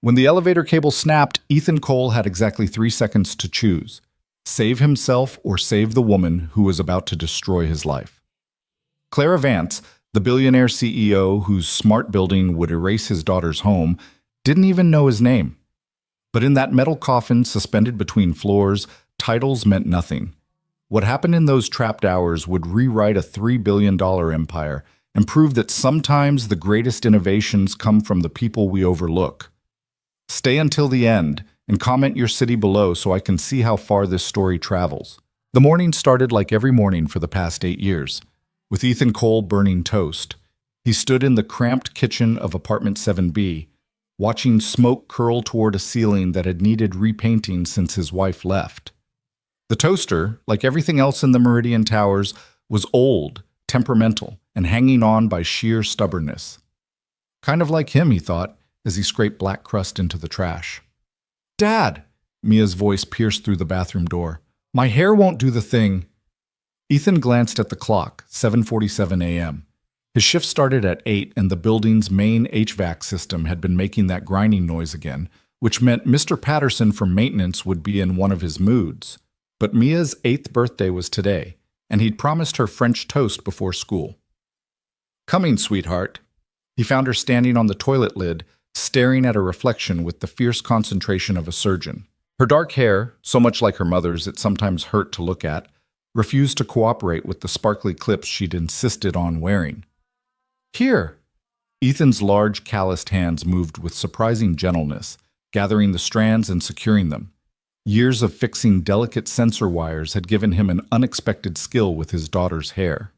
When the elevator cable snapped, Ethan Cole had exactly 3 seconds to choose: save himself or save the woman who was about to destroy his life. Clara Vance, the billionaire CEO whose smart building would erase his daughter's home, didn't even know his name. But in that metal coffin suspended between floors, titles meant nothing. What happened in those trapped hours would rewrite a $3 billion empire and prove that sometimes the greatest innovations come from the people we overlook. Stay until the end and comment your city below so I can see how far this story travels. The morning started like every morning for the past 8 years, with Ethan Cole burning toast. He stood in the cramped kitchen of apartment 7B, watching smoke curl toward a ceiling that had needed repainting since his wife left. The toaster, like everything else in the Meridian Towers, was old, temperamental, and hanging on by sheer stubbornness. Kind of like him, he thought, as he scraped black crust into the trash. "Dad!" Mia's voice pierced through the bathroom door. "My hair won't do the thing." Ethan glanced at the clock, 7:47 a.m. His shift started at 8 and the building's main HVAC system had been making that grinding noise again, which meant Mr. Patterson from maintenance would be in one of his moods. But Mia's 8th birthday was today, and he'd promised her French toast before school. "Coming, sweetheart." He found her standing on the toilet lid, staring at a reflection with the fierce concentration of a surgeon. Her dark hair, so much like her mother's it sometimes hurt to look at, refused to cooperate with the sparkly clips she'd insisted on wearing. "Here." Ethan's large, calloused hands moved with surprising gentleness, gathering the strands and securing them. Years of fixing delicate sensor wires had given him an unexpected skill with his daughter's hair.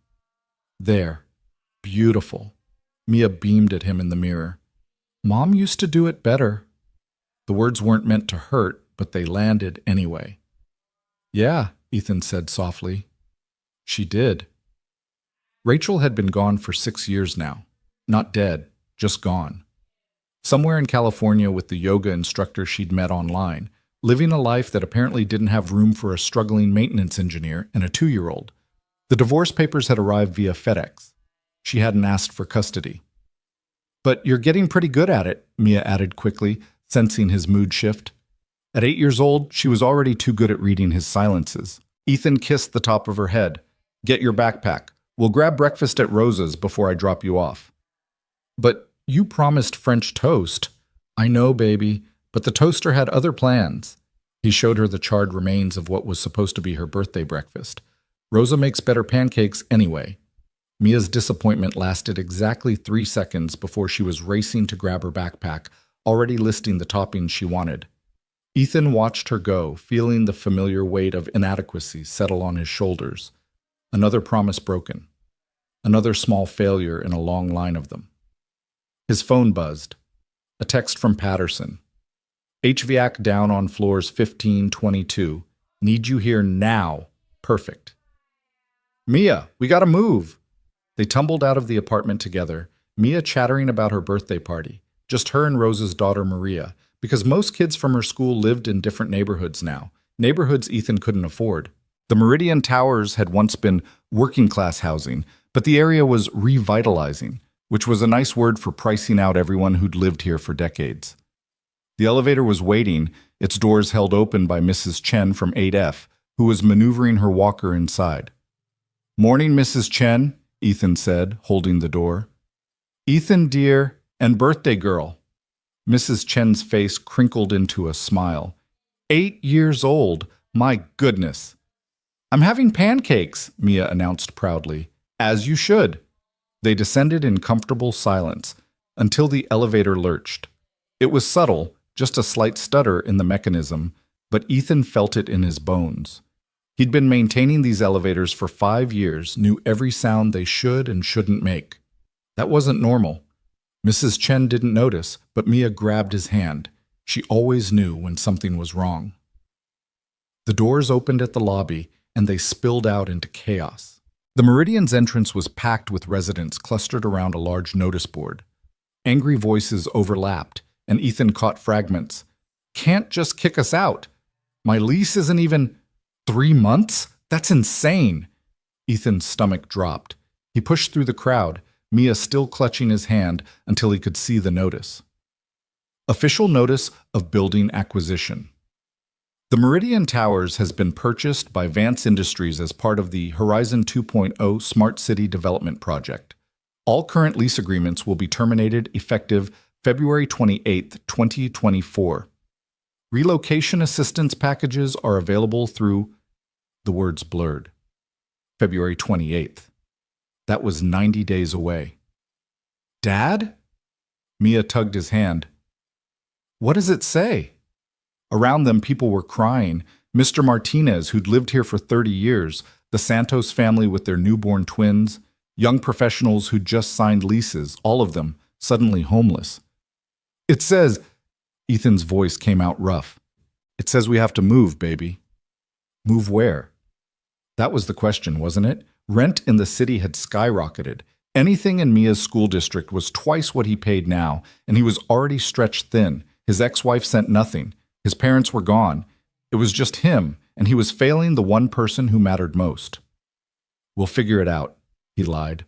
"There. Beautiful." Mia beamed at him in the mirror. "Mom used to do it better." The words weren't meant to hurt, but they landed anyway. "Yeah," Ethan said softly. "She did." Rachel had been gone for 6 years now. Not dead, just gone. Somewhere in California with the yoga instructor she'd met online, living a life that apparently didn't have room for a struggling maintenance engineer and a 2-year-old. The divorce papers had arrived via FedEx. She hadn't asked for custody. "But you're getting pretty good at it," Mia added quickly, sensing his mood shift. At 8 years old, she was already too good at reading his silences. Ethan kissed the top of her head. "Get your backpack. We'll grab breakfast at Rosa's before I drop you off." "But you promised French toast." "I know, baby, but the toaster had other plans." He showed her the charred remains of what was supposed to be her birthday breakfast. "Rosa makes better pancakes anyway." Mia's disappointment lasted exactly 3 seconds before she was racing to grab her backpack, already listing the toppings she wanted. Ethan watched her go, feeling the familiar weight of inadequacy settle on his shoulders. Another promise broken. Another small failure in a long line of them. His phone buzzed. A text from Patterson. "HVAC down on floors 15-22. Need you here now. Perfect." "Mia, we gotta move." They tumbled out of the apartment together, Mia chattering about her birthday party, just her and Rosa's daughter Maria, because most kids from her school lived in different neighborhoods now, neighborhoods Ethan couldn't afford. The Meridian Towers had once been working-class housing, but the area was revitalizing, which was a nice word for pricing out everyone who'd lived here for decades. The elevator was waiting, its doors held open by Mrs. Chen from 8F, who was maneuvering her walker inside. "Morning, Mrs. Chen," Ethan said, holding the door. "Ethan, dear, and birthday girl." Mrs. Chen's face crinkled into a smile. 8 years old, my goodness. "I'm having pancakes," Mia announced proudly. "As you should." They descended in comfortable silence, until the elevator lurched. It was subtle, just a slight stutter in the mechanism, but Ethan felt it in his bones. He'd been maintaining these elevators for 5 years, knew every sound they should and shouldn't make. That wasn't normal. Mrs. Chen didn't notice, but Mia grabbed his hand. She always knew when something was wrong. The doors opened at the lobby, and they spilled out into chaos. The Meridian's entrance was packed with residents clustered around a large notice board. Angry voices overlapped, and Ethan caught fragments. "Can't just kick us out. My lease isn't even 3 months? That's insane." Ethan's stomach dropped. He pushed through the crowd, Mia still clutching his hand, until he could see the notice. Official notice of building acquisition. The Meridian Towers has been purchased by Vance Industries as part of the Horizon 2.0 Smart City Development Project. All current lease agreements will be terminated effective February 28, 2024. Relocation assistance packages are available through the words blurred. February 28th. That was 90 days away. Dad? Mia tugged his hand. What does it say? Around them, people were crying. Mr. Martinez, who'd lived here for 30 years, the Santos family with their newborn twins, young professionals who'd just signed leases, all of them suddenly homeless. It says, Ethan's voice came out rough. It says we have to move, baby. Move where? That was the question, wasn't it? Rent in the city had skyrocketed. Anything in Mia's school district was twice what he paid now, and he was already stretched thin. His ex-wife sent nothing. His parents were gone. It was just him, and he was failing the one person who mattered most. We'll figure it out, he lied.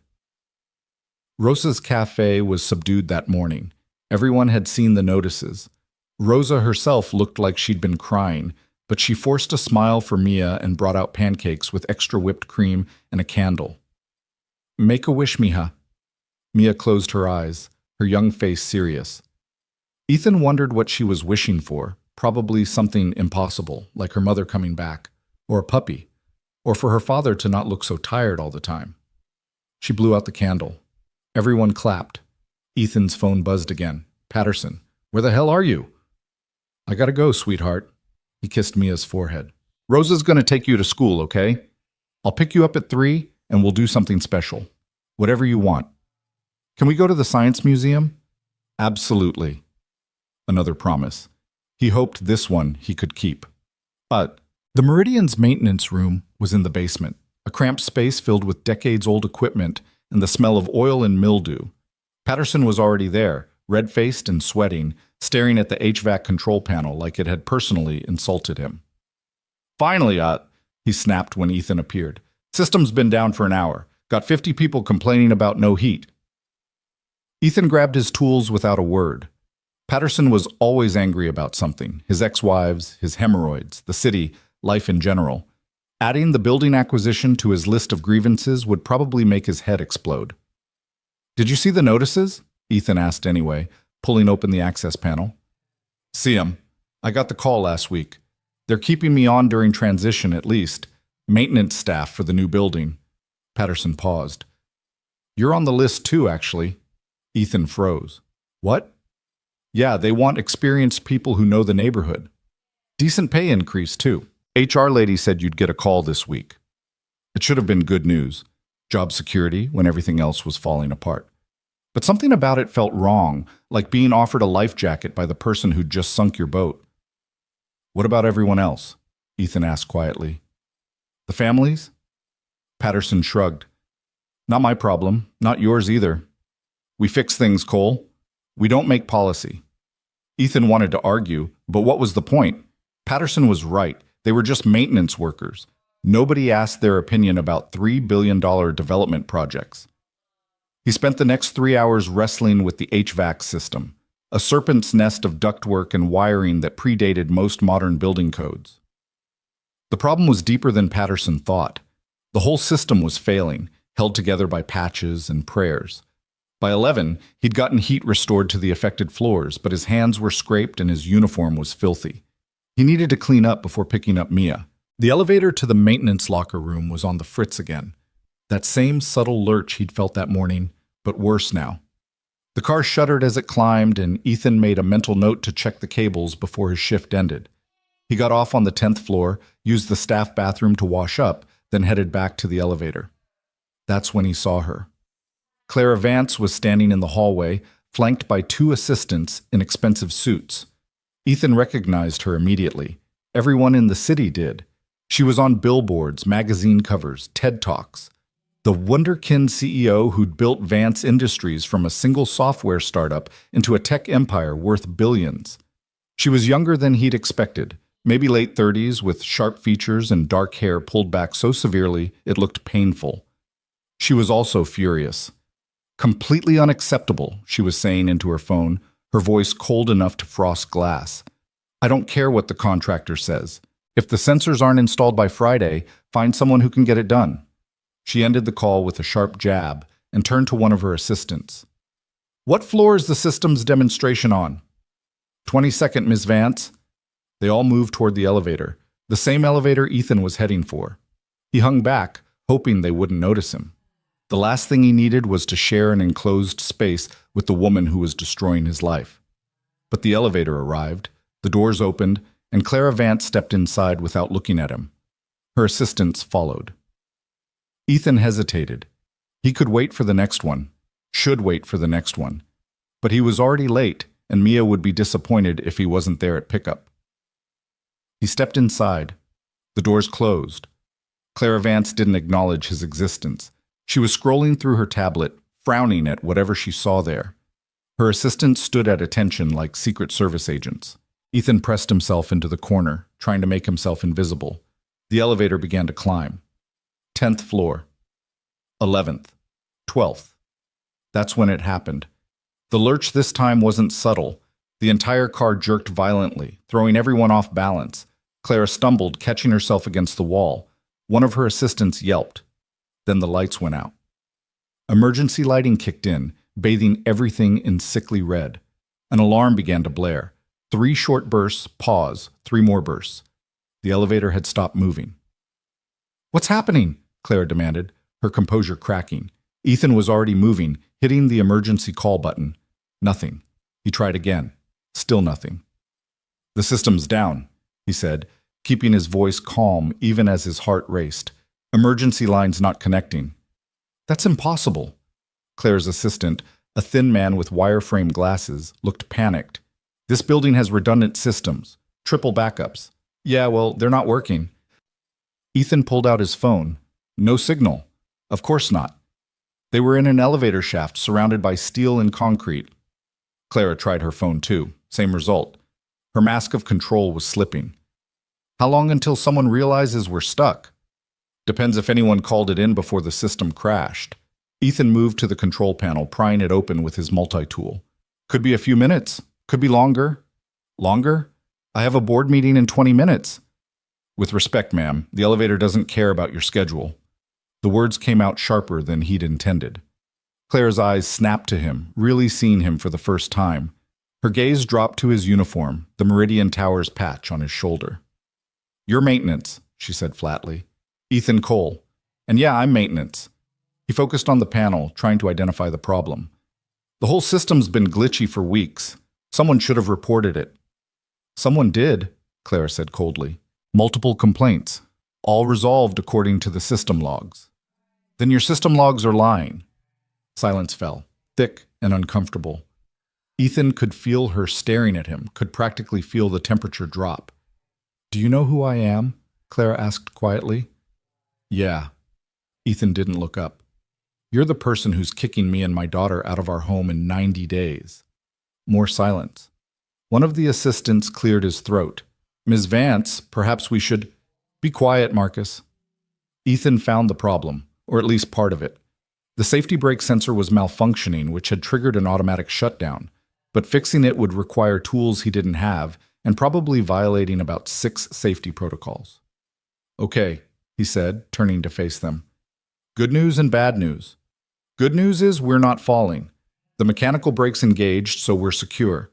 Rosa's cafe was subdued that morning. Everyone had seen the notices. Rosa herself looked like she'd been crying, but she forced a smile for Mia and brought out pancakes with extra whipped cream and a candle. Make a wish, mija. Mia closed her eyes, her young face serious. Ethan wondered what she was wishing for, probably something impossible, like her mother coming back, or a puppy, or for her father to not look so tired all the time. She blew out the candle. Everyone clapped. Ethan's phone buzzed again. Patterson, where the hell are you? I gotta go, sweetheart. He kissed Mia's forehead. Rosa's gonna take you to school, okay? I'll pick you up at 3 and we'll do something special. Whatever you want. Can we go to the Science Museum? Absolutely. Another promise. He hoped this one he could keep. But the Meridian's maintenance room was in the basement, a cramped space filled with decades-old equipment and the smell of oil and mildew. Patterson was already there, red-faced and sweating, staring at the HVAC control panel like it had personally insulted him. Finally, he snapped when Ethan appeared. System's been down for an hour. Got 50 people complaining about no heat. Ethan grabbed his tools without a word. Patterson was always angry about something, his ex-wives, his hemorrhoids, the city, life in general. Adding the building acquisition to his list of grievances would probably make his head explode. Did you see the notices? Ethan asked anyway, pulling open the access panel. See 'em. I got the call last week. They're keeping me on during transition at least. Maintenance staff for the new building. Patterson paused. You're on the list too, actually. Ethan froze. What? Yeah, they want experienced people who know the neighborhood. Decent pay increase, too. HR lady said you'd get a call this week. It should have been good news. Job security when everything else was falling apart. But something about it felt wrong, like being offered a life jacket by the person who'd just sunk your boat. What about everyone else? Ethan asked quietly. The families? Patterson shrugged. Not my problem, not yours either. We fix things, Cole. We don't make policy. Ethan wanted to argue, but what was the point? Patterson was right. They were just maintenance workers. Nobody asked their opinion about $3 billion development projects. He spent the next 3 hours wrestling with the HVAC system, a serpent's nest of ductwork and wiring that predated most modern building codes. The problem was deeper than Patterson thought. The whole system was failing, held together by patches and prayers. By 11, he'd gotten heat restored to the affected floors, but his hands were scraped and his uniform was filthy. He needed to clean up before picking up Mia. The elevator to the maintenance locker room was on the fritz again. That same subtle lurch he'd felt that morning, but worse now. The car shuddered as it climbed, and Ethan made a mental note to check the cables before his shift ended. He got off on the 10th floor, used the staff bathroom to wash up, then headed back to the elevator. That's when he saw her. Clara Vance was standing in the hallway, flanked by 2 assistants in expensive suits. Ethan recognized her immediately. Everyone in the city did. She was on billboards, magazine covers, TED Talks. The wunderkind CEO who'd built Vance Industries from a single software startup into a tech empire worth billions. She was younger than he'd expected, maybe late 30s, with sharp features and dark hair pulled back so severely it looked painful. She was also furious. Completely unacceptable, she was saying into her phone. her voice cold enough to frost glass. "I don't care what the contractor says. If the sensors aren't installed by Friday, find someone who can get it done." She ended the call with a sharp jab and turned to one of her assistants. "What floor is the system's demonstration on?" 22nd, Miss Vance." They all moved toward the elevator, the same elevator Ethan was heading for. He hung back, hoping they wouldn't notice him. The last thing he needed was to share an enclosed space with the woman who was destroying his life. But the elevator arrived, the doors opened, and Clara Vance stepped inside without looking at him. Her assistants followed. Ethan hesitated. He could wait for the next one, should wait for the next one. But he was already late, and Mia would be disappointed if he wasn't there at pickup. He stepped inside. The doors closed. Clara Vance didn't acknowledge his existence. She was scrolling through her tablet, frowning at whatever she saw there. Her assistants stood at attention like Secret Service agents. Ethan pressed himself into the corner, trying to make himself invisible. The elevator began to climb. 10th floor. 11th. 12th. That's when it happened. The lurch this time wasn't subtle. The entire car jerked violently, throwing everyone off balance. Clara stumbled, catching herself against the wall. One of her assistants yelped. Then the lights went out. Emergency lighting kicked in, bathing everything in sickly red. An alarm began to blare. 3 short bursts, pause, 3 more bursts. The elevator had stopped moving. "What's happening?" Clara demanded, her composure cracking. Ethan was already moving, hitting the emergency call button. Nothing. He tried again. Still nothing. "The system's down," he said, keeping his voice calm even as his heart raced. "Emergency lines not connecting." "That's impossible." Claire's assistant, a thin man with wireframe glasses, looked panicked. "This building has redundant systems, triple backups." "Yeah, well, they're not working." Ethan pulled out his phone. No signal. Of course not. They were in an elevator shaft surrounded by steel and concrete. Clara tried her phone too. Same result. Her mask of control was slipping. "How long until someone realizes we're stuck?" "Depends if anyone called it in before the system crashed." Ethan moved to the control panel, prying it open with his multi-tool. "Could be a few minutes. Could be longer." "Longer? I have a board meeting in 20 minutes. "With respect, ma'am, the elevator doesn't care about your schedule." The words came out sharper than he'd intended. Claire's eyes snapped to him, really seeing him for the first time. Her gaze dropped to his uniform, the Meridian Towers patch on his shoulder. "You're maintenance," she said flatly. "Ethan Cole. And yeah, I'm maintenance." He focused on the panel, trying to identify the problem. "The whole system's been glitchy for weeks. Someone should have reported it." "Someone did," Clara said coldly. "Multiple complaints, all resolved according to the system logs." "Then your system logs are lying." Silence fell, thick and uncomfortable. Ethan could feel her staring at him, could practically feel the temperature drop. "Do you know who I am?" Clara asked quietly. "Yeah." Ethan didn't look up. "You're the person who's kicking me and my daughter out of our home in 90 days. More silence. One of the assistants cleared his throat. "Ms. Vance, perhaps we should—" "Be quiet, Marcus." Ethan found the problem, or at least part of it. The safety brake sensor was malfunctioning, which had triggered an automatic shutdown, but fixing it would require tools he didn't have and probably violating about 6 safety protocols. "Okay," he said, turning to face them. "Good news and bad news. Good news is we're not falling. The mechanical brake's engaged, so we're secure.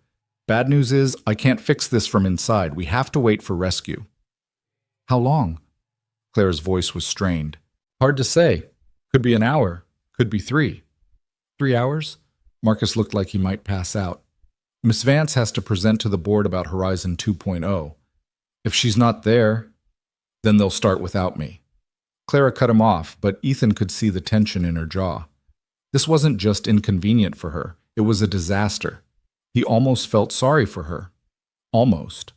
Bad news is I can't fix this from inside. We have to wait for rescue." "How long?" Claire's voice was strained. "Hard to say. Could be an hour. Could be 3. 3 hours?" Marcus looked like he might pass out. "Miss Vance has to present to the board about Horizon 2.0. If she's not there, then they'll start without me." Clara cut him off, but Ethan could see the tension in her jaw. This wasn't just inconvenient for her. It was a disaster. He almost felt sorry for her. Almost.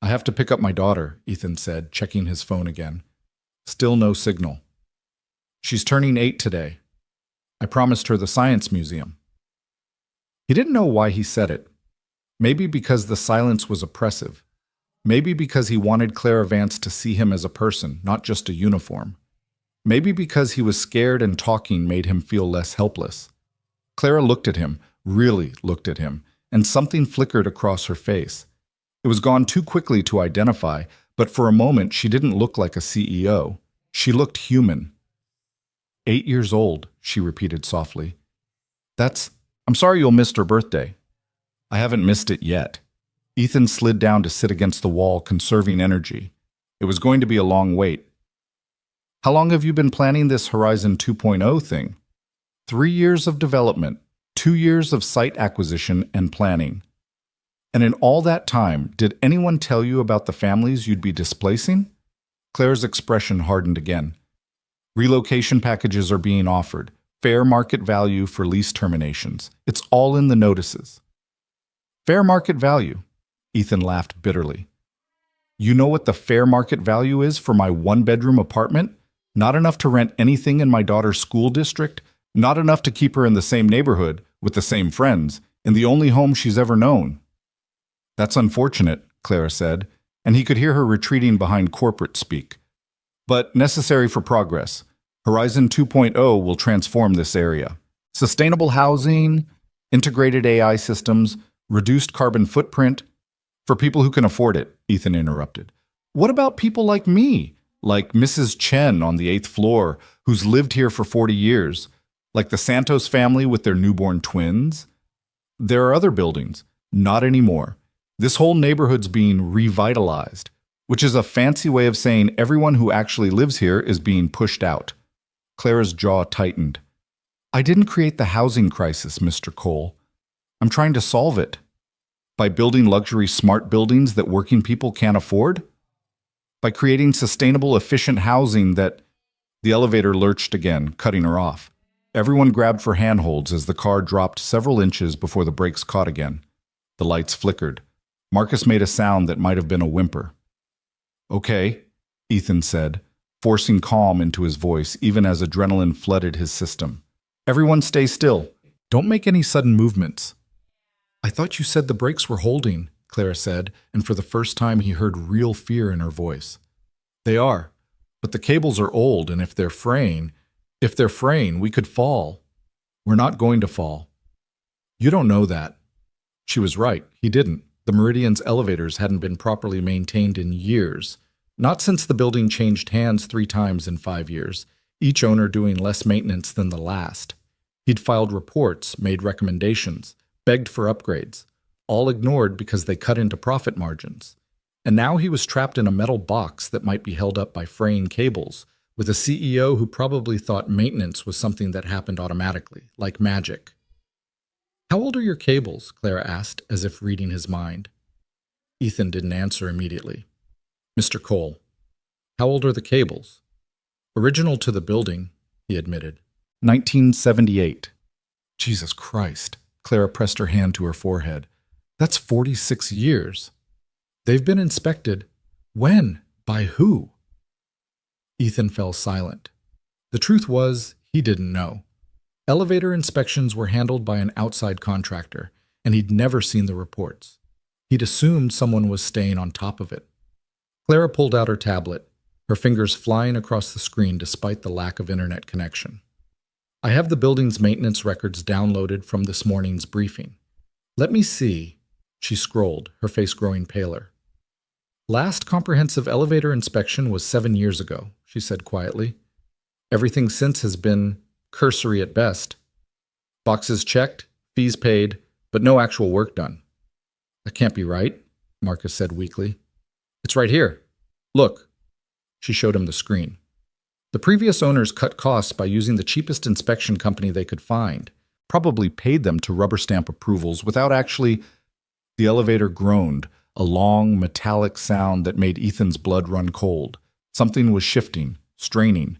"I have to pick up my daughter," Ethan said, checking his phone again. Still no signal. "She's turning 8 today. I promised her the science museum." He didn't know why he said it. Maybe because the silence was oppressive. Maybe because he wanted Clara Vance to see him as a person, not just a uniform. Maybe because he was scared and talking made him feel less helpless. Clara looked at him, really looked at him, and something flickered across her face. It was gone too quickly to identify, but for a moment she didn't look like a CEO. She looked human. 8 years old, she repeated softly. I'm sorry you'll miss her birthday. I haven't missed it yet. Ethan slid down to sit against the wall, conserving energy. It was going to be a long wait. How long have you been planning this Horizon 2.0 thing? 3 years of development, 2 years of site acquisition and planning. And in all that time, did anyone tell you about the families you'd be displacing? Claire's expression hardened again. Relocation packages are being offered. Fair market value for lease terminations. It's all in the notices. Fair market value? Ethan laughed bitterly. You know what the fair market value is for my one-bedroom apartment? Not enough to rent anything in my daughter's school district, not enough to keep her in the same neighborhood, with the same friends, in the only home she's ever known. That's unfortunate, Clara said, and he could hear her retreating behind corporate speak. But necessary for progress. Horizon 2.0 will transform this area. Sustainable housing, integrated AI systems, reduced carbon footprint. For people who can afford it, Ethan interrupted. What about people like me? Like Mrs. Chen on the 8th floor, who's lived here for 40 years? Like the Santos family with their newborn twins? There are other buildings. Not anymore. This whole neighborhood's being revitalized, which is a fancy way of saying everyone who actually lives here is being pushed out. Clara's jaw tightened. I didn't create the housing crisis, Mr. Cole. I'm trying to solve it. By building luxury smart buildings that working people can't afford? By creating sustainable, efficient housing that... The elevator lurched again, cutting her off. Everyone grabbed for handholds as the car dropped several inches before the brakes caught again. The lights flickered. Marcus made a sound that might have been a whimper. Okay, Ethan said, forcing calm into his voice even as adrenaline flooded his system. Everyone stay still. Don't make any sudden movements. I thought you said the brakes were holding, Clara said, and for the first time he heard real fear in her voice. They are, but the cables are old, and if they're fraying, we could fall. We're not going to fall. You don't know that. She was right, he didn't. The Meridian's elevators hadn't been properly maintained in years. Not since the building changed hands 3 times in 5 years, each owner doing less maintenance than the last. He'd filed reports, made recommendations, begged for upgrades, all ignored because they cut into profit margins. And now he was trapped in a metal box that might be held up by fraying cables, with a CEO who probably thought maintenance was something that happened automatically, like magic. How old are your cables? Clara asked, as if reading his mind. Ethan didn't answer immediately. Mr. Cole, how old are the cables? Original to the building, he admitted. 1978. Jesus Christ. Clara pressed her hand to her forehead. That's 46 years. They've been inspected. When? By who? Ethan fell silent. The truth was, he didn't know. Elevator inspections were handled by an outside contractor, and he'd never seen the reports. He'd assumed someone was staying on top of it. Clara pulled out her tablet, her fingers flying across the screen despite the lack of internet connection. I have the building's maintenance records downloaded from this morning's briefing. Let me see. She scrolled, her face growing paler. Last comprehensive elevator inspection was 7 years ago, she said quietly. Everything since has been cursory at best. Boxes checked, fees paid, but no actual work done. That can't be right, Marcus said weakly. It's right here. Look. She showed him the screen. The previous owners cut costs by using the cheapest inspection company they could find, probably paid them to rubber stamp approvals without actually... The elevator groaned, a long, metallic sound that made Ethan's blood run cold. Something was shifting, straining.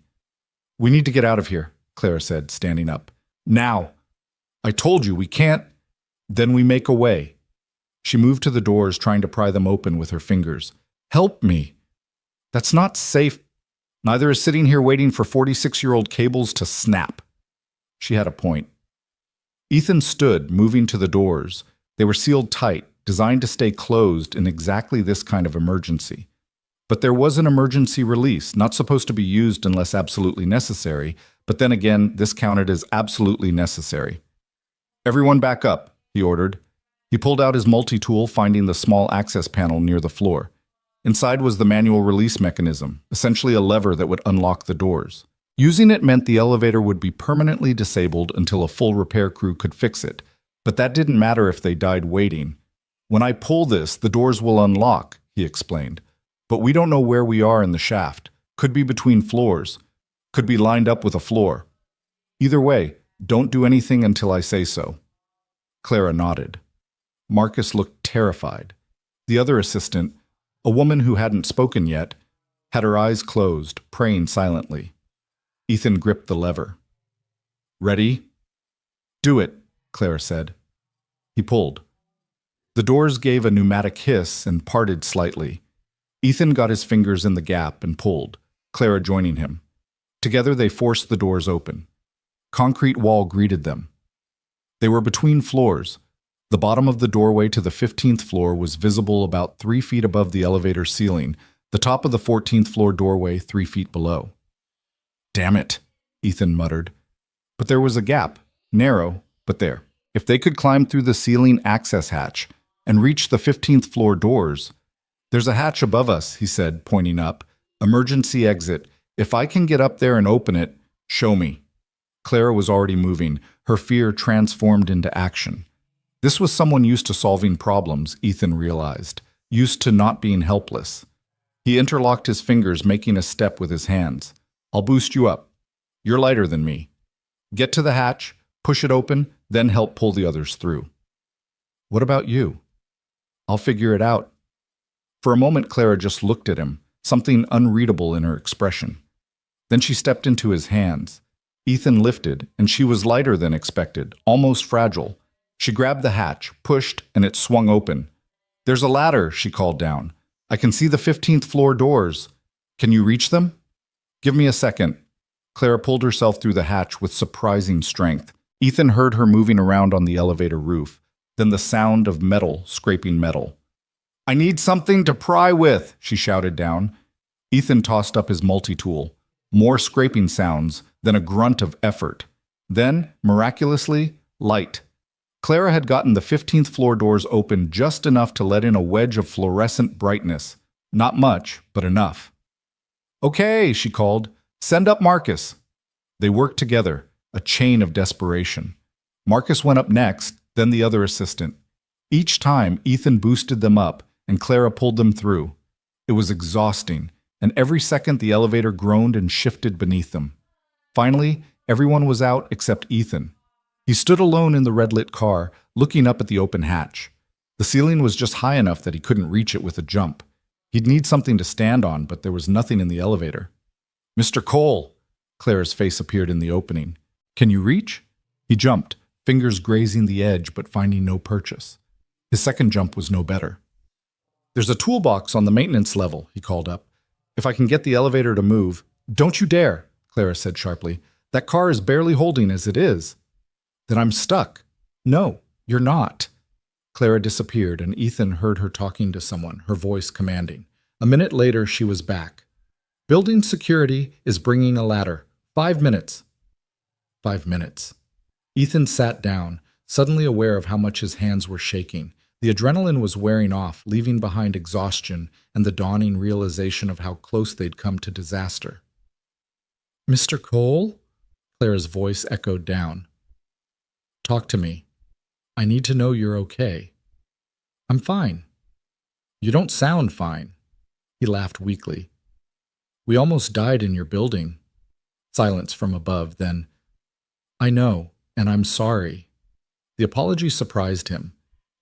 We need to get out of here, Clara said, standing up. Now! I told you, we can't... Then we make a way. She moved to the doors, trying to pry them open with her fingers. Help me! That's not safe. Neither is sitting here waiting for 46-year-old cables to snap. She had a point. Ethan stood, moving to the doors. They were sealed tight, designed to stay closed in exactly this kind of emergency. But there was an emergency release, not supposed to be used unless absolutely necessary, but then again, this counted as absolutely necessary. Everyone back up, he ordered. He pulled out his multi-tool, finding the small access panel near the floor. Inside was the manual release mechanism, essentially a lever that would unlock the doors. Using it meant the elevator would be permanently disabled until a full repair crew could fix it, but that didn't matter if they died waiting. "When I pull this, the doors will unlock," he explained. "But we don't know where we are in the shaft. Could be between floors. Could be lined up with a floor. Either way, don't do anything until I say so." Clara nodded. Marcus looked terrified. The other assistant, a woman who hadn't spoken yet, had her eyes closed, praying silently. Ethan gripped the lever. "Ready?" "Do it," Clara said. He pulled. The doors gave a pneumatic hiss and parted slightly. Ethan got his fingers in the gap and pulled, Clara joining him. Together they forced the doors open. Concrete wall greeted them. They were between floors. The bottom of the doorway to the 15th floor was visible about 3 feet above the elevator ceiling, the top of the 14th floor doorway 3 feet below. "Damn it," Ethan muttered. But there was a gap, narrow, but there. If they could climb through the ceiling access hatch and reach the 15th floor doors. "There's a hatch above us," he said, pointing up. "Emergency exit. If I can get up there and open it, show me." Clara was already moving, her fear transformed into action. This was someone used to solving problems, Ethan realized, used to not being helpless. He interlocked his fingers, making a step with his hands. "I'll boost you up. You're lighter than me. Get to the hatch, push it open, then help pull the others through." "What about you?" "I'll figure it out." For a moment, Clara just looked at him, something unreadable in her expression. Then she stepped into his hands. Ethan lifted, and she was lighter than expected, almost fragile. She grabbed the hatch, pushed, and it swung open. "There's a ladder," she called down. "I can see the 15th floor doors. Can you reach them?" "Give me a second." Clara pulled herself through the hatch with surprising strength. Ethan heard her moving around on the elevator roof, then the sound of metal scraping metal. "I need something to pry with," she shouted down. Ethan tossed up his multi-tool. More scraping sounds, then a grunt of effort. Then, miraculously, light. Clara had gotten the 15th floor doors open just enough to let in a wedge of fluorescent brightness. Not much, but enough. "Okay," she called. "Send up Marcus." They worked together, a chain of desperation. Marcus went up next, then the other assistant. Each time, Ethan boosted them up, and Clara pulled them through. It was exhausting, and every second the elevator groaned and shifted beneath them. Finally, everyone was out except Ethan. He stood alone in the red-lit car, looking up at the open hatch. The ceiling was just high enough that he couldn't reach it with a jump. He'd need something to stand on, but there was nothing in the elevator. "Mr. Cole!" Clara's face appeared in the opening. "Can you reach?" He jumped, fingers grazing the edge but finding no purchase. His second jump was no better. "There's a toolbox on the maintenance level," he called up. "If I can get the elevator to move—" "Don't you dare," Clara said sharply. "That car is barely holding as it is." "Then I'm stuck." "No, you're not." Clara disappeared, and Ethan heard her talking to someone, her voice commanding. A minute later, she was back. "Building security is bringing a ladder. 5 minutes." 5 minutes. Ethan sat down, suddenly aware of how much his hands were shaking. The adrenaline was wearing off, leaving behind exhaustion and the dawning realization of how close they'd come to disaster. "Mr. Cole?" Clara's voice echoed down. "Talk to me. I need to know you're okay." "I'm fine." "You don't sound fine." He laughed weakly. "We almost died in your building." Silence from above, then, "I know, and I'm sorry." The apology surprised him.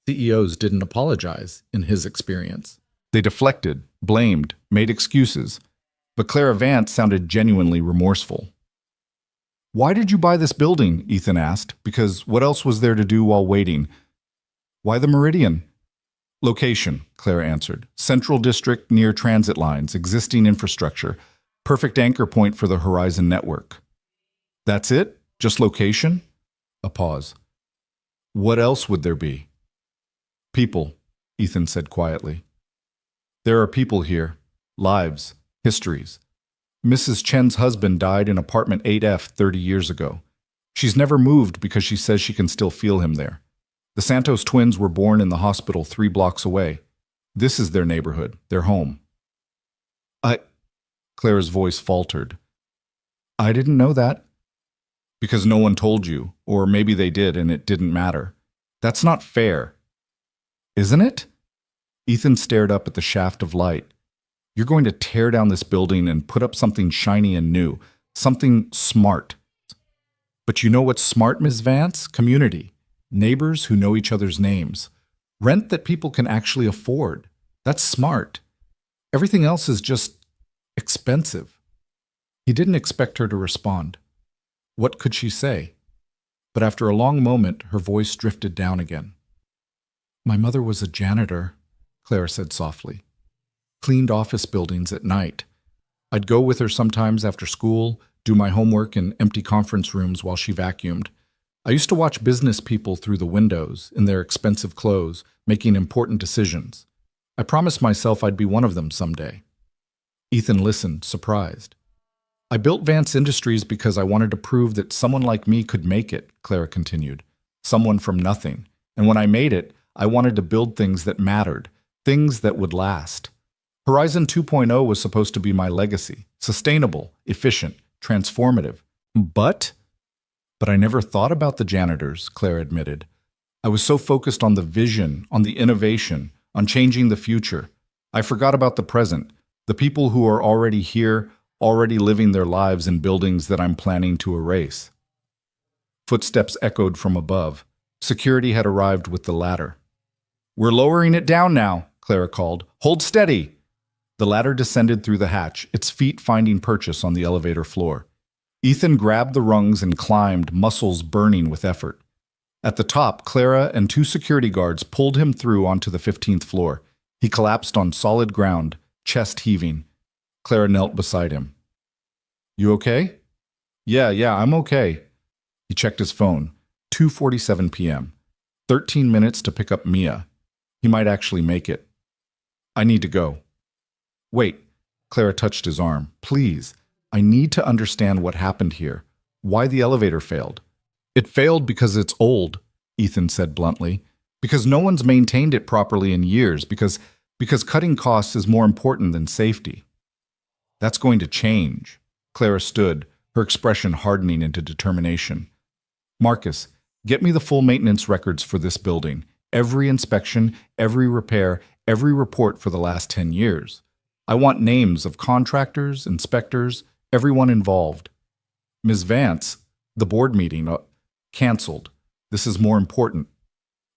CEOs didn't apologize, in his experience. They deflected, blamed, made excuses. But Clara Vance sounded genuinely remorseful. "Why did you buy this building?" Ethan asked. "Because what else was there to do while waiting?" "Why the Meridian?" "Location," Clara answered. "Central district near transit lines, existing infrastructure. Perfect anchor point for the Horizon network." "That's it? Just location?" A pause. "What else would there be?" "People," Ethan said quietly. "There are people here. Lives. Histories. Mrs. Chen's husband died in apartment 8F 30 years ago. She's never moved because she says she can still feel him there. The Santos twins were born in the hospital 3 blocks away. This is their neighborhood, their home. Clara's voice faltered. I didn't know that. Because no one told you, or maybe they did and it didn't matter. That's not fair. Isn't it? Ethan stared up at the shaft of light. You're going to tear down this building and put up something shiny and new, something smart. But you know what's smart, Ms. Vance? Community. Neighbors who know each other's names. Rent that people can actually afford. That's smart. Everything else is just expensive. He didn't expect her to respond. What could she say? But after a long moment, her voice drifted down again. My mother was a janitor, Clara said softly. Cleaned office buildings at night. I'd go with her sometimes after school, do my homework in empty conference rooms while she vacuumed. I used to watch business people through the windows in their expensive clothes, making important decisions. I promised myself I'd be one of them someday. Ethan listened, surprised. I built Vance Industries because I wanted to prove that someone like me could make it, Clara continued. Someone from nothing. And when I made it, I wanted to build things that mattered, things that would last. Horizon 2.0 was supposed to be my legacy. Sustainable, efficient, transformative. But I never thought about the janitors, Clara admitted. I was so focused on the vision, on the innovation, on changing the future. I forgot about the present, the people who are already here, already living their lives in buildings that I'm planning to erase. Footsteps echoed from above. Security had arrived with the ladder. We're lowering it down now, Clara called. Hold steady. The ladder descended through the hatch, its feet finding purchase on the elevator floor. Ethan grabbed the rungs and climbed, muscles burning with effort. At the top, Clara and 2 security guards pulled him through onto the 15th floor. He collapsed on solid ground, chest heaving. Clara knelt beside him. You okay? Yeah, I'm okay. He checked his phone. 2:47 p.m. 13 minutes to pick up Mia. He might actually make it. I need to go. Wait. Clara touched his arm. Please. I need to understand what happened here. Why the elevator failed. It failed because it's old, Ethan said bluntly. Because no one's maintained it properly in years. Because cutting costs is more important than safety. That's going to change. Clara stood, her expression hardening into determination. Marcus, get me the full maintenance records for this building. Every inspection, every repair, every report for the last 10 years. I want names of contractors, inspectors, everyone involved. Ms. Vance, the board meeting, canceled. This is more important.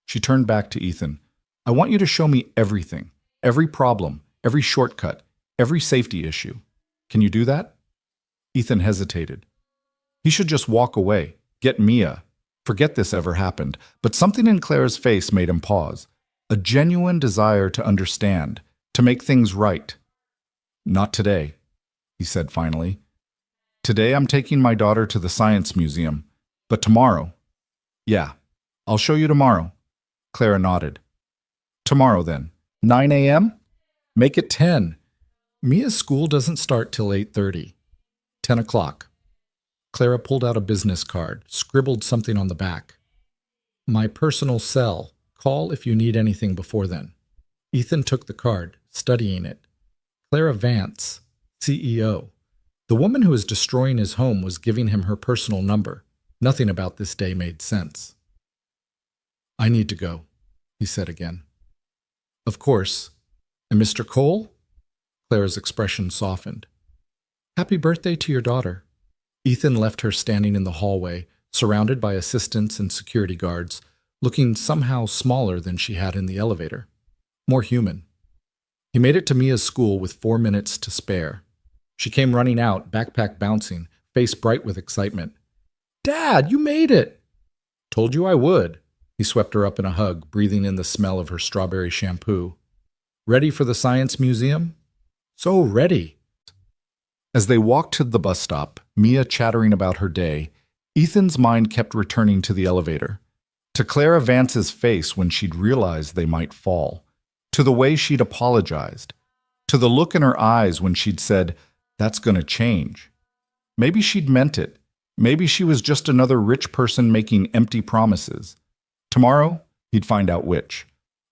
She turned back to Ethan. I want you to show me everything, every problem, every shortcut, every safety issue. Can you do that? Ethan hesitated. He should just walk away, get Mia, forget this ever happened, but something in Clara's face made him pause. A genuine desire to understand, to make things right. Not today, he said finally. Today I'm taking my daughter to the science museum, but tomorrow. Yeah, I'll show you tomorrow. Clara nodded. Tomorrow then. 9 a.m.? Make it 10. Mia's school doesn't start till 8:30. 10 o'clock. Clara pulled out a business card, scribbled something on the back. My personal cell. Call if you need anything before then. Ethan took the card, studying it. Clara Vance, CEO. The woman who was destroying his home was giving him her personal number. Nothing about this day made sense. I need to go, he said again. Of course. And Mr. Cole? Clara's expression softened. Happy birthday to your daughter. Ethan left her standing in the hallway, surrounded by assistants and security guards, looking somehow smaller than she had in the elevator. More human. He made it to Mia's school with 4 minutes to spare. She came running out, backpack bouncing, face bright with excitement. Dad, you made it! Told you I would. He swept her up in a hug, breathing in the smell of her strawberry shampoo. Ready for the science museum? So ready. As they walked to the bus stop, Mia chattering about her day, Ethan's mind kept returning to the elevator. To Clara Vance's face when she'd realized they might fall. To the way she'd apologized. To the look in her eyes when she'd said, that's gonna change. Maybe she'd meant it. Maybe she was just another rich person making empty promises. Tomorrow, He'd find out which.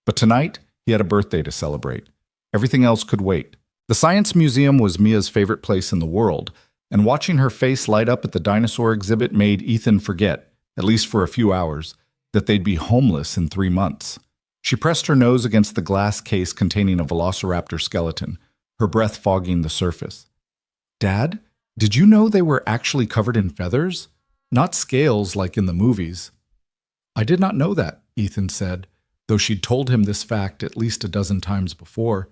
But tonight, he had a birthday to celebrate. Everything else could wait. The Science Museum was Mia's favorite place in the world, and watching her face light up at the dinosaur exhibit made Ethan forget, at least for a few hours, that they'd be homeless in 3 months. She pressed her nose against the glass case containing a velociraptor skeleton, her breath fogging the surface. Dad, did you know they were actually covered in feathers? Not scales like in the movies. I did not know that, Ethan said, though she'd told him this fact at least a dozen times before.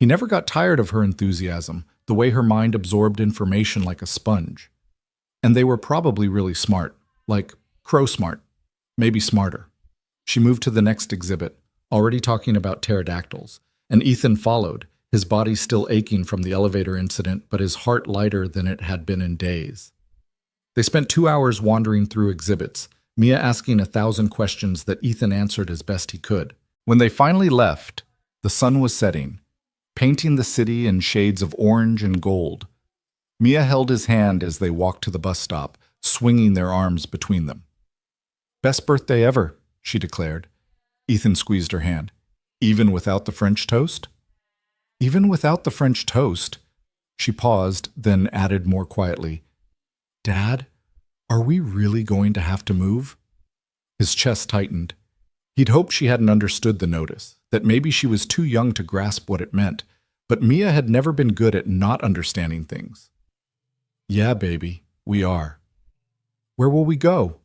He never got tired of her enthusiasm, the way her mind absorbed information like a sponge. And they were probably really smart, like crow smart, maybe smarter. She moved to the next exhibit, already talking about pterodactyls, and Ethan followed, his body still aching from the elevator incident, but his heart lighter than it had been in days. They spent 2 hours wandering through exhibits, Mia asking 1,000 questions that Ethan answered as best he could. When they finally left, the sun was setting, painting the city in shades of orange and gold. Mia held his hand as they walked to the bus stop, swinging their arms between them. Best birthday ever, she declared. Ethan squeezed her hand. Even without the French toast? Even without the French toast. She paused, then added more quietly, Dad, are we really going to have to move? His chest tightened. He'd hoped she hadn't understood the notice, that maybe she was too young to grasp what it meant, but Mia had never been good at not understanding things. Yeah, baby, we are. Where will we go?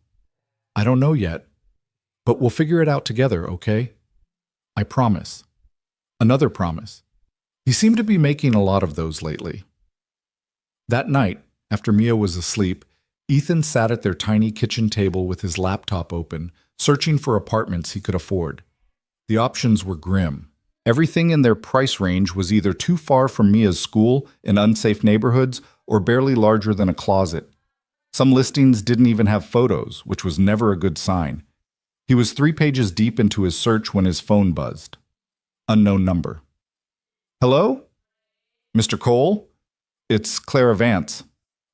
I don't know yet, but we'll figure it out together, okay? I promise. Another promise. He seemed to be making a lot of those lately. That night, after Mia was asleep, Ethan sat at their tiny kitchen table with his laptop open, searching for apartments he could afford. The options were grim. Everything in their price range was either too far from Mia's school, in unsafe neighborhoods, or barely larger than a closet. Some listings didn't even have photos, which was never a good sign. He was 3 pages deep into his search when his phone buzzed. Unknown number. Hello? Mr. Cole? It's Clara Vance.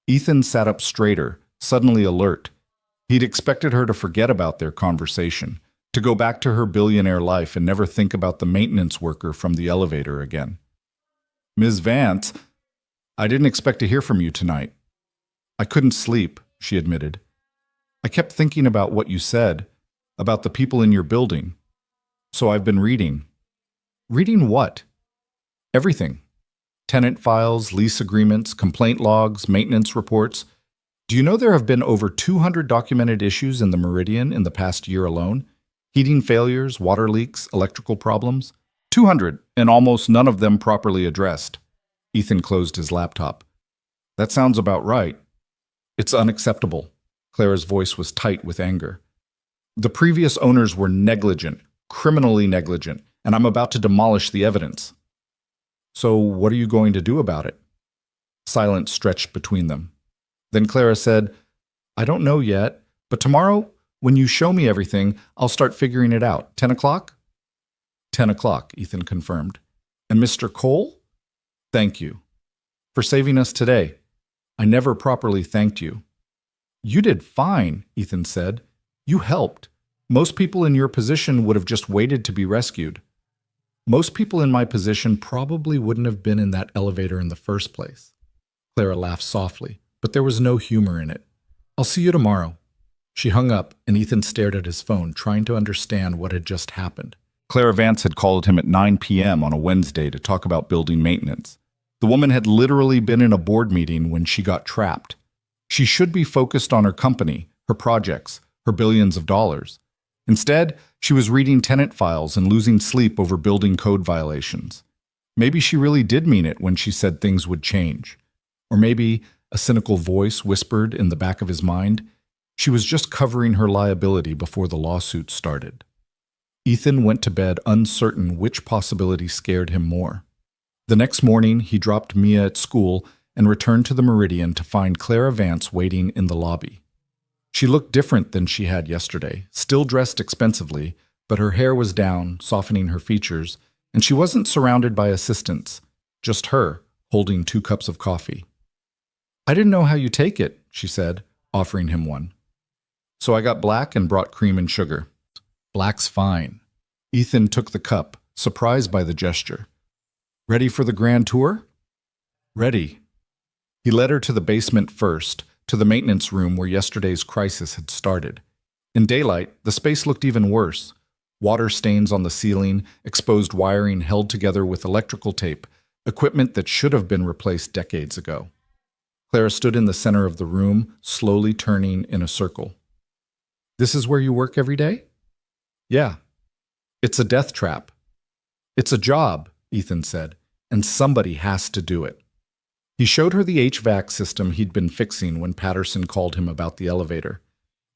Ethan sat up straighter, suddenly alert. He'd expected her to forget about their conversation, to go back to her billionaire life and never think about the maintenance worker from the elevator again. Ms. Vance, I didn't expect to hear from you tonight. I couldn't sleep, she admitted. I kept thinking about what you said, about the people in your building. So I've been reading. Reading what? Everything. Tenant files, lease agreements, complaint logs, maintenance reports. Do you know there have been over 200 documented issues in the Meridian in the past year alone? Heating failures, water leaks, electrical problems? 200, and almost none of them properly addressed. Ethan closed his laptop. That sounds about right. It's unacceptable. Clara's voice was tight with anger. The previous owners were negligent, criminally negligent, and I'm about to demolish the evidence. So what are you going to do about it? Silence stretched between them. Then Clara said, I don't know yet, but tomorrow, when you show me everything, I'll start figuring it out. 10 o'clock? 10 o'clock, Ethan confirmed. And Mr. Cole? Thank you. For saving us today. I never properly thanked you. You did fine, Ethan said. You helped. Most people in your position would have just waited to be rescued. Most people in my position probably wouldn't have been in that elevator in the first place. Clara laughed softly, but there was no humor in it. I'll see you tomorrow. She hung up, and Ethan stared at his phone, trying to understand what had just happened. Clara Vance had called him at 9 p.m. on a Wednesday to talk about building maintenance. The woman had literally been in a board meeting when she got trapped. She should be focused on her company, her projects, her billions of dollars. Instead, she was reading tenant files and losing sleep over building code violations. Maybe she really did mean it when she said things would change. Or maybe, a cynical voice whispered in the back of his mind, she was just covering her liability before the lawsuit started. Ethan went to bed uncertain which possibility scared him more. The next morning, he dropped Mia at school and returned to the Meridian to find Clara Vance waiting in the lobby. She looked different than she had yesterday, still dressed expensively, but her hair was down, softening her features, and she wasn't surrounded by assistants, just her, holding 2 cups of coffee. I didn't know how you take it, she said, offering him one. So I got black and brought cream and sugar. Black's fine. Ethan took the cup, surprised by the gesture. Ready for the grand tour? Ready. He led her to the basement first, to the maintenance room where yesterday's crisis had started. In daylight, the space looked even worse. Water stains on the ceiling, exposed wiring held together with electrical tape, equipment that should have been replaced decades ago. Clara stood in the center of the room, slowly turning in a circle. This is where you work every day? Yeah. It's a death trap. It's a job, Ethan said, and somebody has to do it. He showed her the HVAC system he'd been fixing when Patterson called him about the elevator.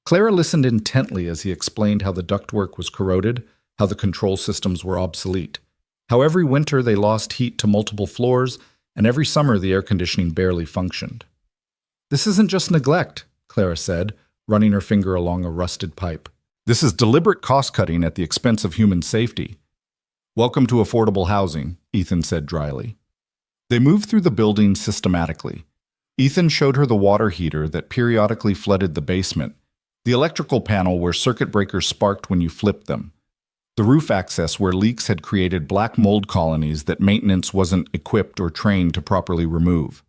Clara listened intently as he explained how the ductwork was corroded, how the control systems were obsolete, how every winter they lost heat to multiple floors, and every summer the air conditioning barely functioned. This isn't just neglect, Clara said, running her finger along a rusted pipe. This is deliberate cost-cutting at the expense of human safety. Welcome to affordable housing, Ethan said dryly. They moved through the building systematically. Ethan showed her the water heater that periodically flooded the basement, the electrical panel where circuit breakers sparked when you flipped them, the roof access where leaks had created black mold colonies that maintenance wasn't equipped or trained to properly remove.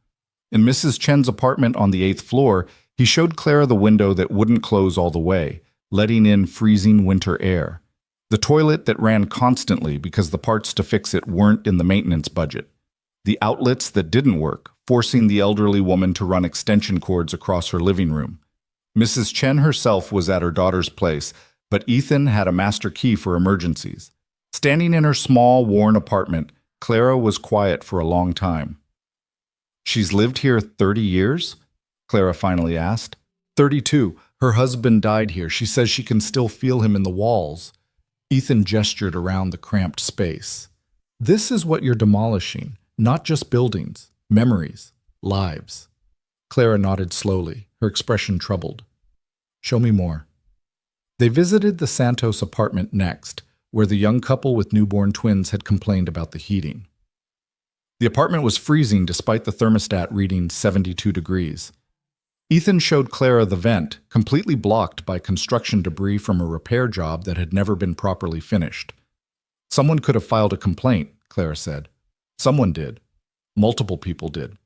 In Mrs. Chen's apartment on the 8th floor, he showed Clara the window that wouldn't close all the way, letting in freezing winter air, the toilet that ran constantly because the parts to fix it weren't in the maintenance budget, the outlets that didn't work, forcing the elderly woman to run extension cords across her living room. Mrs. Chen herself was at her daughter's place, but Ethan had a master key for emergencies. Standing in her small, worn apartment, Clara was quiet for a long time. She's lived here 30 years? Clara finally asked. 32. Her husband died here. She says she can still feel him in the walls. Ethan gestured around the cramped space. This is what you're demolishing. Not just buildings, memories, lives. Clara nodded slowly, her expression troubled. Show me more. They visited the Santos apartment next, where the young couple with newborn twins had complained about the heating. The apartment was freezing despite the thermostat reading 72 degrees. Ethan showed Clara the vent, completely blocked by construction debris from a repair job that had never been properly finished. Someone could have filed a complaint, Clara said. Someone did. Multiple people did.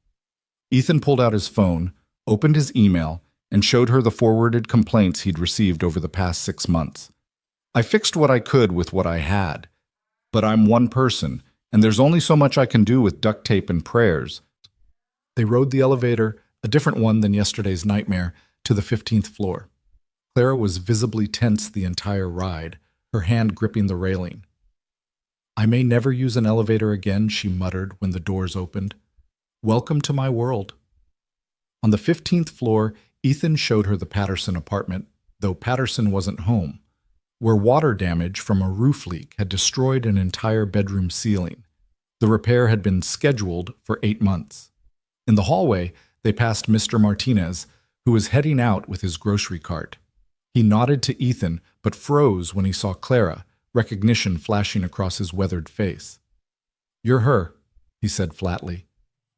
Ethan pulled out his phone, opened his email, and showed her the forwarded complaints he'd received over the past 6 months. I fixed what I could with what I had. But I'm one person, and there's only so much I can do with duct tape and prayers. They rode the elevator, a different one than yesterday's nightmare, to the 15th floor. Clara was visibly tense the entire ride, her hand gripping the railing. I may never use an elevator again, she muttered when the doors opened. Welcome to my world. On the 15th floor, Ethan showed her the Patterson apartment, though Patterson wasn't home, where water damage from a roof leak had destroyed an entire bedroom ceiling. The repair had been scheduled for 8 months. In the hallway, they passed Mr. Martinez, who was heading out with his grocery cart. He nodded to Ethan, but froze when he saw Clara, recognition flashing across his weathered face. You're her, he said flatly.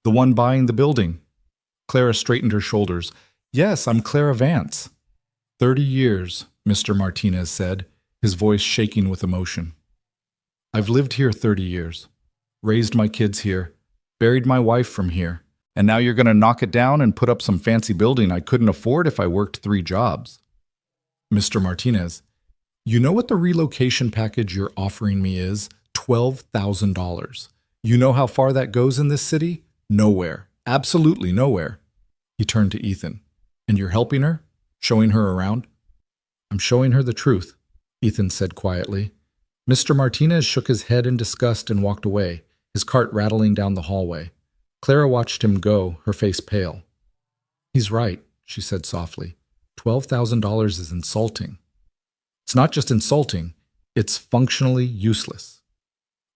The one buying the building. Clara straightened her shoulders. Yes, I'm Clara Vance. 30 years, Mr. Martinez said, his voice shaking with emotion. I've lived here 30 years, raised my kids here, buried my wife from here, and now you're going to knock it down and put up some fancy building I couldn't afford if I worked 3 jobs. Mr. Martinez, you know what the relocation package you're offering me is? $12,000. You know how far that goes in this city? Nowhere. Absolutely nowhere. He turned to Ethan. And you're helping her? Showing her around? I'm showing her the truth, Ethan said quietly. Mr. Martinez shook his head in disgust and walked away, his cart rattling down the hallway. Clara watched him go, her face pale. He's right, she said softly. $12,000 is insulting. It's not just insulting, it's functionally useless.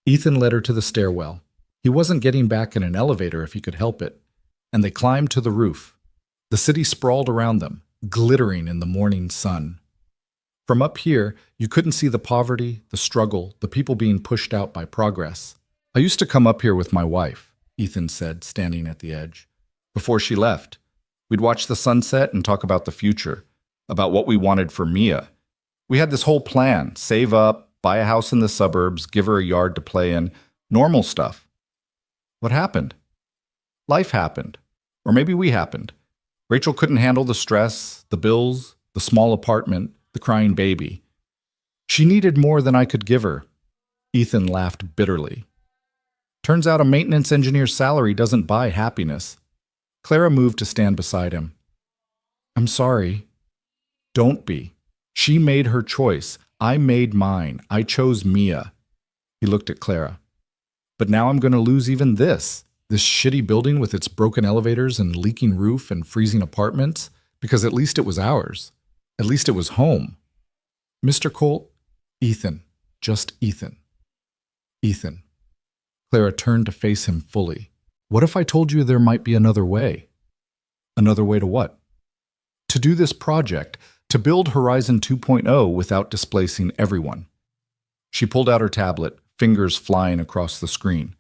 Ethan led her to the stairwell. He wasn't getting back in an elevator if he could help it, and they climbed to the roof. The city sprawled around them, glittering in the morning sun. From up here, you couldn't see the poverty, the struggle, the people being pushed out by progress. I used to come up here with my wife, Ethan said, standing at the edge. Before she left, we'd watch the sunset and talk about the future, about what we wanted for Mia. We had this whole plan: save up, buy a house in the suburbs, give her a yard to play in, normal stuff. What happened? Life happened. Or maybe we happened. Rachel couldn't handle the stress, the bills, the small apartment, the crying baby. She needed more than I could give her. Ethan laughed bitterly. Turns out a maintenance engineer's salary doesn't buy happiness. Clara moved to stand beside him. I'm sorry. Don't be. She made her choice. I made mine. I chose Mia. He looked at Clara. But now I'm going to lose even this shitty building with its broken elevators and leaking roof and freezing apartments, because at least it was ours. At least it was home. Mr. Cole, Ethan, just Ethan. Ethan. Clara turned to face him fully. What if I told you there might be another way? Another way to what? To do this project, to build Horizon 2.0 without displacing everyone. She pulled out her tablet, fingers flying across the screen.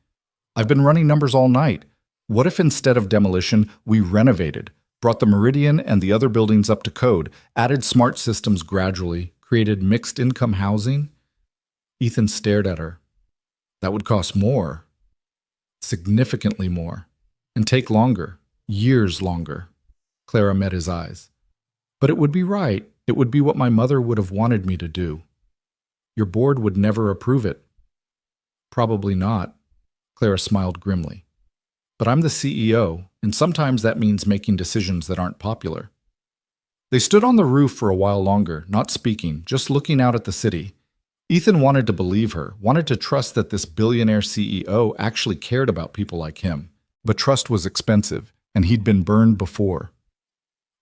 I've been running numbers all night. What if instead of demolition, we renovated, brought the Meridian and the other buildings up to code, added smart systems gradually, created mixed-income housing? Ethan stared at her. That would cost more. Significantly more. And take longer. Years longer. Clara met his eyes. But it would be right. It would be what my mother would have wanted me to do. Your board would never approve it. Probably not. Clara smiled grimly. But I'm the CEO, and sometimes that means making decisions that aren't popular. They stood on the roof for a while longer, not speaking, just looking out at the city. Ethan wanted to believe her, wanted to trust that this billionaire CEO actually cared about people like him. But trust was expensive, and he'd been burned before.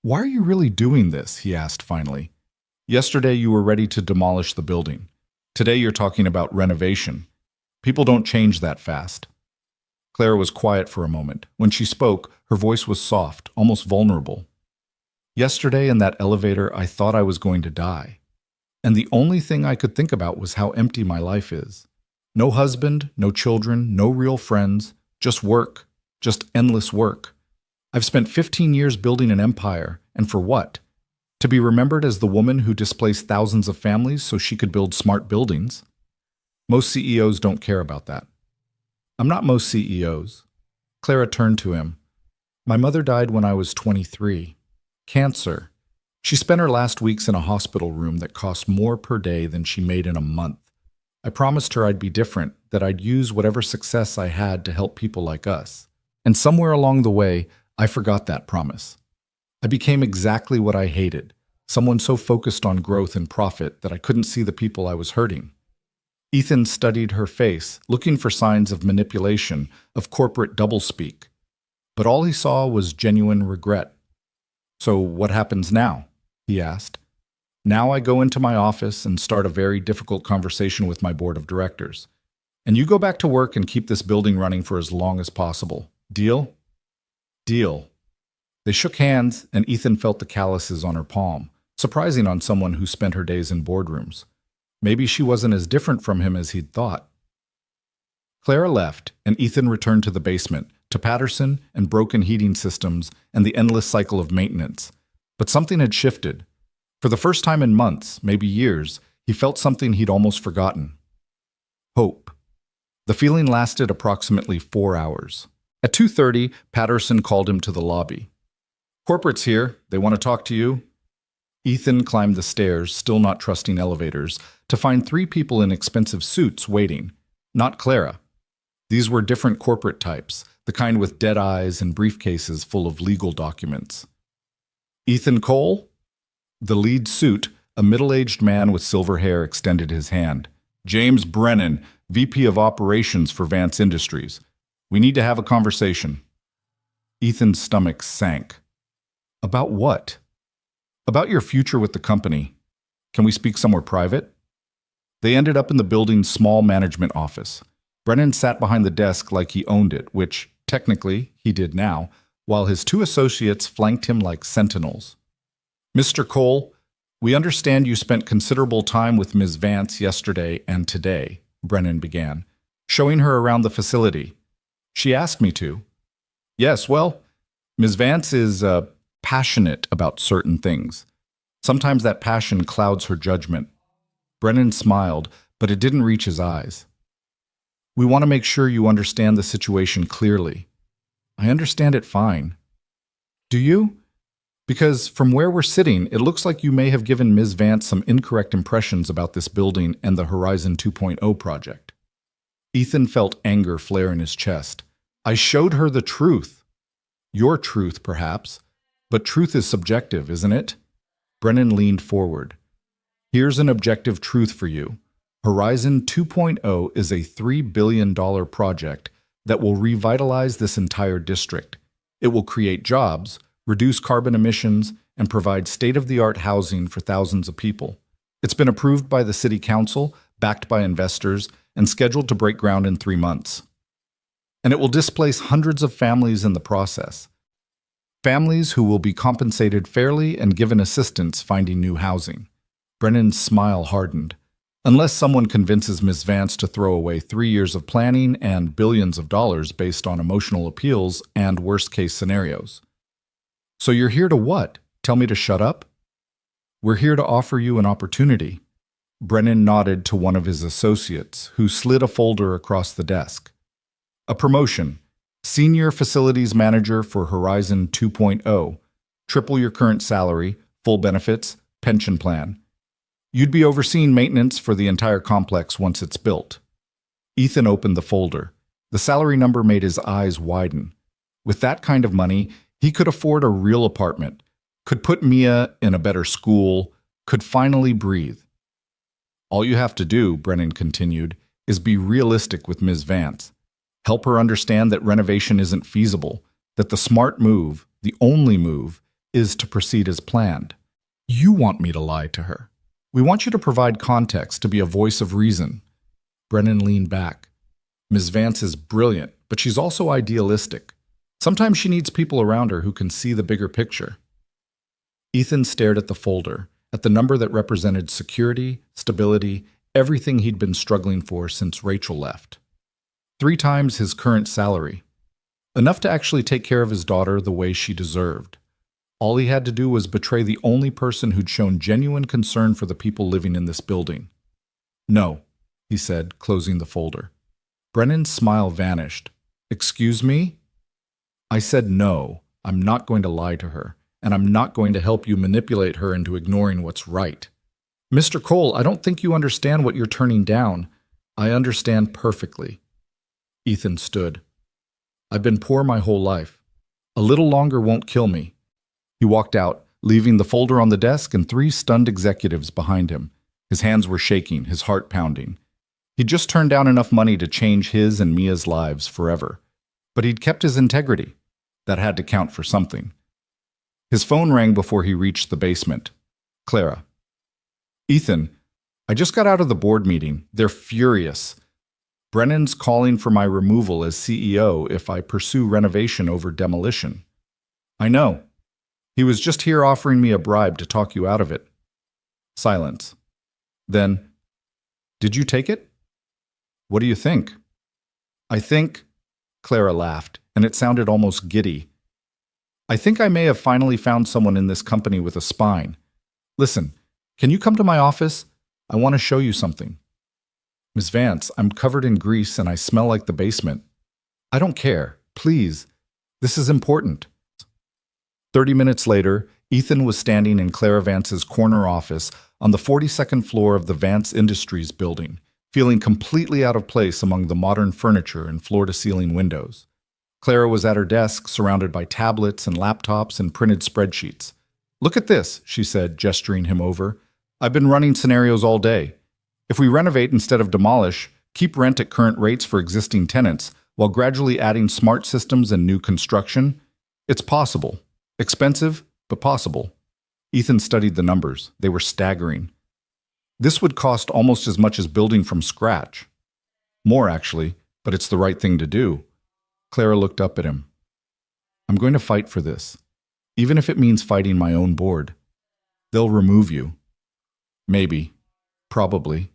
Why are you really doing this? He asked finally. Yesterday you were ready to demolish the building. Today you're talking about renovation. People don't change that fast. Clara was quiet for a moment. When she spoke, her voice was soft, almost vulnerable. Yesterday in that elevator, I thought I was going to die. And the only thing I could think about was how empty my life is. No husband, no children, no real friends, just work, just endless work. I've spent 15 years building an empire, and for what? To be remembered as the woman who displaced thousands of families so she could build smart buildings. Most CEOs don't care about that. I'm not most CEOs. Clara turned to him. My mother died when I was 23. Cancer. She spent her last weeks in a hospital room that cost more per day than she made in a month. I promised her I'd be different, that I'd use whatever success I had to help people like us. And somewhere along the way, I forgot that promise. I became exactly what I hated, someone so focused on growth and profit that I couldn't see the people I was hurting. Ethan studied her face, looking for signs of manipulation, of corporate doublespeak. But all he saw was genuine regret. So what happens now? He asked. Now I go into my office and start a very difficult conversation with my board of directors. And you go back to work and keep this building running for as long as possible. Deal? Deal. They shook hands, and Ethan felt the calluses on her palm, surprising on someone who spent her days in boardrooms. Maybe she wasn't as different from him as he'd thought. Clara left, and Ethan returned to the basement, to Patterson and broken heating systems and the endless cycle of maintenance. But something had shifted. For the first time in months, maybe years, he felt something he'd almost forgotten. Hope. The feeling lasted approximately 4 hours. At 2:30, Patterson called him to the lobby. Corporate's here. They want to talk to you. Ethan climbed the stairs, still not trusting elevators, to find 3 people in expensive suits waiting. Not Clara. These were different corporate types, the kind with dead eyes and briefcases full of legal documents. Ethan Cole? The lead suit, a middle-aged man with silver hair, extended his hand. James Brennan, VP of Operations for Vance Industries. We need to have a conversation. Ethan's stomach sank. About what? About your future with the company. Can we speak somewhere private? They ended up in the building's small management office. Brennan sat behind the desk like he owned it, which, technically, he did now, while his 2 associates flanked him like sentinels. Mr. Cole, we understand you spent considerable time with Ms. Vance yesterday and today, Brennan began, showing her around the facility. She asked me to. Yes, well, Ms. Vance is, passionate about certain things. Sometimes that passion clouds her judgment. Brennan smiled, but it didn't reach his eyes. We want to make sure you understand the situation clearly. I understand it fine. Do you? Because from where we're sitting, it looks like you may have given Ms. Vance some incorrect impressions about this building and the Horizon 2.0 project. Ethan felt anger flare in his chest. I showed her the truth. Your truth, perhaps. But truth is subjective, isn't it? Brennan leaned forward. Here's an objective truth for you. Horizon 2.0 is a $3 billion project that will revitalize this entire district. It will create jobs, reduce carbon emissions, and provide state-of-the-art housing for thousands of people. It's been approved by the City Council, backed by investors, and scheduled to break ground in 3 months. And it will displace hundreds of families in the process. Families who will be compensated fairly and given assistance finding new housing. Brennan's smile hardened. Unless someone convinces Ms. Vance to throw away 3 years of planning and billions of dollars based on emotional appeals and worst-case scenarios. So you're here to what? Tell me to shut up? We're here to offer you an opportunity. Brennan nodded to one of his associates, who slid a folder across the desk. A promotion. Senior Facilities Manager for Horizon 2.0. Triple your current salary, full benefits, pension plan. You'd be overseeing maintenance for the entire complex once it's built. Ethan opened the folder. The salary number made his eyes widen. With that kind of money, he could afford a real apartment, could put Mia in a better school, could finally breathe. All you have to do, Brennan continued, is be realistic with Ms. Vance. Help her understand that renovation isn't feasible, that the smart move, the only move, is to proceed as planned. You want me to lie to her. We want you to provide context, to be a voice of reason. Brennan leaned back. Ms. Vance is brilliant, but she's also idealistic. Sometimes she needs people around her who can see the bigger picture. Ethan stared at the folder, at the number that represented security, stability, everything he'd been struggling for since Rachel left. 3 times his current salary. Enough to actually take care of his daughter the way she deserved. All he had to do was betray the only person who'd shown genuine concern for the people living in this building. No, he said, closing the folder. Brennan's smile vanished. Excuse me? I said no, I'm not going to lie to her, and I'm not going to help you manipulate her into ignoring what's right. Mr. Cole, I don't think you understand what you're turning down. I understand perfectly. Ethan stood. I've been poor my whole life. A little longer won't kill me. He walked out, leaving the folder on the desk and 3 stunned executives behind him. His hands were shaking, his heart pounding. He'd just turned down enough money to change his and Mia's lives forever. But he'd kept his integrity. That had to count for something. His phone rang before he reached the basement. Clara. Ethan, I just got out of the board meeting. They're furious. Brennan's calling for my removal as CEO if I pursue renovation over demolition. I know. He was just here offering me a bribe to talk you out of it. Silence. Then, did you take it? What do you think? I think, Clara laughed, and it sounded almost giddy. I think I may have finally found someone in this company with a spine. Listen, can you come to my office? I want to show you something. Ms. Vance, I'm covered in grease and I smell like the basement. I don't care. Please. This is important. 30 minutes later, Ethan was standing in Clara Vance's corner office on the 42nd floor of the Vance Industries building, feeling completely out of place among the modern furniture and floor-to-ceiling windows. Clara was at her desk, surrounded by tablets and laptops and printed spreadsheets. Look at this, she said, gesturing him over. I've been running scenarios all day. If we renovate instead of demolish, keep rent at current rates for existing tenants, while gradually adding smart systems and new construction, it's possible. Expensive, but possible. Ethan studied the numbers. They were staggering. This would cost almost as much as building from scratch. More, actually, but it's the right thing to do. Clara looked up at him. I'm going to fight for this, even if it means fighting my own board. They'll remove you. Maybe. Probably.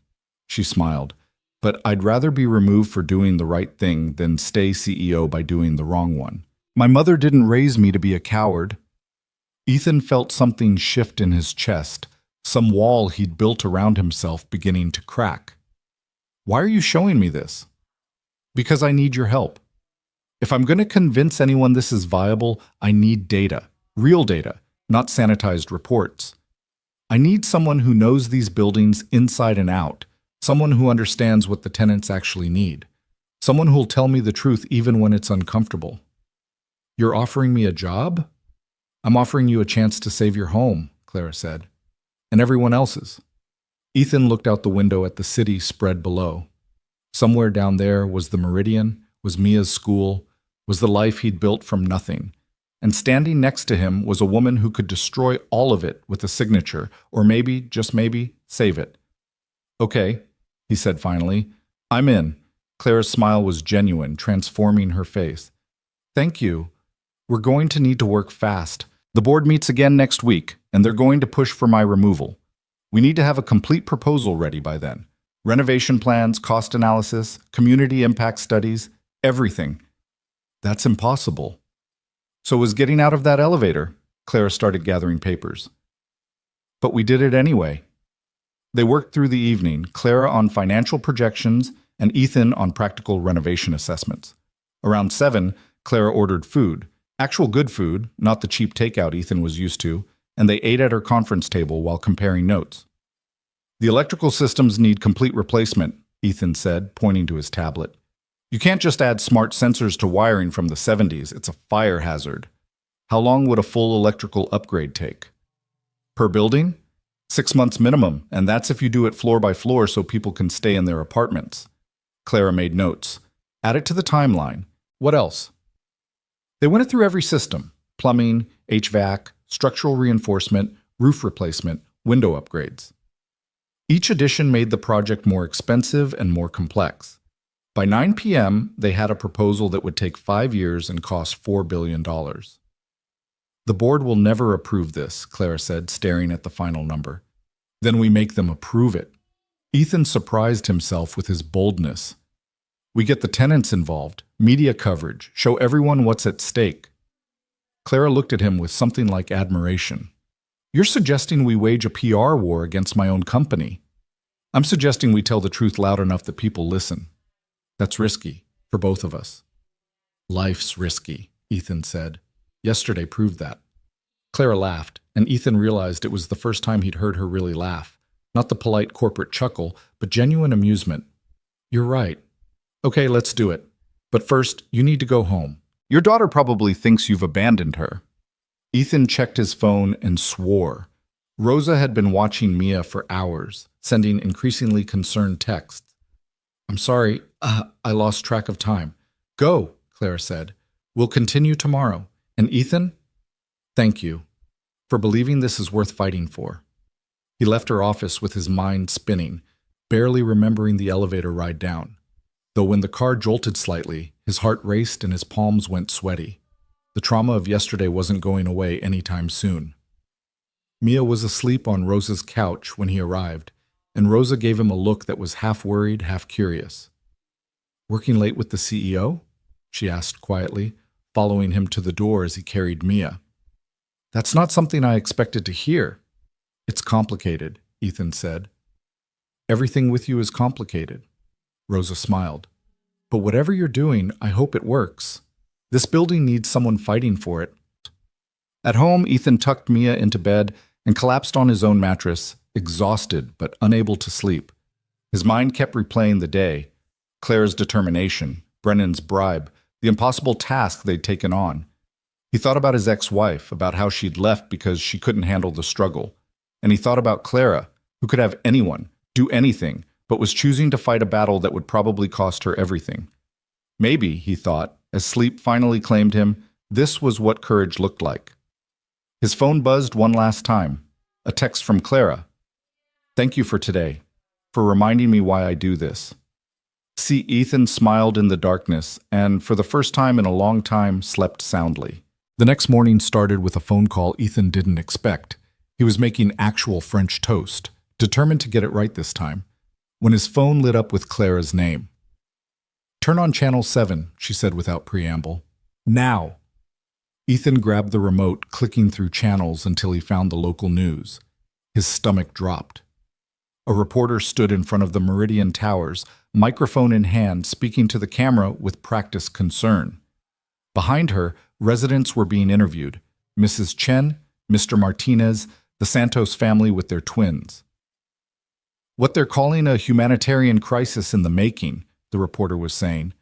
She smiled. But I'd rather be removed for doing the right thing than stay CEO by doing the wrong one. My mother didn't raise me to be a coward. Ethan felt something shift in his chest, some wall he'd built around himself beginning to crack. "Why are you showing me this?" "Because I need your help. If I'm going to convince anyone this is viable, I need data, real data, not sanitized reports. I need someone who knows these buildings inside and out, someone who understands what the tenants actually need, someone who'll tell me the truth even when it's uncomfortable." "You're offering me a job?" "I'm offering you a chance to save your home," Clara said, "and everyone else's." Ethan looked out the window at the city spread below. Somewhere down there was the Meridian, was Mia's school, was the life he'd built from nothing. And standing next to him was a woman who could destroy all of it with a signature, or maybe, just maybe, save it. "Okay," he said finally. "I'm in." Clara's smile was genuine, transforming her face. "Thank you. We're going to need to work fast. The board meets again next week, and they're going to push for my removal. We need to have a complete proposal ready by then. Renovation plans, cost analysis, community impact studies, everything." "That's impossible." "So was getting out of that elevator." Clara started gathering papers. "But we did it anyway." They worked through the evening, Clara on financial projections and Ethan on practical renovation assessments. Around 7, Clara ordered food, actual good food, not the cheap takeout Ethan was used to, and they ate at her conference table while comparing notes. "The electrical systems need complete replacement," Ethan said, pointing to his tablet. "You can't just add smart sensors to wiring from the 70s. It's a fire hazard." "How long would a full electrical upgrade take?" "Per building? 6 months minimum, and that's if you do it floor by floor so people can stay in their apartments." Clara made notes. "Add it to the timeline. What else?" They went through every system: plumbing, HVAC, structural reinforcement, roof replacement, window upgrades. Each addition made the project more expensive and more complex. By 9 p.m., they had a proposal that would take 5 years and cost $4 billion. "The board will never approve this," Clara said, staring at the final number. "Then we make them approve it." Ethan surprised himself with his boldness. "We get the tenants involved, media coverage, show everyone what's at stake." Clara looked at him with something like admiration. "You're suggesting we wage a PR war against my own company." "I'm suggesting we tell the truth loud enough that people listen. That's risky, for both of us." "Life's risky," Ethan said. "Yesterday proved that." Clara laughed, and Ethan realized it was the first time he'd heard her really laugh. Not the polite corporate chuckle, but genuine amusement. "You're right. Okay, let's do it. But first, you need to go home. Your daughter probably thinks you've abandoned her." Ethan checked his phone and swore. Rosa had been watching Mia for hours, sending increasingly concerned texts. "I'm sorry, I lost track of time." "Go," Clara said. "We'll continue tomorrow. And Ethan, thank you for believing this is worth fighting for." He left her office with his mind spinning, barely remembering the elevator ride down. Though when the car jolted slightly, his heart raced and his palms went sweaty. The trauma of yesterday wasn't going away anytime soon. Mia was asleep on Rosa's couch when he arrived, and Rosa gave him a look that was half worried, half curious. "Working late with the CEO?" she asked quietly, following him to the door as he carried Mia. "That's not something I expected to hear." "It's complicated," Ethan said. "Everything with you is complicated." Rosa smiled. "But whatever you're doing, I hope it works. This building needs someone fighting for it." At home, Ethan tucked Mia into bed and collapsed on his own mattress, exhausted but unable to sleep. His mind kept replaying the day, Claire's determination, Brennan's bribe, the impossible task they'd taken on. He thought about his ex-wife, about how she'd left because she couldn't handle the struggle. And he thought about Clara, who could have anyone, do anything, but was choosing to fight a battle that would probably cost her everything. Maybe, he thought, as sleep finally claimed him, this was what courage looked like. His phone buzzed one last time. A text from Clara. "Thank you for today, for reminding me why I do this." See, Ethan smiled in the darkness and, for the first time in a long time, slept soundly. The next morning started with a phone call Ethan didn't expect. He was making actual French toast, determined to get it right this time, when his phone lit up with Clara's name. "Turn on channel 7, she said without preamble. "Now!" Ethan grabbed the remote, clicking through channels until he found the local news. His stomach dropped. A reporter stood in front of the Meridian Towers, microphone in hand, speaking to the camera with practiced concern. Behind her, residents were being interviewed. Mrs. Chen, Mr. Martinez, the Santos family with their twins. What they're calling a humanitarian crisis in the making, the reporter was saying.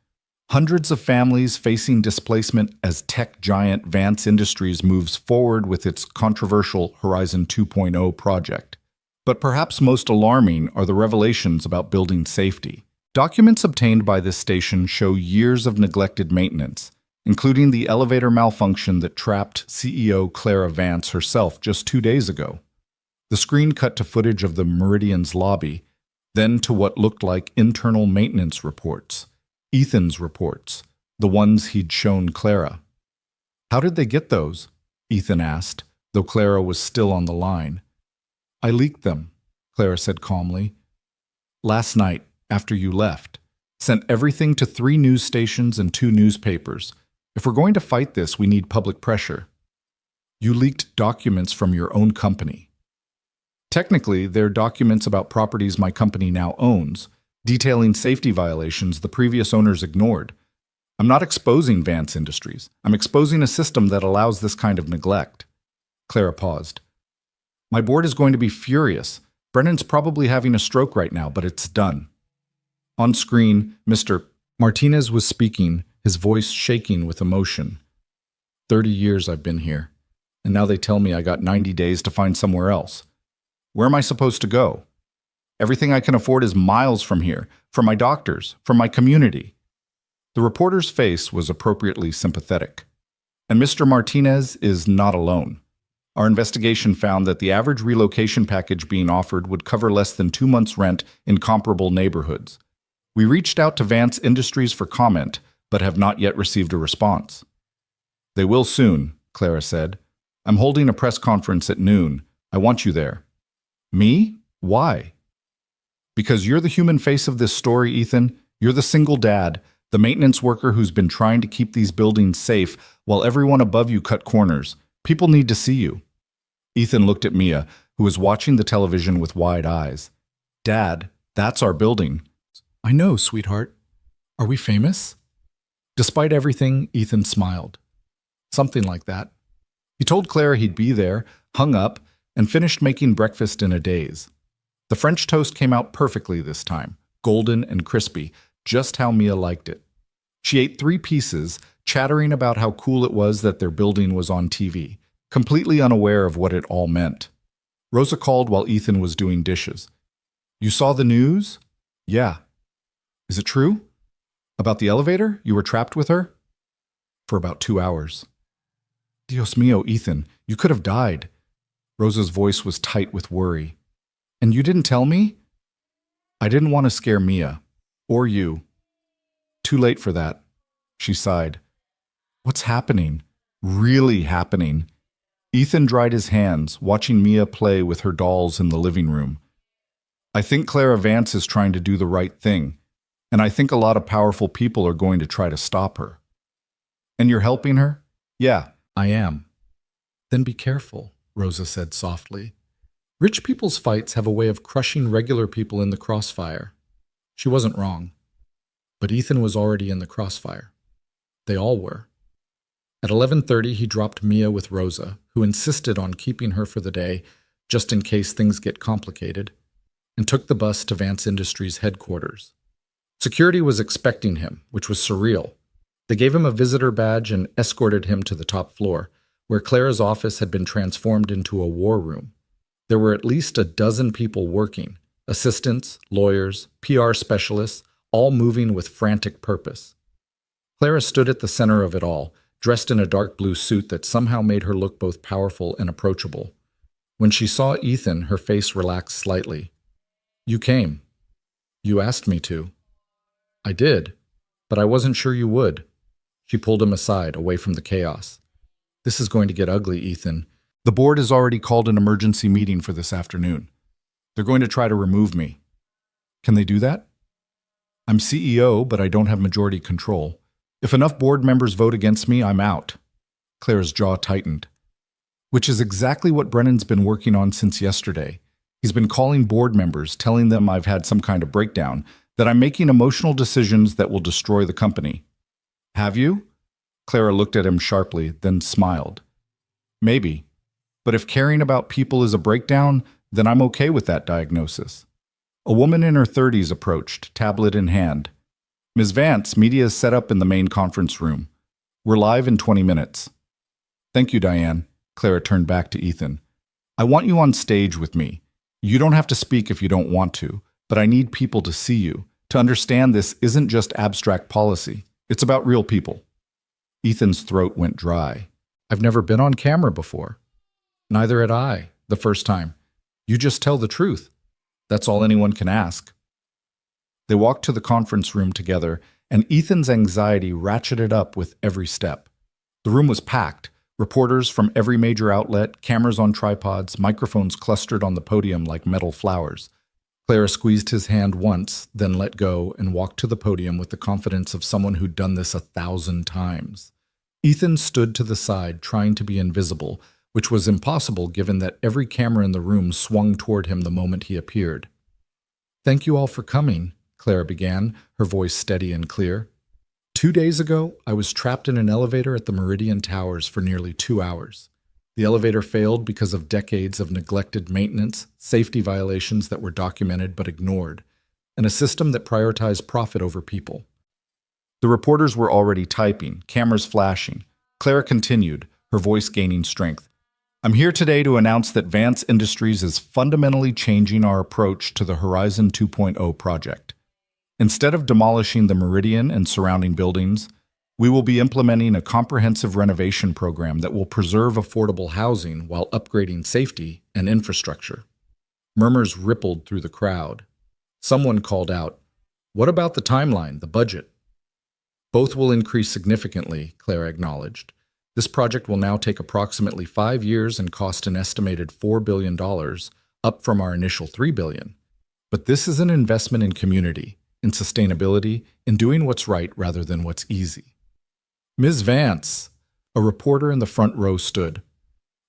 Hundreds of families facing displacement as tech giant Vance Industries moves forward with its controversial Horizon 2.0 project. But perhaps most alarming are the revelations about building safety. Documents obtained by this station show years of neglected maintenance, including the elevator malfunction that trapped CEO Clara Vance herself just 2 days ago. The screen cut to footage of the Meridian's lobby, then to what looked like internal maintenance reports. Ethan's reports, the ones he'd shown Clara. How did they get those? Ethan asked, though Clara was still on the line. I leaked them, Clara said calmly. Last night, after you left. Sent everything to 3 news stations and 2 newspapers. If we're going to fight this, we need public pressure. You leaked documents from your own company. Technically, they're documents about properties my company now owns, detailing safety violations the previous owners ignored. I'm not exposing Vance Industries. I'm exposing a system that allows this kind of neglect. Clara paused. My board is going to be furious. Brennan's probably having a stroke right now, but it's done. On screen, Mr. Martinez was speaking, his voice shaking with emotion. 30 years I've been here, and now they tell me I got 90 days to find somewhere else. Where am I supposed to go? Everything I can afford is miles from here, from my doctors, from my community. The reporter's face was appropriately sympathetic. And Mr. Martinez is not alone. Our investigation found that the average relocation package being offered would cover less than 2 months' rent in comparable neighborhoods. We reached out to Vance Industries for comment, but have not yet received a response. They will soon, Clara said. I'm holding a press conference at noon. I want you there. Me? Why? Because you're the human face of this story, Ethan. You're the single dad, the maintenance worker who's been trying to keep these buildings safe while everyone above you cut corners. People need to see you. Ethan looked at Mia, who was watching the television with wide eyes. Dad, that's our building. I know, sweetheart. Are we famous? Despite everything, Ethan smiled. Something like that. He told Clara he'd be there, hung up, and finished making breakfast in a daze. The French toast came out perfectly this time, golden and crispy, just how Mia liked it. She ate 3 pieces, chattering about how cool it was that their building was on TV, completely unaware of what it all meant. Rosa called while Ethan was doing dishes. You saw the news? Yeah. Is it true? About the elevator? You were trapped with her? For about 2 hours. Dios mío, Ethan, you could have died. Rosa's voice was tight with worry. And you didn't tell me? I didn't want to scare Mia. Or you. Too late for that. She sighed. What's happening? Really happening? Ethan dried his hands, watching Mia play with her dolls in the living room. I think Clara Vance is trying to do the right thing, and I think a lot of powerful people are going to try to stop her. And you're helping her? Yeah, I am. Then be careful, Rosa said softly. Rich people's fights have a way of crushing regular people in the crossfire. She wasn't wrong. But Ethan was already in the crossfire. They all were. At 11:30, he dropped Mia with Rosa, who insisted on keeping her for the day, just in case things get complicated, and took the bus to Vance Industries headquarters. Security was expecting him, which was surreal. They gave him a visitor badge and escorted him to the top floor, where Clara's office had been transformed into a war room. There were at least a dozen people working, assistants, lawyers, PR specialists, all moving with frantic purpose. Clara stood at the center of it all, dressed in a dark blue suit that somehow made her look both powerful and approachable. When she saw Ethan, her face relaxed slightly. You came. You asked me to. I did, but I wasn't sure you would. She pulled him aside, away from the chaos. This is going to get ugly, Ethan. The board has already called an emergency meeting for this afternoon. They're going to try to remove me. Can they do that? I'm CEO, but I don't have majority control. If enough board members vote against me, I'm out. Clara's jaw tightened. Which is exactly what Brennan's been working on since yesterday. He's been calling board members, telling them I've had some kind of breakdown, that I'm making emotional decisions that will destroy the company. Have you? Clara looked at him sharply, then smiled. Maybe. But if caring about people is a breakdown, then I'm okay with that diagnosis. A woman in her 30s approached, tablet in hand. Ms. Vance, media is set up in the main conference room. We're live in 20 minutes. Thank you, Diane. Clara turned back to Ethan. I want you on stage with me. You don't have to speak if you don't want to, but I need people to see you, to understand this isn't just abstract policy. It's about real people. Ethan's throat went dry. I've never been on camera before. Neither had I, the first time. You just tell the truth. That's all anyone can ask. They walked to the conference room together, and Ethan's anxiety ratcheted up with every step. The room was packed. Reporters from every major outlet, cameras on tripods, microphones clustered on the podium like metal flowers. Clara squeezed his hand once, then let go and walked to the podium with the confidence of someone who'd done this 1,000 times. Ethan stood to the side, trying to be invisible, which was impossible given that every camera in the room swung toward him the moment he appeared. Thank you all for coming, Clara began, her voice steady and clear. 2 days ago, I was trapped in an elevator at the Meridian Towers for nearly 2 hours. The elevator failed because of decades of neglected maintenance, safety violations that were documented but ignored, and a system that prioritized profit over people. The reporters were already typing, cameras flashing. Clara continued, her voice gaining strength. I'm here today to announce that Vance Industries is fundamentally changing our approach to the Horizon 2.0 project. Instead of demolishing the Meridian and surrounding buildings, we will be implementing a comprehensive renovation program that will preserve affordable housing while upgrading safety and infrastructure. Murmurs rippled through the crowd. Someone called out, "What about the timeline, the budget?" Both will increase significantly, Clara acknowledged. This project will now take approximately 5 years and cost an estimated $4 billion, up from our initial $3 billion. But this is an investment in community, in sustainability, in doing what's right rather than what's easy. Ms. Vance, a reporter in the front row stood.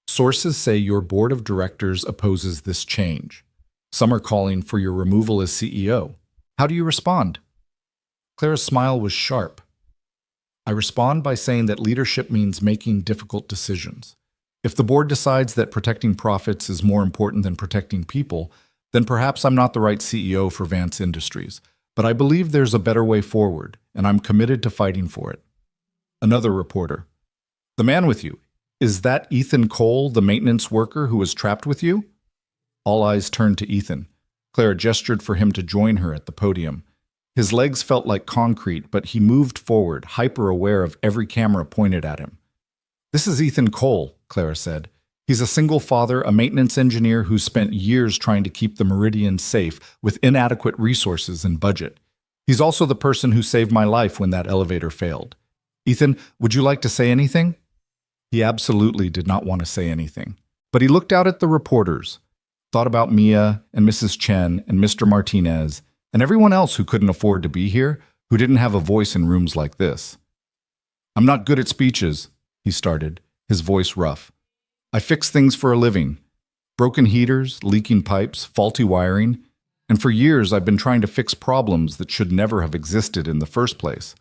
Sources say your board of directors opposes this change. Some are calling for your removal as CEO. How do you respond? Clara's smile was sharp. I respond by saying that leadership means making difficult decisions. If the board decides that protecting profits is more important than protecting people, then perhaps I'm not the right CEO for Vance Industries. But I believe there's a better way forward, and I'm committed to fighting for it. Another reporter. The man with you, is that Ethan Cole, the maintenance worker who was trapped with you? All eyes turned to Ethan. Clara gestured for him to join her at the podium. His legs felt like concrete, but he moved forward, hyper-aware of every camera pointed at him. This is Ethan Cole, Clara said. He's a single father, a maintenance engineer who spent years trying to keep the Meridian safe with inadequate resources and budget. He's also the person who saved my life when that elevator failed. Ethan, would you like to say anything? He absolutely did not want to say anything, but he looked out at the reporters, thought about Mia and Mrs. Chen and Mr. Martinez, and everyone else who couldn't afford to be here, who didn't have a voice in rooms like this. I'm not good at speeches, he started, his voice rough. I fix things for a living. Broken heaters, leaking pipes, faulty wiring, and for years I've been trying to fix problems that should never have existed in the first place.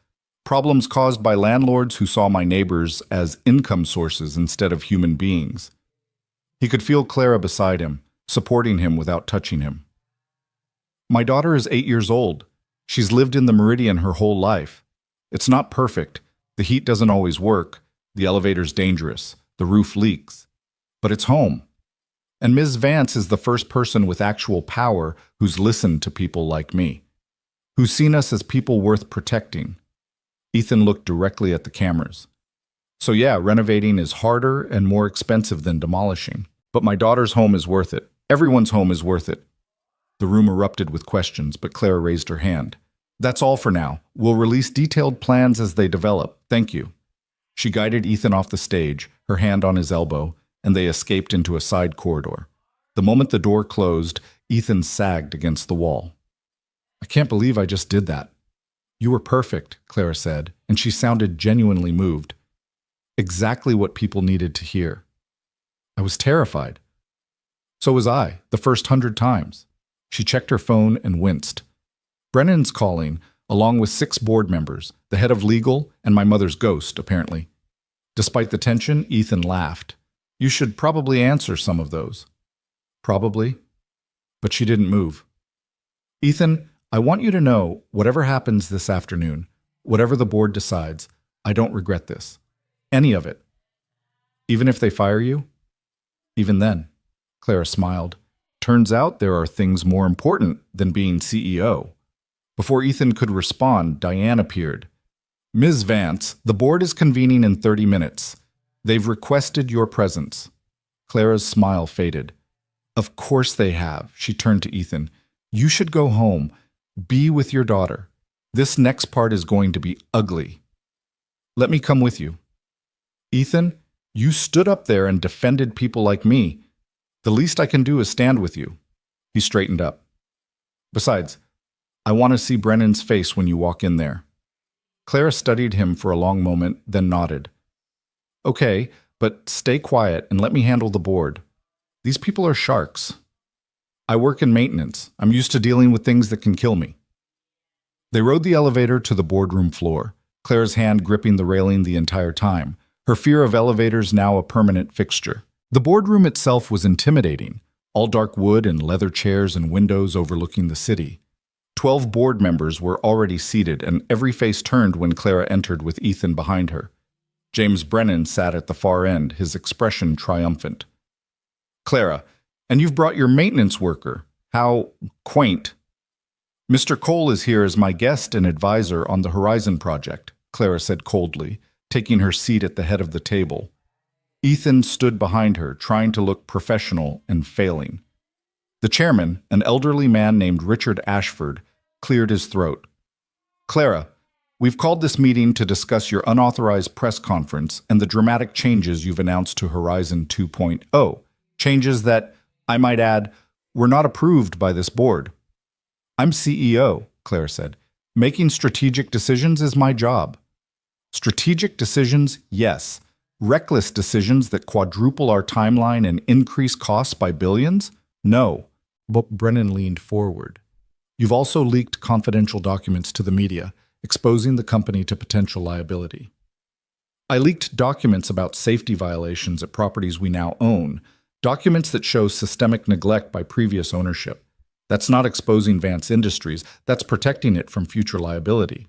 Problems caused by landlords who saw my neighbors as income sources instead of human beings. He could feel Clara beside him, supporting him without touching him. My daughter is 8 years old. She's lived in the Meridian her whole life. It's not perfect. The heat doesn't always work. The elevator's dangerous. The roof leaks. But it's home. And Ms. Vance is the first person with actual power who's listened to people like me, who's seen us as people worth protecting. Ethan looked directly at the cameras. So yeah, renovating is harder and more expensive than demolishing. But my daughter's home is worth it. Everyone's home is worth it. The room erupted with questions, but Clara raised her hand. That's all for now. We'll release detailed plans as they develop. Thank you. She guided Ethan off the stage, her hand on his elbow, and they escaped into a side corridor. The moment the door closed, Ethan sagged against the wall. I can't believe I just did that. You were perfect, Clara said, and she sounded genuinely moved. Exactly what people needed to hear. I was terrified. So was I, the first 100 times. She checked her phone and winced. Brennan's calling, along with 6 board members, the head of legal, and my mother's ghost, apparently. Despite the tension, Ethan laughed. You should probably answer some of those. Probably. But she didn't move. Ethan, I want you to know, whatever happens this afternoon, whatever the board decides, I don't regret this. Any of it. Even if they fire you? Even then. Clara smiled. Turns out there are things more important than being CEO. Before Ethan could respond, Diane appeared. Ms. Vance, the board is convening in 30 minutes. They've requested your presence. Clara's smile faded. Of course they have, she turned to Ethan. You should go home. Be with your daughter. This next part is going to be ugly. Let me come with you. Ethan, you stood up there and defended people like me. The least I can do is stand with you. He straightened up. Besides, I want to see Brennan's face when you walk in there. Clara studied him for a long moment, then nodded. Okay, but stay quiet and let me handle the board. These people are sharks. I work in maintenance. I'm used to dealing with things that can kill me. They rode the elevator to the boardroom floor, Clara's hand gripping the railing the entire time, her fear of elevators now a permanent fixture. The boardroom itself was intimidating, all dark wood and leather chairs and windows overlooking the city. 12 board members were already seated, and every face turned when Clara entered with Ethan behind her. James Brennan sat at the far end, his expression triumphant. Clara, and you've brought your maintenance worker. How quaint. Mr. Cole is here as my guest and advisor on the Horizon project, Clara said coldly, taking her seat at the head of the table. Ethan stood behind her, trying to look professional and failing. The chairman, an elderly man named Richard Ashford, cleared his throat. Clara, we've called this meeting to discuss your unauthorized press conference and the dramatic changes you've announced to Horizon 2.0. Changes that, I might add, were not approved by this board. I'm CEO, Clara said. Making strategic decisions is my job. Strategic decisions, yes. Reckless decisions that quadruple our timeline and increase costs by billions? No. But Brennan leaned forward. You've also leaked confidential documents to the media, exposing the company to potential liability. I leaked documents about safety violations at properties we now own, documents that show systemic neglect by previous ownership. That's not exposing Vance Industries, that's protecting it from future liability.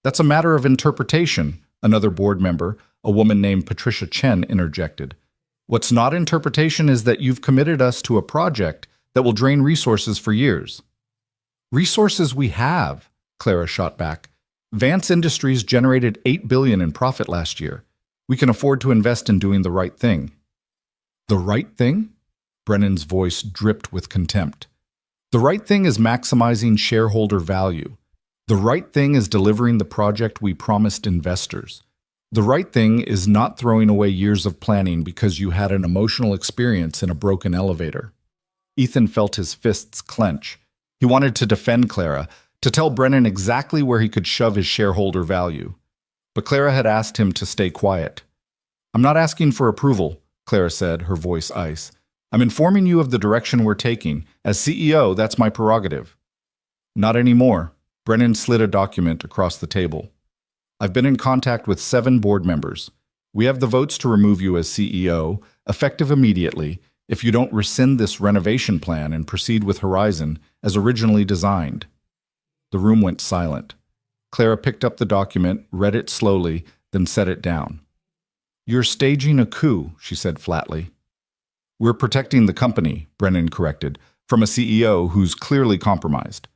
That's a matter of interpretation, another board member, a woman named Patricia Chen, interjected. What's not interpretation is that you've committed us to a project that will drain resources for years. Resources we have, Clara shot back. Vance Industries generated $8 billion in profit last year. We can afford to invest in doing the right thing. The right thing? Brennan's voice dripped with contempt. The right thing is maximizing shareholder value. The right thing is delivering the project we promised investors. The right thing is not throwing away years of planning because you had an emotional experience in a broken elevator. Ethan felt his fists clench. He wanted to defend Clara, to tell Brennan exactly where he could shove his shareholder value. But Clara had asked him to stay quiet. I'm not asking for approval, Clara said, her voice ice. I'm informing you of the direction we're taking. As CEO, that's my prerogative. Not anymore. Brennan slid a document across the table. I've been in contact with 7 board members. We have the votes to remove you as CEO, effective immediately, if you don't rescind this renovation plan and proceed with Horizon as originally designed. The room went silent. Clara picked up the document, read it slowly, then set it down. You're staging a coup, she said flatly. We're protecting the company, Brennan corrected, from a CEO who's clearly compromised.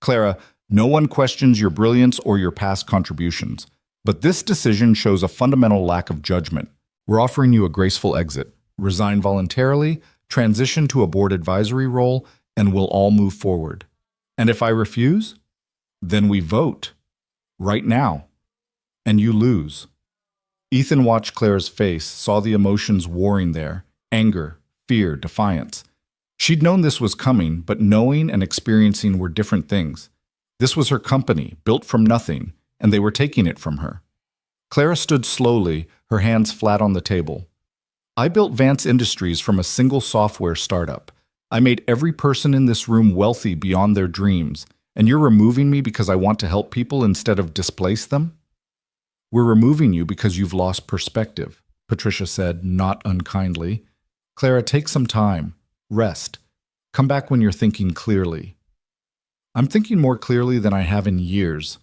Clara, no one questions your brilliance or your past contributions, but this decision shows a fundamental lack of judgment. We're offering you a graceful exit. Resign voluntarily, transition to a board advisory role, and we'll all move forward. And if I refuse? Then we vote. Right now. And you lose. Ethan watched Clara's face, saw the emotions warring there, anger, fear, defiance. She'd known this was coming, but knowing and experiencing were different things. This was her company, built from nothing, and they were taking it from her. Clara stood slowly, her hands flat on the table. I built Vance Industries from a single software startup. I made every person in this room wealthy beyond their dreams, and you're removing me because I want to help people instead of displace them? We're removing you because you've lost perspective, Patricia said, not unkindly. Clara, take some time. Rest. Come back when you're thinking clearly. I'm thinking more clearly than I have in years.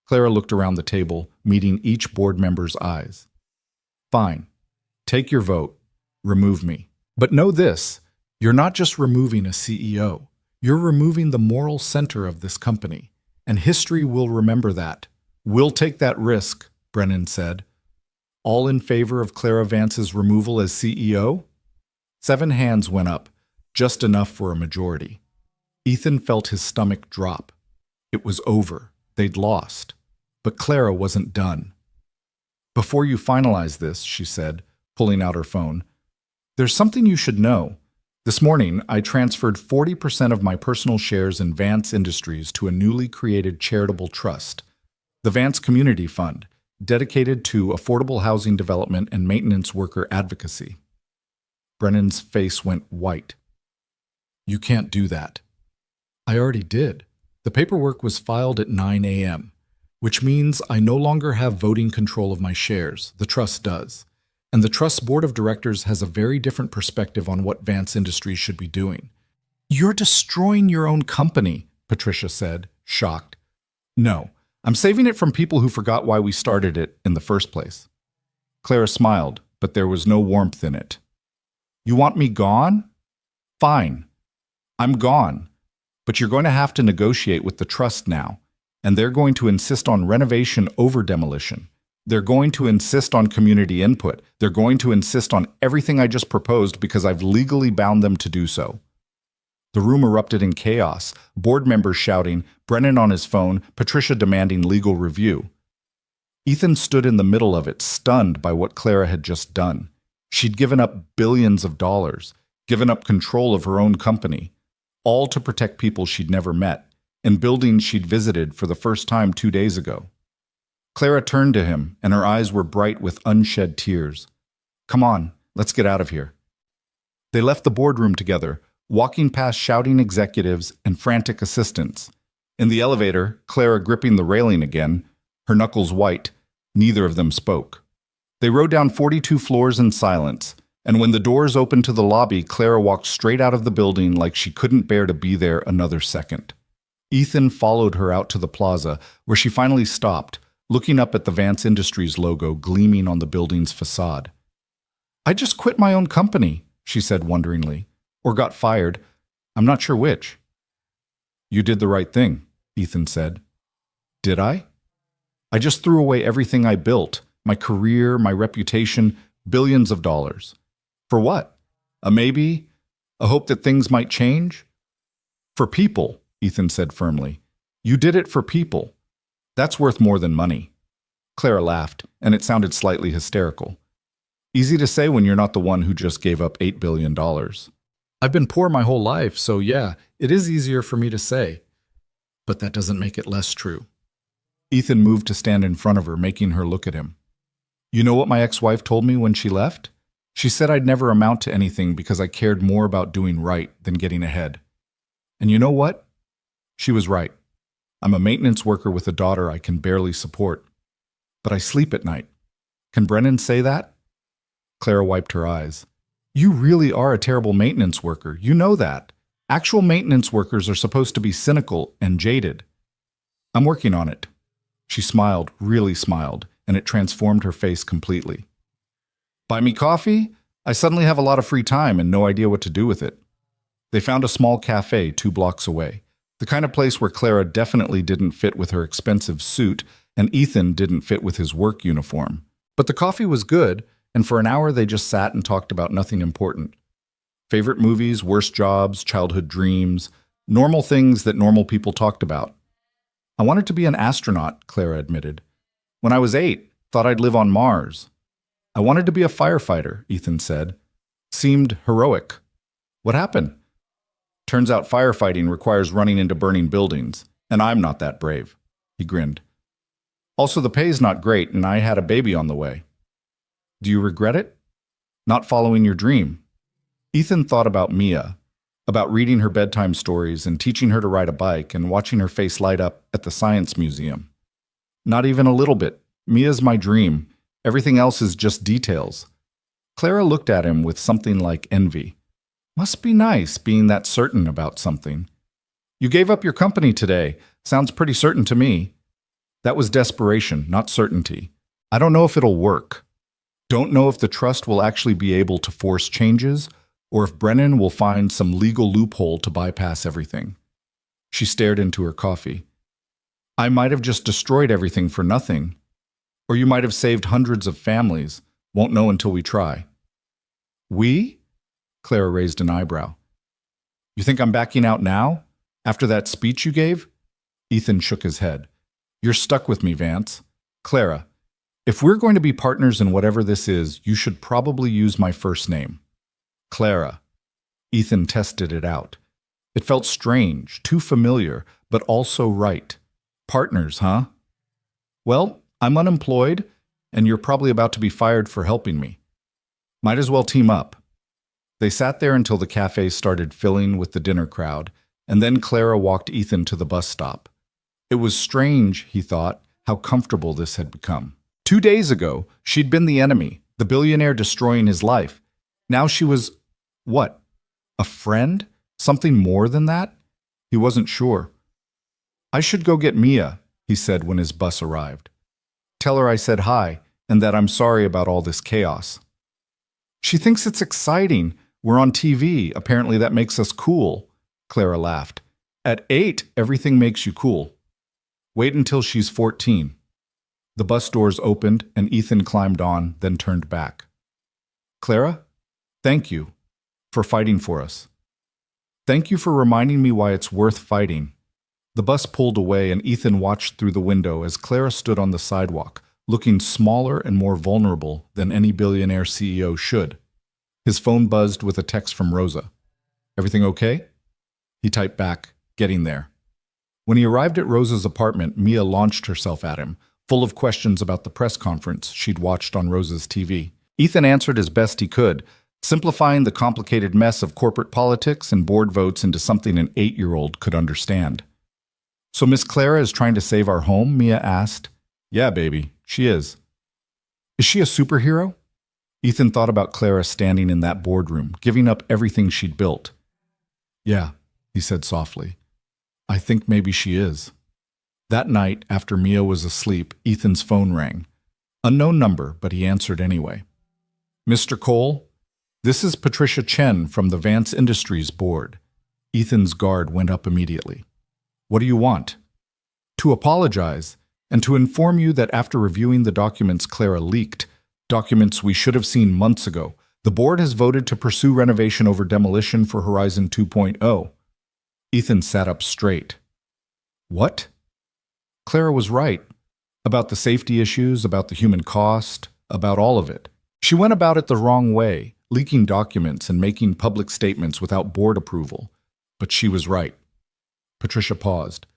Clara looked around the table, meeting each board member's eyes. Fine. Take your vote. Remove me. But know this, you're not just removing a CEO. You're removing the moral center of this company. And history will remember that. We'll take that risk, Brennan said. All in favor of Clara Vance's removal as CEO? 7 hands went up, just enough for a majority. Ethan felt his stomach drop. It was over. They'd lost. But Clara wasn't done. Before you finalize this, she said, pulling out her phone, there's something you should know. This morning, I transferred 40% of my personal shares in Vance Industries to a newly created charitable trust, the Vance Community Fund, dedicated to affordable housing development and maintenance worker advocacy. Brennan's face went white. You can't do that. I already did. The paperwork was filed at 9 a.m., which means I no longer have voting control of my shares. The trust does. And the trust's board of directors has a very different perspective on what Vance Industries should be doing. You're destroying your own company, Patricia said, shocked. No, I'm saving it from people who forgot why we started it in the first place. Clara smiled, but there was no warmth in it. You want me gone? Fine. I'm gone. But you're going to have to negotiate with the trust now, and they're going to insist on renovation over demolition. They're going to insist on community input. They're going to insist on everything I just proposed because I've legally bound them to do so. The room erupted in chaos, board members shouting, Brennan on his phone, Patricia demanding legal review. Ethan stood in the middle of it, stunned by what Clara had just done. She'd given up billions of dollars, given up control of her own company, all to protect people she'd never met, in buildings she'd visited for the first time 2 days ago. Clara turned to him, and her eyes were bright with unshed tears. Come on, let's get out of here. They left the boardroom together, walking past shouting executives and frantic assistants. In the elevator, Clara gripping the railing again, her knuckles white, neither of them spoke. They rode down 42 floors in silence, and when the doors opened to the lobby, Clara walked straight out of the building like she couldn't bear to be there another second. Ethan followed her out to the plaza, where she finally stopped, looking up at the Vance Industries logo gleaming on the building's facade. I just quit my own company, she said wonderingly, or got fired. I'm not sure which. You did the right thing, Ethan said. Did I? I just threw away everything I built, my career, my reputation, billions of dollars. For what? A maybe? A hope that things might change? For people, Ethan said firmly. You did it for people. That's worth more than money. Clara laughed, and it sounded slightly hysterical. Easy to say when you're not the one who just gave up $8 billion. I've been poor my whole life, so yeah, it is easier for me to say. But that doesn't make it less true. Ethan moved to stand in front of her, making her look at him. You know what my ex-wife told me when she left? She said I'd never amount to anything because I cared more about doing right than getting ahead. And you know what? She was right. I'm a maintenance worker with a daughter I can barely support. But I sleep at night. Can Brennan say that? Clara wiped her eyes. You really are a terrible maintenance worker. You know that. Actual maintenance workers are supposed to be cynical and jaded. I'm working on it. She smiled, really smiled, and it transformed her face completely. Buy me coffee? I suddenly have a lot of free time and no idea what to do with it. They found a small cafe 2 blocks away. The kind of place where Clara definitely didn't fit with her expensive suit and Ethan didn't fit with his work uniform. But the coffee was good, and for an hour they just sat and talked about nothing important. Favorite movies, worst jobs, childhood dreams, normal things that normal people talked about. I wanted to be an astronaut, Clara admitted. When I was 8, thought I'd live on Mars. I wanted to be a firefighter, Ethan said. Seemed heroic. What happened? Turns out firefighting requires running into burning buildings, and I'm not that brave. He grinned. Also, the pay's not great, and I had a baby on the way. Do you regret it? Not following your dream. Ethan thought about Mia, about reading her bedtime stories and teaching her to ride a bike and watching her face light up at the science museum. Not even a little bit. Mia's my dream. Everything else is just details. Clara looked at him with something like envy. Must be nice being that certain about something. You gave up your company today. Sounds pretty certain to me. That was desperation, not certainty. I don't know if it'll work. Don't know if the trust will actually be able to force changes, or if Brennan will find some legal loophole to bypass everything. She stared into her coffee. I might have just destroyed everything for nothing. Or you might have saved hundreds of families. Won't know until we try. We? Clara raised an eyebrow. You think I'm backing out now? After that speech you gave? Ethan shook his head. You're stuck with me, Vance. Clara, if we're going to be partners in whatever this is, you should probably use my first name. Clara. Ethan tested it out. It felt strange, too familiar, but also right. Partners, huh? Well, I'm unemployed, and you're probably about to be fired for helping me. Might as well team up. They sat there until the cafe started filling with the dinner crowd, and then Clara walked Ethan to the bus stop. It was strange, he thought, how comfortable this had become. 2 days ago, she'd been the enemy, the billionaire destroying his life. Now she was, what? A friend? Something more than that? He wasn't sure. I should go get Mia, he said when his bus arrived. Tell her I said hi, and that I'm sorry about all this chaos. She thinks it's exciting. We're on TV. Apparently that makes us cool. Clara laughed. At 8, everything makes you cool. Wait until she's 14. The bus doors opened, and Ethan climbed on, then turned back. Clara, thank you for fighting for us. Thank you for reminding me why it's worth fighting. The bus pulled away, and Ethan watched through the window as Clara stood on the sidewalk, looking smaller and more vulnerable than any billionaire CEO should. His phone buzzed with a text from Rosa. Everything okay? He typed back, getting there. When he arrived at Rosa's apartment, Mia launched herself at him, full of questions about the press conference she'd watched on Rosa's TV. Ethan answered as best he could, simplifying the complicated mess of corporate politics and board votes into something an 8-year-old could understand. So Miss Clara is trying to save our home? Mia asked. Yeah, baby, she is. Is she a superhero? Ethan thought about Clara standing in that boardroom, giving up everything she'd built. Yeah, he said softly. I think maybe she is. That night, after Mia was asleep, Ethan's phone rang. Unknown number, but he answered anyway. Mr. Cole, this is Patricia Chen from the Vance Industries board. Ethan's guard went up immediately. What do you want? To apologize, and to inform you that after reviewing the documents Clara leaked, documents we should have seen months ago, the board has voted to pursue renovation over demolition for Horizon 2.0. Ethan sat up straight. What? Clara was right. About the safety issues, about the human cost, about all of it. She went about it the wrong way, leaking documents and making public statements without board approval. But she was right. Patricia paused.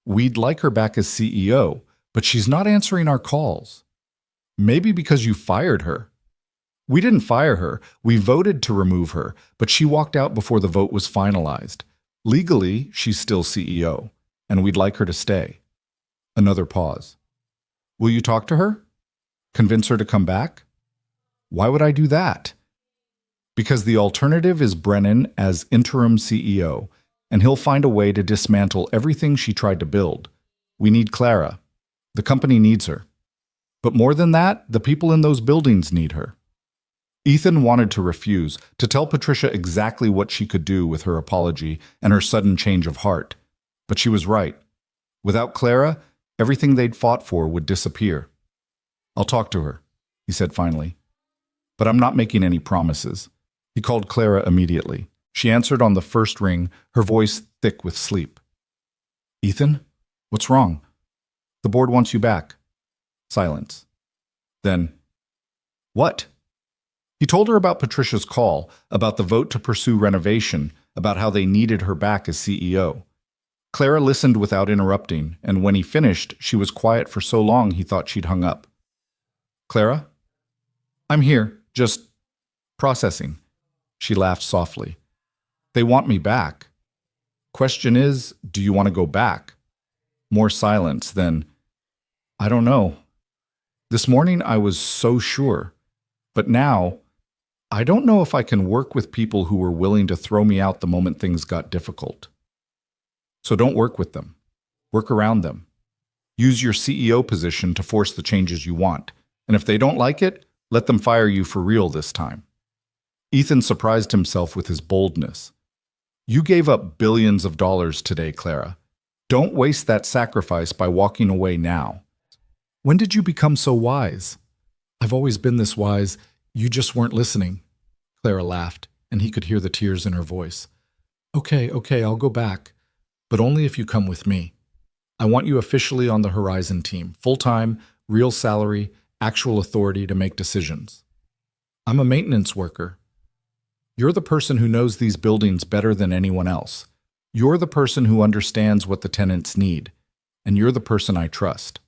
We'd like her back as CEO, but she's not answering our calls. Maybe because you fired her. We didn't fire her. We voted to remove her, but she walked out before the vote was finalized. Legally, she's still CEO, and we'd like her to stay. Another pause. Will you talk to her? Convince her to come back? Why would I do that? Because the alternative is Brennan as interim CEO, and he'll find a way to dismantle everything she tried to build. We need Clara. The company needs her. But more than that, the people in those buildings need her. Ethan wanted to refuse, to tell Patricia exactly what she could do with her apology and her sudden change of heart. But she was right. Without Clara, everything they'd fought for would disappear. I'll talk to her, he said finally. But I'm not making any promises. He called Clara immediately. She answered on the first ring, her voice thick with sleep. Ethan, what's wrong? The board wants you back. Silence. Then, what? He told her about Patricia's call, about the vote to pursue renovation, about how they needed her back as CEO. Clara listened without interrupting, and when he finished, she was quiet for so long he thought she'd hung up. Clara? I'm here, just Processing. She laughed softly. They want me back. Question is, do you want to go back? More silence, then, I don't know. This morning I was so sure. But now, I don't know if I can work with people who were willing to throw me out the moment things got difficult. So don't work with them. Work around them. Use your CEO position to force the changes you want. And if they don't like it, let them fire you for real this time. Ethan surprised himself with his boldness. You gave up billions of dollars today, Clara. Don't waste that sacrifice by walking away now. When did you become so wise? I've always been this wise. You just weren't listening. Clara laughed, and he could hear the tears in her voice. Okay, I'll go back, but only if you come with me. I want you officially on the Horizon team, full-time, real salary, actual authority to make decisions. I'm a maintenance worker. You're the person who knows these buildings better than anyone else. You're the person who understands what the tenants need, and you're the person I trust.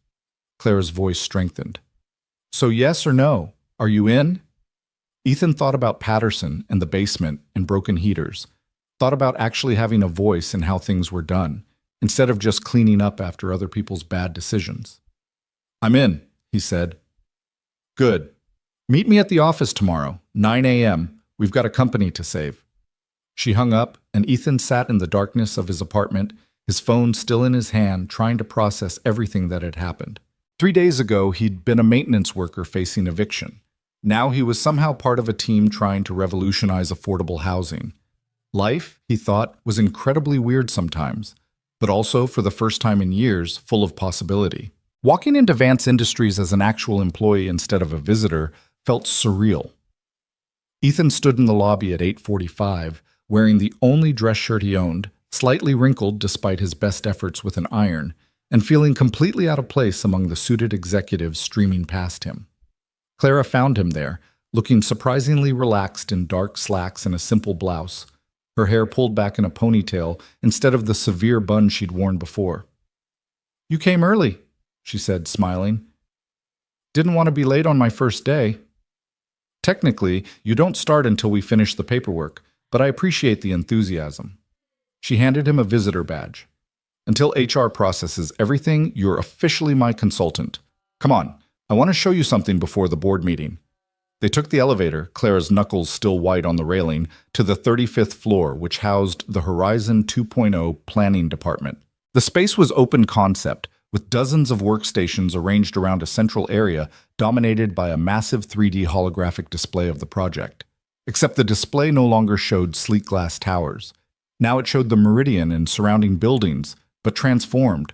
Clara's voice strengthened. So yes or no, are you in? Ethan thought about Patterson and the basement and broken heaters, thought about actually having a voice in how things were done, instead of just cleaning up after other people's bad decisions. I'm in, he said. Good. Meet me at the office tomorrow, 9 a.m. We've got a company to save. She hung up, and Ethan sat in the darkness of his apartment, his phone still in his hand, trying to process everything that had happened. 3 days ago, he'd been a maintenance worker facing eviction. Now he was somehow part of a team trying to revolutionize affordable housing. Life, he thought, was incredibly weird sometimes, but also, for the first time in years, full of possibility. Walking into Vance Industries as an actual employee instead of a visitor felt surreal. Ethan stood in the lobby at 8:45, wearing the only dress shirt he owned, slightly wrinkled despite his best efforts with an iron, and feeling completely out of place among the suited executives streaming past him. Clara found him there, looking surprisingly relaxed in dark slacks and a simple blouse, her hair pulled back in a ponytail instead of the severe bun she'd worn before. You came early, she said, smiling. Didn't want to be late on my first day. Technically, you don't start until we finish the paperwork, but I appreciate the enthusiasm. She handed him a visitor badge. Until HR processes everything, you're officially my consultant. Come on, I want to show you something before the board meeting. They took the elevator, Clara's knuckles still white on the railing, to the 35th floor, which housed the Horizon 2.0 planning department. The space was open concept, with dozens of workstations arranged around a central area dominated by a massive 3D holographic display of the project. Except the display no longer showed sleek glass towers. Now it showed the meridian and surrounding buildings, but transformed.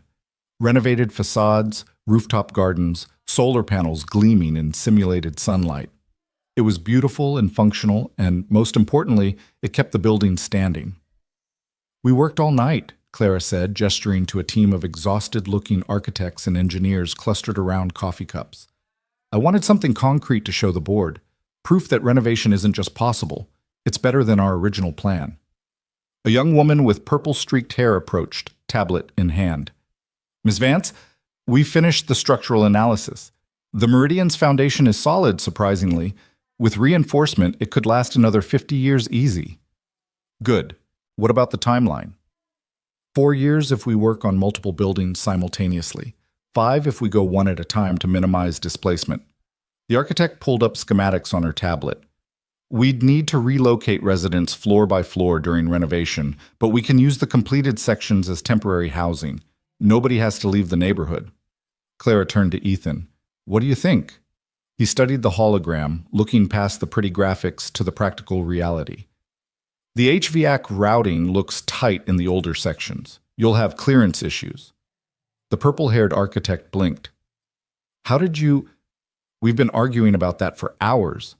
Renovated facades, rooftop gardens, solar panels gleaming in simulated sunlight. It was beautiful and functional, and most importantly, it kept the building standing. We worked all night, Clara said, gesturing to a team of exhausted-looking architects and engineers clustered around coffee cups. I wanted something concrete to show the board, proof that renovation isn't just possible, it's better than our original plan. A young woman with purple-streaked hair approached, tablet in hand. Ms. Vance, we finished the structural analysis. The Meridian's foundation is solid, surprisingly. With reinforcement, it could last another 50 years easy. Good. What about the timeline? 4 years if we work on multiple buildings simultaneously. 5 if we go one at a time to minimize displacement. The architect pulled up schematics on her tablet. We'd need to relocate residents floor by floor during renovation, but we can use the completed sections as temporary housing. Nobody has to leave the neighborhood. Clara turned to Ethan. What do you think? He studied the hologram, looking past the pretty graphics to the practical reality. The HVAC routing looks tight in the older sections. You'll have clearance issues. The purple-haired architect blinked. How did you... We've been arguing about that for hours.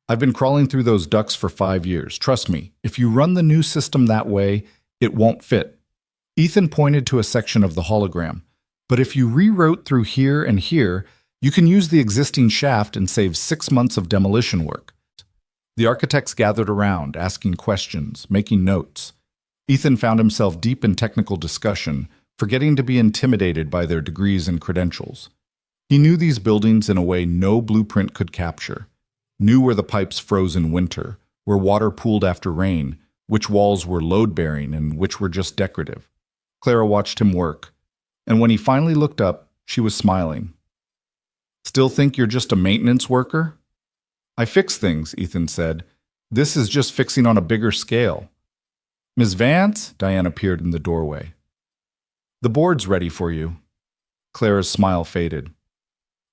I've been crawling through those ducts for 5 years. Trust me, if you run the new system that way, it won't fit. Ethan pointed to a section of the hologram. But if you rewrote through here and here, you can use the existing shaft and save 6 months of demolition work. The architects gathered around, asking questions, making notes. Ethan found himself deep in technical discussion, forgetting to be intimidated by their degrees and credentials. He knew these buildings in a way no blueprint could capture. knew where the pipes froze in winter, where water pooled after rain, which walls were load-bearing and which were just decorative. Clara watched him work, and when he finally looked up, she was smiling. "Still think you're just a maintenance worker?" "I fix things," Ethan said. "This is just fixing on a bigger scale." "Ms. Vance?" Diane appeared in the doorway. "The board's ready for you." Clara's smile faded.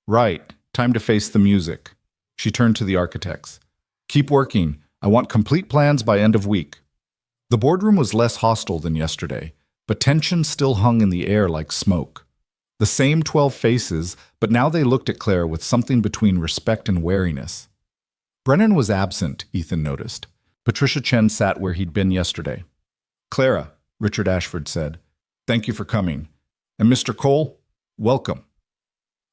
"Right, time to face the music." She turned to the architects. "Keep working. I want complete plans by end of week." The boardroom was less hostile than yesterday, but tension still hung in the air like smoke. The same 12 faces, but now they looked at Clara with something between respect and wariness. Brennan was absent, Ethan noticed. Patricia Chen sat where he'd been yesterday. "Clara," Richard Ashford said, "thank you for coming. And Mr. Cole, welcome."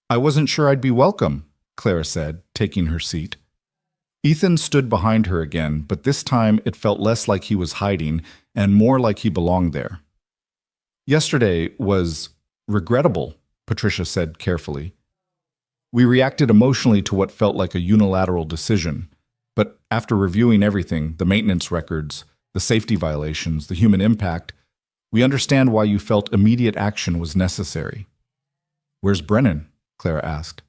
"I wasn't sure I'd be welcome," Clara said, taking her seat. Ethan stood behind her again, but this time it felt less like he was hiding and more like he belonged there. "Yesterday was regrettable," Patricia said carefully. "We reacted emotionally to what felt like a unilateral decision, but after reviewing everything, the maintenance records, the safety violations, the human impact, we understand why you felt immediate action was necessary." "Where's Brennan?" Clara asked.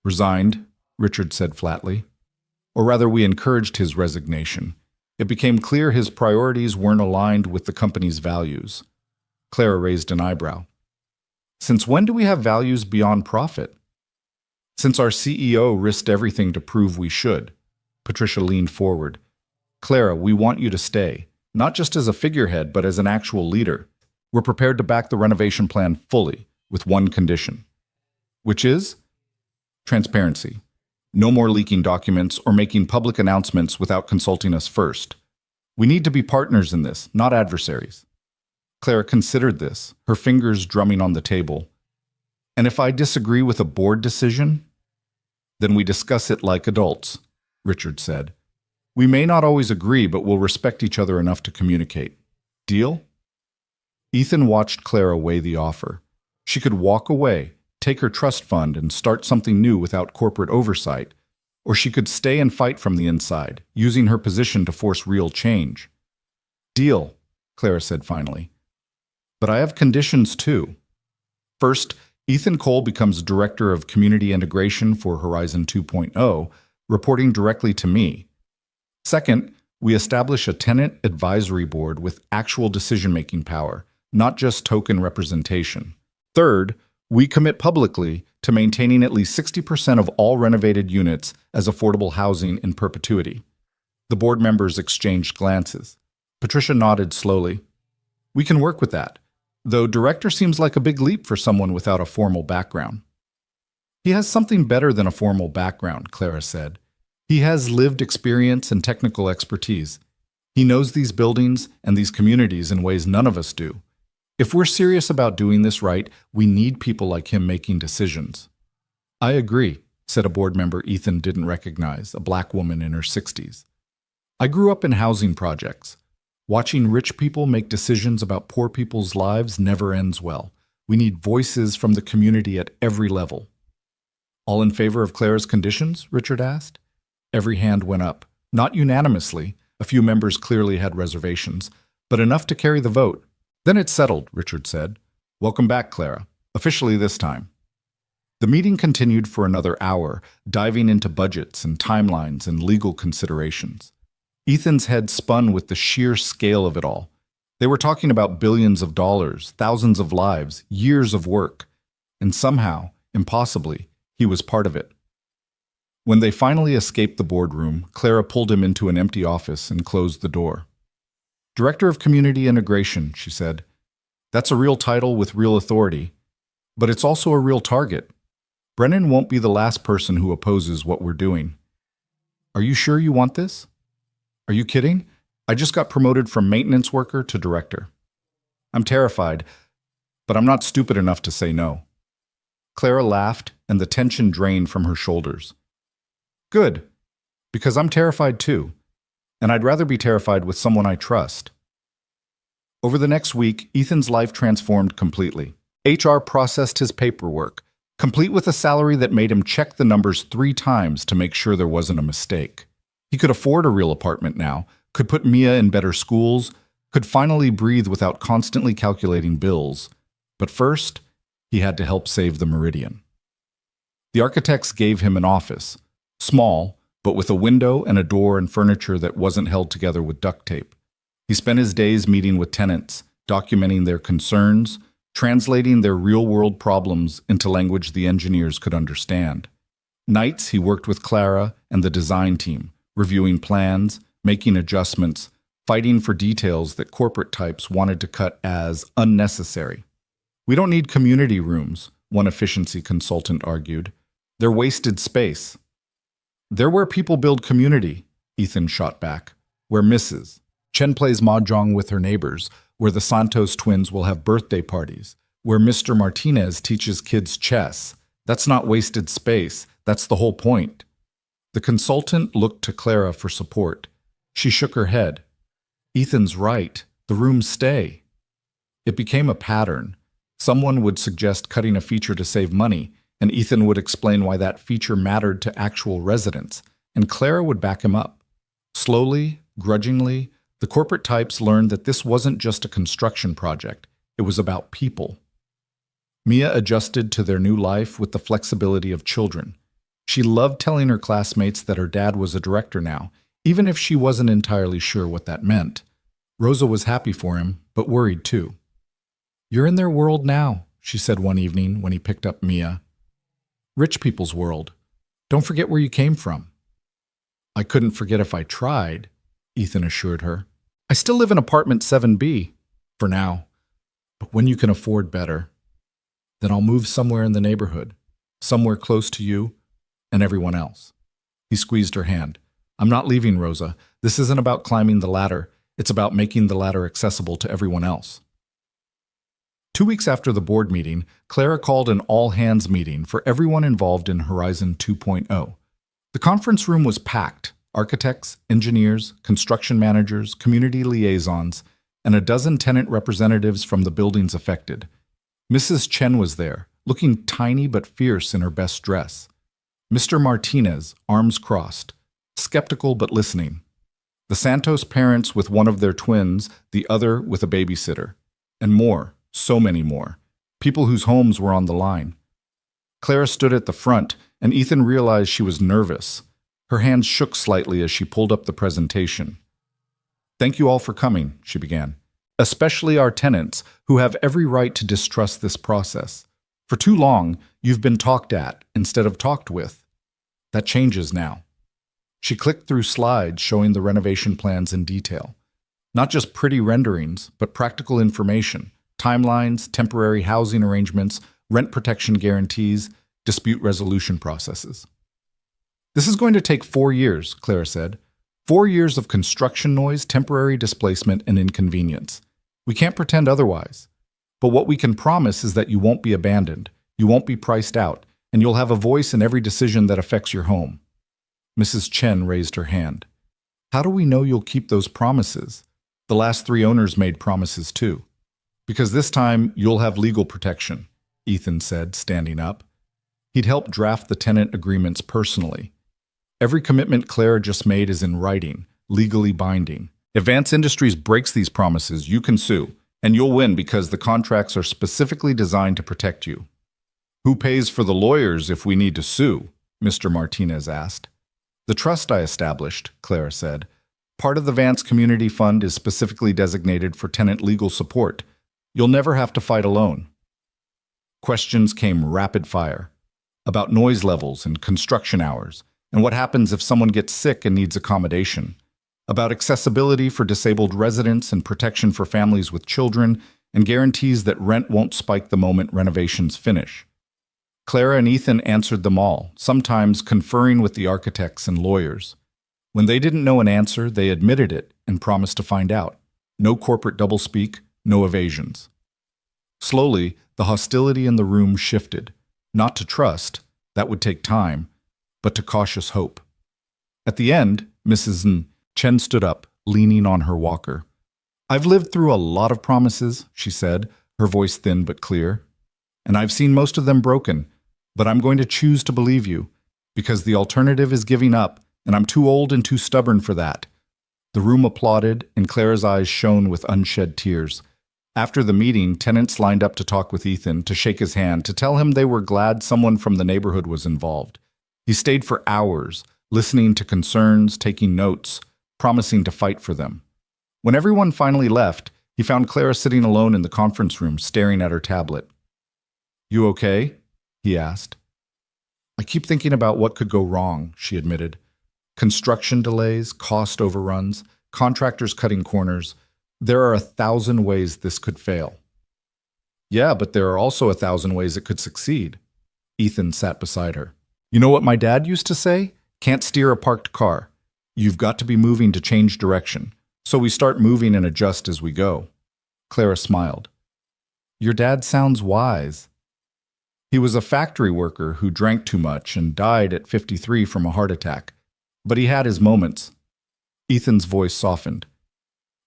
"Resigned," Richard said flatly. "Or rather, we encouraged his resignation. It became clear his priorities weren't aligned with the company's values." Clara raised an eyebrow. "Since when do we have values beyond profit?" "Since our CEO risked everything to prove we should." Patricia leaned forward. "Clara, we want you to stay, not just as a figurehead, but as an actual leader. We're prepared to back the renovation plan fully, with one condition." "Which is?" "Transparency. No more leaking documents or making public announcements without consulting us first. We need to be partners in this, not adversaries." Clara considered this, her fingers drumming on the table. "And if I disagree with a board decision?" "Then we discuss it like adults," Richard said. "We may not always agree, but we'll respect each other enough to communicate. Deal?" Ethan watched Clara weigh the offer. She could walk away, take her trust fund, and start something new without corporate oversight, or she could stay and fight from the inside, using her position to force real change. "Deal," Clara said finally. "But I have conditions too. First, Ethan Cole becomes Director of Community Integration for Horizon 2.0, reporting directly to me. Second, we establish a tenant advisory board with actual decision-making power, not just token representation. Third, we commit publicly to maintaining at least 60% of all renovated units as affordable housing in perpetuity." The board members exchanged glances. Patricia nodded slowly. "We can work with that, though director seems like a big leap for someone without a formal background." "He has something better than a formal background," Clara said. "He has lived experience and technical expertise. He knows these buildings and these communities in ways none of us do. If we're serious about doing this right, we need people like him making decisions." "I agree," said a board member Ethan didn't recognize, a black woman in her 60s. "I grew up in housing projects. Watching rich people make decisions about poor people's lives never ends well. We need voices from the community at every level." "All in favor of Clara's conditions?" Richard asked. Every hand went up. Not unanimously. A few members clearly had reservations, but enough to carry the vote. "Then it's settled," Richard said. "Welcome back, Clara. Officially this time." The meeting continued for another hour, diving into budgets and timelines and legal considerations. Ethan's head spun with the sheer scale of it all. They were talking about billions of dollars, thousands of lives, years of work. And somehow, impossibly, he was part of it. When they finally escaped the boardroom, Clara pulled him into an empty office and closed the door. "Director of Community Integration," she said. "That's a real title with real authority, but it's also a real target. Brennan won't be the last person who opposes what we're doing. Are you sure you want this? Are you kidding? I just got promoted from maintenance worker to director. I'm terrified, but I'm not stupid enough to say no." Clara laughed, and the tension drained from her shoulders. "Good, because I'm terrified too, and I'd rather be terrified with someone I trust." Over the next week, Ethan's life transformed completely. HR processed his paperwork. complete with a salary that made him check the numbers 3 times to make sure there wasn't a mistake. He could afford a real apartment now, could put Mia in better schools, could finally breathe without constantly calculating bills. But first, he had to help save the Meridian. The architects gave him an office, small, but with a window and a door and furniture that wasn't held together with duct tape. He spent his days meeting with tenants, documenting their concerns, translating their real-world problems into language the engineers could understand. Nights he worked with Clara and the design team, reviewing plans, making adjustments, fighting for details that corporate types wanted to cut as unnecessary. "We don't need community rooms," one efficiency consultant argued. "They're wasted space." "They're where people build community," Ethan shot back. "Where Mrs. Chen plays mahjong with her neighbors, where the Santos twins will have birthday parties, where Mr. Martinez teaches kids chess. That's not wasted space. That's the whole point." The consultant looked to Clara for support. She shook her head. "Ethan's right. The rooms stay." It became a pattern. Someone would suggest cutting a feature to save money, and Ethan would explain why that feature mattered to actual residents, and Clara would back him up. Slowly, grudgingly, the corporate types learned that this wasn't just a construction project. It was about people. Mia adjusted to their new life with the flexibility of children. She loved telling her classmates that her dad was a director now, even if she wasn't entirely sure what that meant. Rosa was happy for him, but worried too. "You're in their world now," she said one evening when he picked up Mia. "Rich people's world. Don't forget where you came from." "I couldn't forget if I tried," Ethan assured her. "I still live in apartment 7B, for now. But when you can afford better, then I'll move somewhere in the neighborhood, somewhere close to you and everyone else." He squeezed her hand. "I'm not leaving, Rosa. This isn't about climbing the ladder. It's about making the ladder accessible to everyone else." 2 weeks after the board meeting, Clara called an all-hands meeting for everyone involved in Horizon 2.0. The conference room was packed. Architects, engineers, construction managers, community liaisons, and a dozen tenant representatives from the buildings affected. Mrs. Chen was there, looking tiny but fierce in her best dress. Mr. Martinez, arms crossed, skeptical but listening. The Santos parents with one of their twins, the other with a babysitter. And more, so many more. People whose homes were on the line. Clara stood at the front, and Ethan realized she was nervous. Her hands shook slightly as she pulled up the presentation. "Thank you all for coming," she began. "Especially our tenants, who have every right to distrust this process. For too long, you've been talked at instead of talked with. That changes now." She clicked through slides showing the renovation plans in detail. Not just pretty renderings, but practical information, timelines, temporary housing arrangements, rent protection guarantees, dispute resolution processes. "This is going to take 4 years," Clara said. 4 years of construction noise, temporary displacement, and inconvenience. We can't pretend otherwise. But what we can promise is that you won't be abandoned, you won't be priced out, and you'll have a voice in every decision that affects your home. Mrs. Chen raised her hand. "How do we know you'll keep those promises? The last 3 owners made promises too." "Because this time you'll have legal protection," Ethan said, standing up. He'd helped draft the tenant agreements personally. Every commitment Clara just made is in writing, legally binding. If Vance Industries breaks these promises, you can sue, and you'll win because the contracts are specifically designed to protect you. "Who pays for the lawyers if we need to sue?" Mr. Martinez asked. "The trust I established," Clara said. "Part of the Vance Community Fund is specifically designated for tenant legal support. You'll never have to fight alone." Questions came rapid fire about noise levels and construction hours, and what happens if someone gets sick and needs accommodation, about accessibility for disabled residents and protection for families with children, and guarantees that rent won't spike the moment renovations finish. Clara and Ethan answered them all, sometimes conferring with the architects and lawyers. When they didn't know an answer, they admitted it and promised to find out. No corporate doublespeak, no evasions. Slowly, the hostility in the room shifted, not to trust, that would take time, but to cautious hope. At the end, Mrs. Chen stood up, leaning on her walker. "I've lived through a lot of promises," she said, her voice thin but clear. "And I've seen most of them broken. But I'm going to choose to believe you, because the alternative is giving up, and I'm too old and too stubborn for that." The room applauded, and Clara's eyes shone with unshed tears. After the meeting, tenants lined up to talk with Ethan, to shake his hand, to tell him they were glad someone from the neighborhood was involved. He stayed for hours, listening to concerns, taking notes, promising to fight for them. When everyone finally left, he found Clara sitting alone in the conference room, staring at her tablet. "You okay?" he asked. "I keep thinking about what could go wrong," she admitted. "Construction delays, cost overruns, contractors cutting corners. There are 1,000 ways this could fail." "Yeah, but there are also 1,000 ways it could succeed." Ethan sat beside her. "You know what my dad used to say? Can't steer a parked car. You've got to be moving to change direction. So we start moving and adjust as we go." Clara smiled. "Your dad sounds wise." "He was a factory worker who drank too much and died at 53 from a heart attack. But he had his moments." Ethan's voice softened.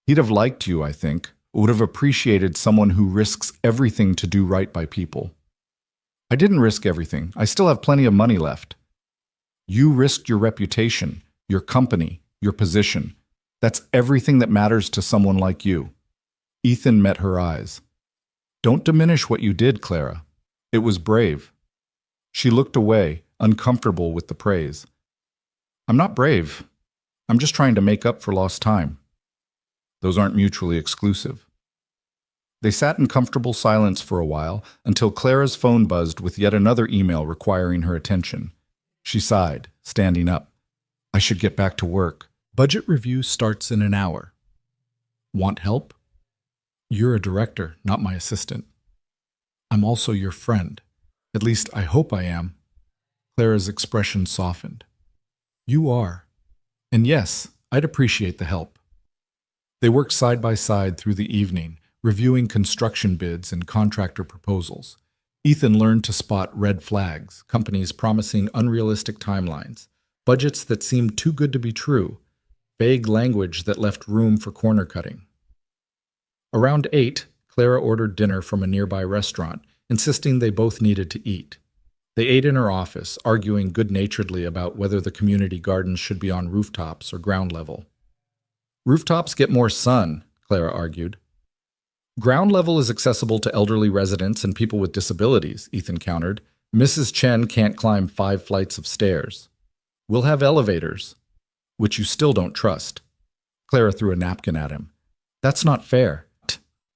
"He'd have liked you, I think. Would have appreciated someone who risks everything to do right by people." "I didn't risk everything. I still have plenty of money left." "You risked your reputation, your company, your position. That's everything that matters to someone like you." Ethan met her eyes. "Don't diminish what you did, Clara. It was brave." She looked away, uncomfortable with the praise. "I'm not brave. I'm just trying to make up for lost time." "Those aren't mutually exclusive." They sat in comfortable silence for a while until Clara's phone buzzed with yet another email requiring her attention. She sighed, standing up. "I should get back to work. Budget review starts in an hour." "Want help?" "You're a director, not my assistant." "I'm also your friend. At least I hope I am." Clara's expression softened. "You are. And yes, I'd appreciate the help." They worked side by side through the evening, reviewing construction bids and contractor proposals. Ethan learned to spot red flags, companies promising unrealistic timelines, budgets that seemed too good to be true, vague language that left room for corner cutting. Around 8, Clara ordered dinner from a nearby restaurant, insisting they both needed to eat. They ate in her office, arguing good-naturedly about whether the community gardens should be on rooftops or ground level. "Rooftops get more sun," Clara argued. "Ground level is accessible to elderly residents and people with disabilities," Ethan countered. "Mrs. Chen can't climb 5 flights of stairs. We'll have elevators." "Which you still don't trust." Clara threw a napkin at him. "That's not fair."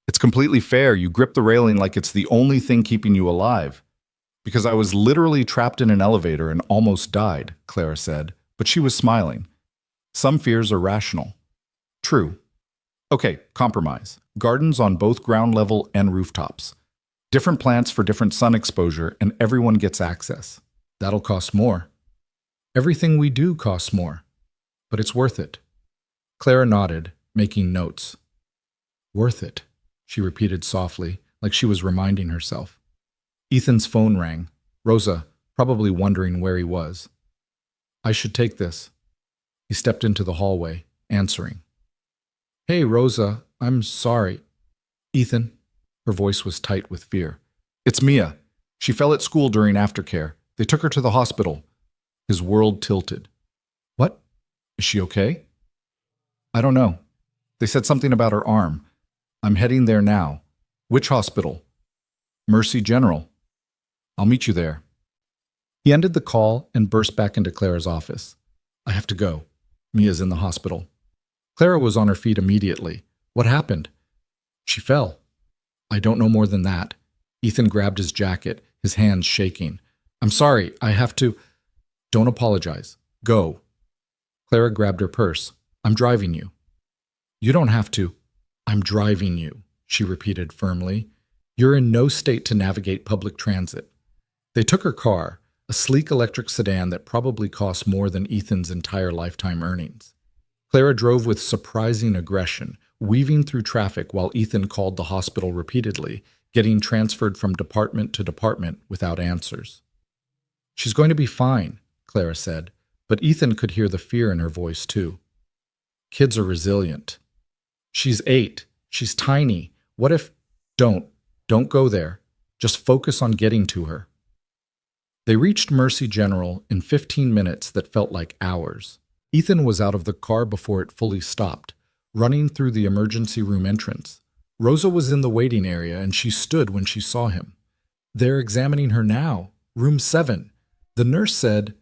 "It's completely fair. You grip the railing like it's the only thing keeping you alive." "Because I was literally trapped in an elevator and almost died," Clara said, but she was smiling. "Some fears are rational." "True. Okay, compromise. Gardens on both ground level and rooftops. Different plants for different sun exposure, and everyone gets access." "That'll cost more." "Everything we do costs more. But it's worth it." Clara nodded, making notes. "Worth it," she repeated softly, like she was reminding herself. Ethan's phone rang. Rosa, probably wondering where he was. "I should take this." He stepped into the hallway, answering. "Hey, Rosa, I'm sorry." "Ethan?" Her voice was tight with fear. "It's Mia. She fell at school during aftercare. They took her to the hospital." His world tilted. "What? Is she okay?" "I don't know. They said something about her arm. I'm heading there now." "Which hospital?" "Mercy General." "I'll meet you there." He ended the call and burst back into Clara's office. "I have to go. Mia's in the hospital." Clara was on her feet immediately. "What happened?" "She fell." "I don't know more than that." Ethan grabbed his jacket, his hands shaking. "I'm sorry, I have to—" "Don't apologize. Go." Clara grabbed her purse. "I'm driving you." "You don't have to." "I'm driving you," she repeated firmly. "You're in no state to navigate public transit." They took her car, a sleek electric sedan that probably cost more than Ethan's entire lifetime earnings. Clara drove with surprising aggression, weaving through traffic while Ethan called the hospital repeatedly, getting transferred from department to department without answers. "She's going to be fine," Clara said, but Ethan could hear the fear in her voice too. "Kids are resilient." "She's 8. She's tiny. What if—" Don't go there. Just focus on getting to her." They reached Mercy General in 15 minutes that felt like hours. Ethan was out of the car before it fully stopped, running through the emergency room entrance. Rosa was in the waiting area and she stood when she saw him. "They're examining her now. Room 7. The nurse said—"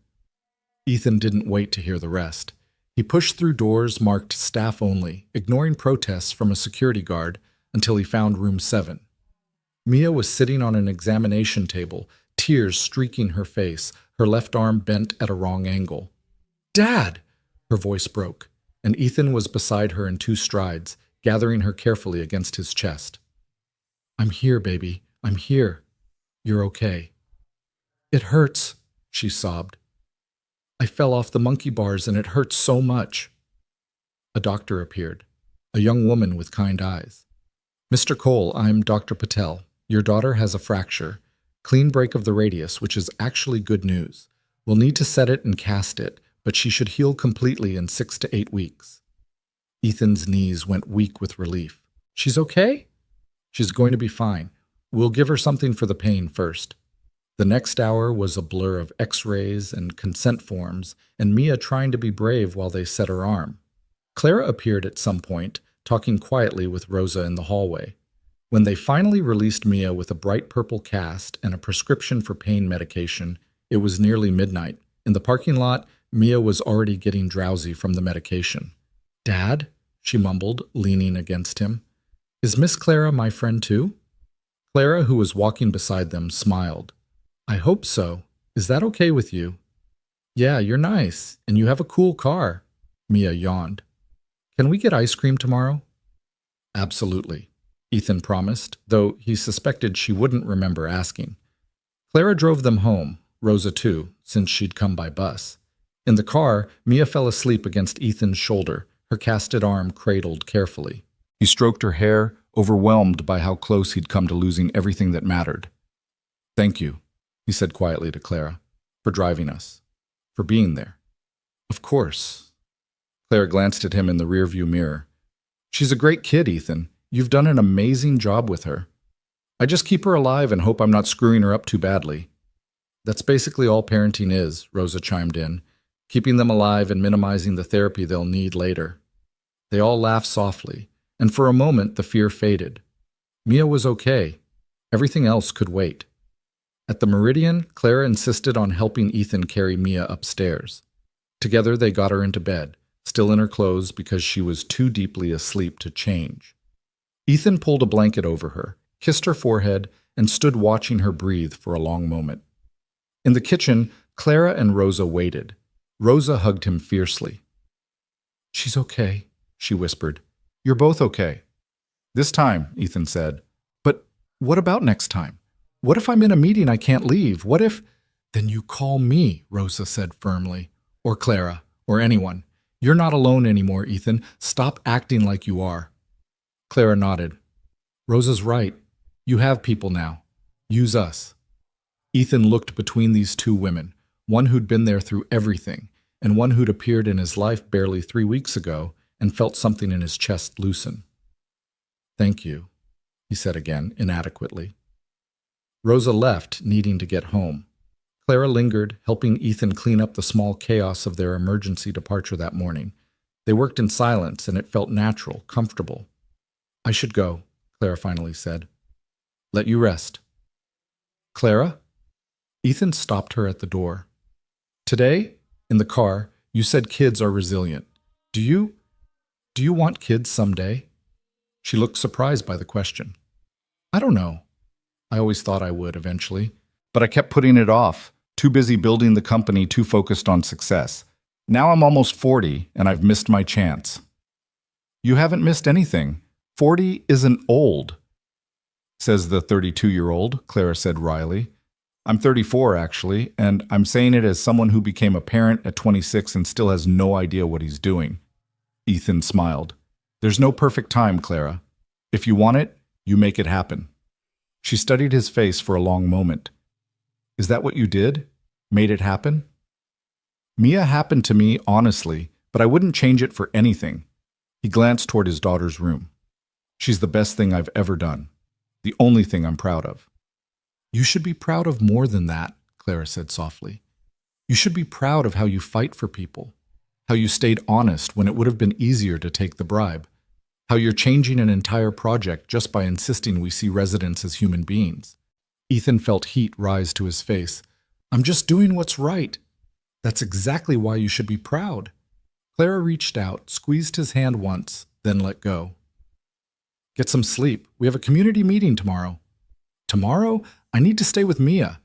Ethan didn't wait to hear the rest. He pushed through doors marked staff only, ignoring protests from a security guard until he found room 7. Mia was sitting on an examination table, tears streaking her face, her left arm bent at a wrong angle. "Dad!" Her voice broke, and Ethan was beside her in 2 strides, gathering her carefully against his chest. "I'm here, baby. I'm here. You're okay." "It hurts," she sobbed. "I fell off the monkey bars and it hurts so much." A doctor appeared, a young woman with kind eyes. "Mr. Cole, I'm Dr. Patel. Your daughter has a fracture. Clean break of the radius, which is actually good news. We'll need to set it and cast it, but she should heal completely in 6 to 8 weeks. Ethan's knees went weak with relief. "She's okay?" "She's going to be fine. We'll give her something for the pain first." The next hour was a blur of x-rays and consent forms, and Mia trying to be brave while they set her arm. Clara appeared at some point, talking quietly with Rosa in the hallway. When they finally released Mia with a bright purple cast and a prescription for pain medication, it was nearly midnight. In the parking lot, Mia was already getting drowsy from the medication. "Dad?" she mumbled, leaning against him. "Is Miss Clara my friend too?" Clara, who was walking beside them, smiled. "I hope so. Is that okay with you?" "Yeah, you're nice, and you have a cool car." Mia yawned. "Can we get ice cream tomorrow?" "Absolutely," Ethan promised, though he suspected she wouldn't remember asking. Clara drove them home, Rosa too, since she'd come by bus. In the car, Mia fell asleep against Ethan's shoulder, her casted arm cradled carefully. He stroked her hair, overwhelmed by how close he'd come to losing everything that mattered. "Thank you," he said quietly to Clara, "for driving us, for being there." "Of course." Clara glanced at him in the rearview mirror. "She's a great kid, Ethan. You've done an amazing job with her. I just keep her alive and hope I'm not screwing her up too badly." "That's basically all parenting is," Rosa chimed in, "keeping them alive and minimizing the therapy they'll need later." They all laughed softly, and for a moment the fear faded. Mia was okay. Everything else could wait. At the Meridian, Clara insisted on helping Ethan carry Mia upstairs. Together they got her into bed, still in her clothes because she was too deeply asleep to change. Ethan pulled a blanket over her, kissed her forehead, and stood watching her breathe for a long moment. In the kitchen, Clara and Rosa waited. Rosa hugged him fiercely. "She's okay," she whispered. "You're both okay." "This time," Ethan said. "But what about next time? What if I'm in a meeting I can't leave? What if—" "Then you call me," Rosa said firmly. "Or Clara, or anyone. You're not alone anymore, Ethan. Stop acting like you are." Clara nodded. "Rosa's right. You have people now. Use us." Ethan looked between these 2 women, one who'd been there through everything, and one who'd appeared in his life barely 3 weeks ago, and felt something in his chest loosen. "Thank you," he said again, inadequately. Rosa left, needing to get home. Clara lingered, helping Ethan clean up the small chaos of their emergency departure that morning. They worked in silence, and it felt natural, comfortable. "I should go," Clara finally said. "Let you rest." "Clara?" Ethan stopped her at the door. "Today, in the car, you said kids are resilient. Do you want kids someday?" She looked surprised by the question. "I don't know. I always thought I would eventually, but I kept putting it off, too busy building the company, too focused on success. Now I'm almost 40, and I've missed my chance." "You haven't missed anything. 40 isn't old," says the 32-year-old, Clara said wryly. "I'm 34, actually, and I'm saying it as someone who became a parent at 26 and still has no idea what he's doing." Ethan smiled. "There's no perfect time, Clara. If you want it, you make it happen." She studied his face for a long moment. "Is that what you did? Made it happen?" "Mia happened to me, honestly, but I wouldn't change it for anything." He glanced toward his daughter's room. "She's the best thing I've ever done. The only thing I'm proud of." "You should be proud of more than that," Clara said softly. You should be proud of how you fight for people, how you stayed honest when it would have been easier to take the bribe, how you're changing an entire project just by insisting we see residents as human beings. Ethan felt heat rise to his face. I'm just doing what's right. That's exactly why you should be proud. Clara reached out, squeezed his hand once, then let go. Get some sleep. We have a community meeting tomorrow. Tomorrow? I need to stay with Mia.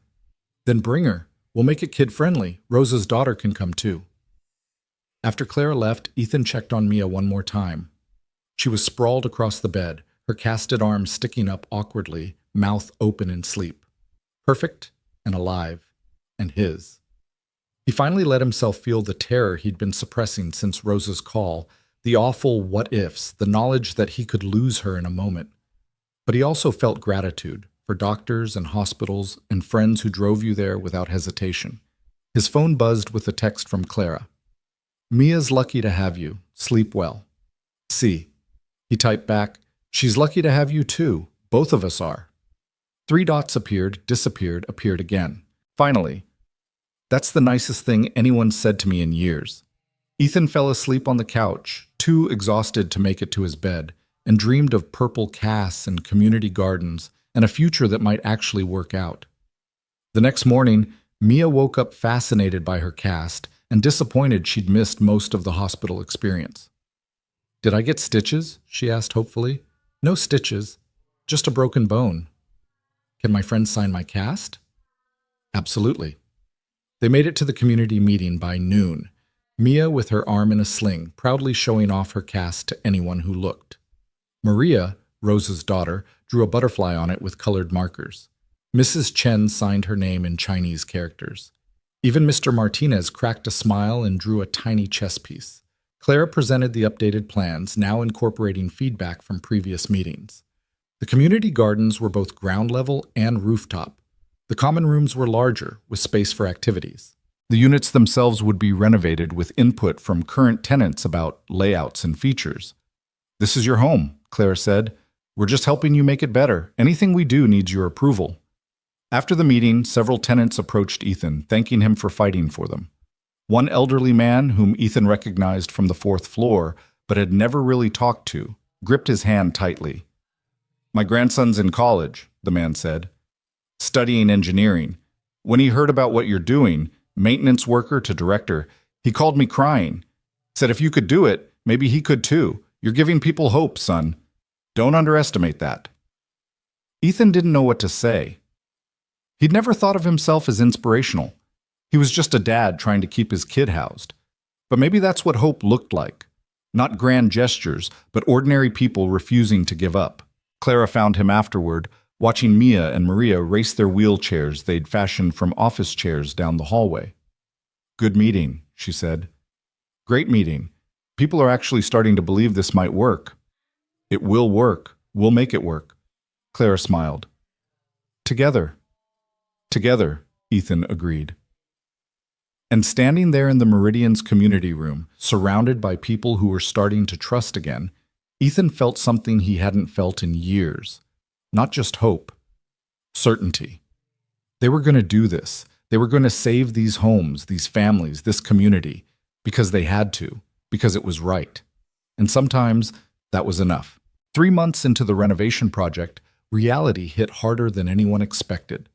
Then bring her. We'll make it kid-friendly. Rosa's daughter can come too. After Clara left, Ethan checked on Mia one more time. She was sprawled across the bed, her casted arms sticking up awkwardly, mouth open in sleep. Perfect and alive, and his. He finally let himself feel the terror he'd been suppressing since Rosa's call, the awful what-ifs, the knowledge that he could lose her in a moment. But he also felt gratitude for doctors and hospitals and friends who drove you there without hesitation. His phone buzzed with a text from Clara. Mia's lucky to have you. Sleep well. See. He typed back, she's lucky to have you too. Both of us are. 3 dots appeared, disappeared, appeared again. Finally, that's the nicest thing anyone's said to me in years. Ethan fell asleep on the couch, too exhausted to make it to his bed, and dreamed of purple casts and community gardens and a future that might actually work out. The next morning, Mia woke up fascinated by her cast and disappointed she'd missed most of the hospital experience. Did I get stitches? She asked hopefully. No stitches, just a broken bone. Can my friend sign my cast? Absolutely. They made it to the community meeting by noon, Mia with her arm in a sling, proudly showing off her cast to anyone who looked. Maria, Rosa's daughter, drew a butterfly on it with colored markers. Mrs. Chen signed her name in Chinese characters. Even Mr. Martinez cracked a smile and drew a tiny chess piece. Clara presented the updated plans, now incorporating feedback from previous meetings. The community gardens were both ground level and rooftop. The common rooms were larger, with space for activities. The units themselves would be renovated with input from current tenants about layouts and features. This is your home, Clara said. We're just helping you make it better. Anything we do needs your approval. After the meeting, several tenants approached Ethan, thanking him for fighting for them. One elderly man, whom Ethan recognized from the 4th floor, but had never really talked to, gripped his hand tightly. My grandson's in college, the man said, studying engineering. When he heard about what you're doing, maintenance worker to director, he called me crying. Said if you could do it, maybe he could too. You're giving people hope, son. Don't underestimate that. Ethan didn't know what to say. He'd never thought of himself as inspirational. He was just a dad trying to keep his kid housed. But maybe that's what hope looked like. Not grand gestures, but ordinary people refusing to give up. Clara found him afterward, watching Mia and Maria race their wheelchairs they'd fashioned from office chairs down the hallway. Good meeting, she said. Great meeting. People are actually starting to believe this might work. It will work. We'll make it work. Clara smiled. Together. Together, Ethan agreed. And standing there in the Meridian's community room, surrounded by people who were starting to trust again, Ethan felt something he hadn't felt in years. Not just hope. Certainty. They were going to do this. They were going to save these homes, these families, this community, because they had to, because it was right. And sometimes that was enough. 3 months into the renovation project, reality hit harder than anyone expected.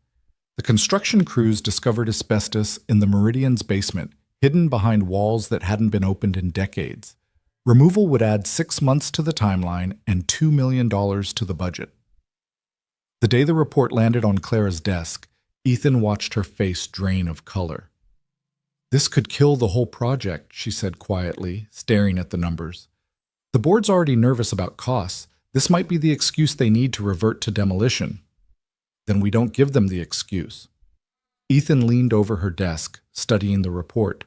The construction crews discovered asbestos in the Meridian's basement, hidden behind walls that hadn't been opened in decades. Removal would add 6 months to the timeline and $2 million to the budget. The day the report landed on Clara's desk, Ethan watched her face drain of color. This could kill the whole project, she said quietly, staring at the numbers. The board's already nervous about costs. This might be the excuse they need to revert to demolition. Then we don't give them the excuse. Ethan leaned over her desk, studying the report.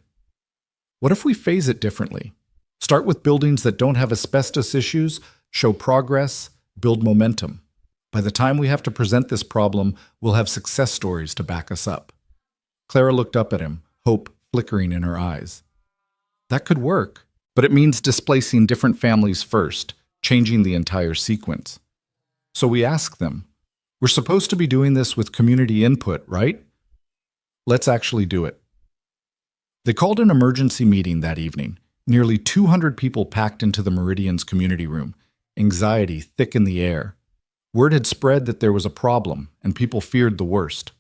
What if we phase it differently? Start with buildings that don't have asbestos issues, show progress, build momentum. By the time we have to present this problem, we'll have success stories to back us up. Clara looked up at him, hope flickering in her eyes. That could work, but it means displacing different families first, changing the entire sequence. So we ask them, we're supposed to be doing this with community input, right? Let's actually do it. They called an emergency meeting that evening. Nearly 200 people packed into the Meridian's community room, anxiety thick in the air. Word had spread that there was a problem, and people feared the worst.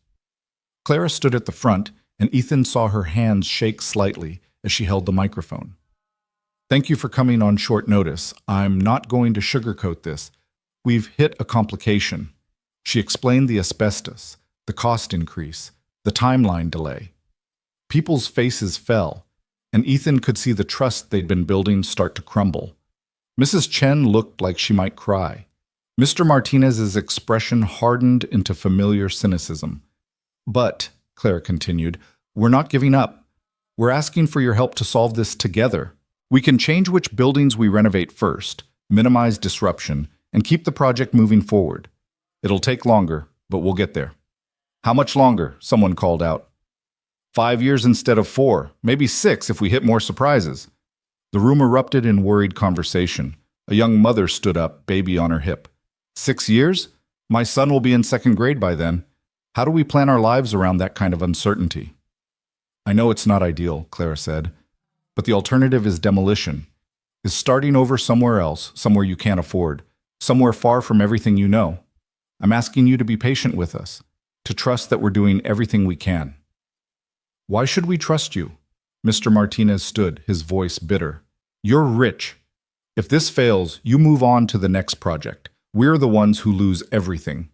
Clara stood at the front, and Ethan saw her hands shake slightly as she held the microphone. Thank you for coming on short notice. I'm not going to sugarcoat this. We've hit a complication. She explained the asbestos, the cost increase, the timeline delay. People's faces fell, and Ethan could see the trust they'd been building start to crumble. Mrs. Chen looked like she might cry. Mr. Martinez's expression hardened into familiar cynicism. But, Clara continued, we're not giving up. We're asking for your help to solve this together. We can change which buildings we renovate first, minimize disruption, and keep the project moving forward. It'll take longer, but we'll get there. How much longer? Someone called out. 5 years instead of 4, maybe 6 if we hit more surprises. The room erupted in worried conversation. A young mother stood up, baby on her hip. 6 years? My son will be in 2nd grade by then. How do we plan our lives around that kind of uncertainty? I know it's not ideal, Clara said, but the alternative is demolition, is starting over somewhere else, somewhere you can't afford, somewhere far from everything you know. I'm asking you to be patient with us, to trust that we're doing everything we can. Why should we trust you? Mr. Martinez stood, his voice bitter. You're rich. If this fails, you move on to the next project. We're the ones who lose everything.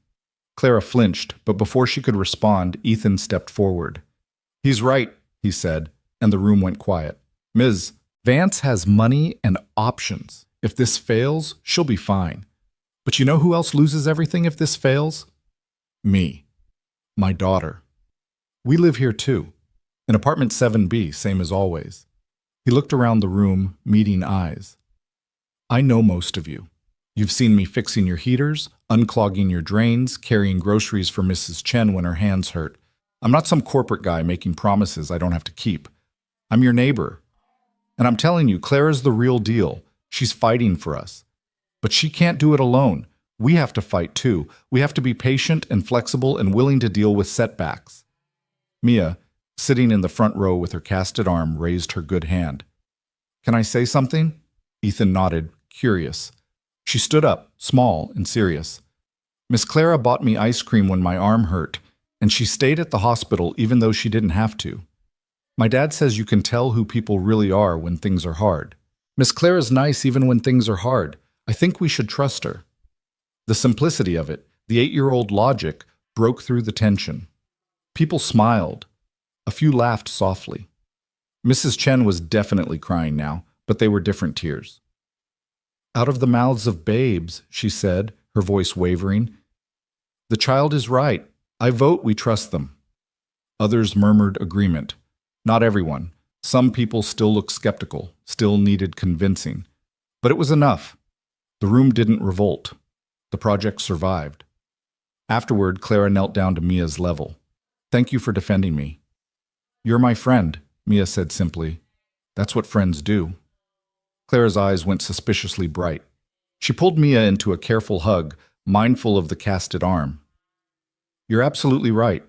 Clara flinched, but before she could respond, Ethan stepped forward. He's right, he said, and the room went quiet. Ms. Vance has money and options. If this fails, she'll be fine. But you know who else loses everything if this fails? Me. My daughter. We live here too. In apartment 7B, same as always. He looked around the room, meeting eyes. I know most of you. You've seen me fixing your heaters, unclogging your drains, carrying groceries for Mrs. Chen when her hands hurt. I'm not some corporate guy making promises I don't have to keep. I'm your neighbor. And I'm telling you, Clara's the real deal. She's fighting for us. But she can't do it alone. We have to fight too. We have to be patient and flexible and willing to deal with setbacks. Mia, sitting in the front row with her casted arm, raised her good hand. Can I say something? Ethan nodded, curious. She stood up, small and serious. Miss Clara bought me ice cream when my arm hurt, and she stayed at the hospital even though she didn't have to. My dad says you can tell who people really are when things are hard. Miss Clara's nice even when things are hard. I think we should trust her. The simplicity of it, the 8-year-old logic, broke through the tension. People smiled. A few laughed softly. Mrs. Chen was definitely crying now, but they were different tears. Out of the mouths of babes, she said, her voice wavering. The child is right. I vote we trust them. Others murmured agreement. Not everyone. Some people still looked skeptical, still needed convincing. But it was enough. The room didn't revolt. The project survived. Afterward, Clara knelt down to Mia's level. Thank you for defending me. You're my friend, Mia said simply. That's what friends do. Clara's eyes went suspiciously bright. She pulled Mia into a careful hug, mindful of the casted arm. You're absolutely right.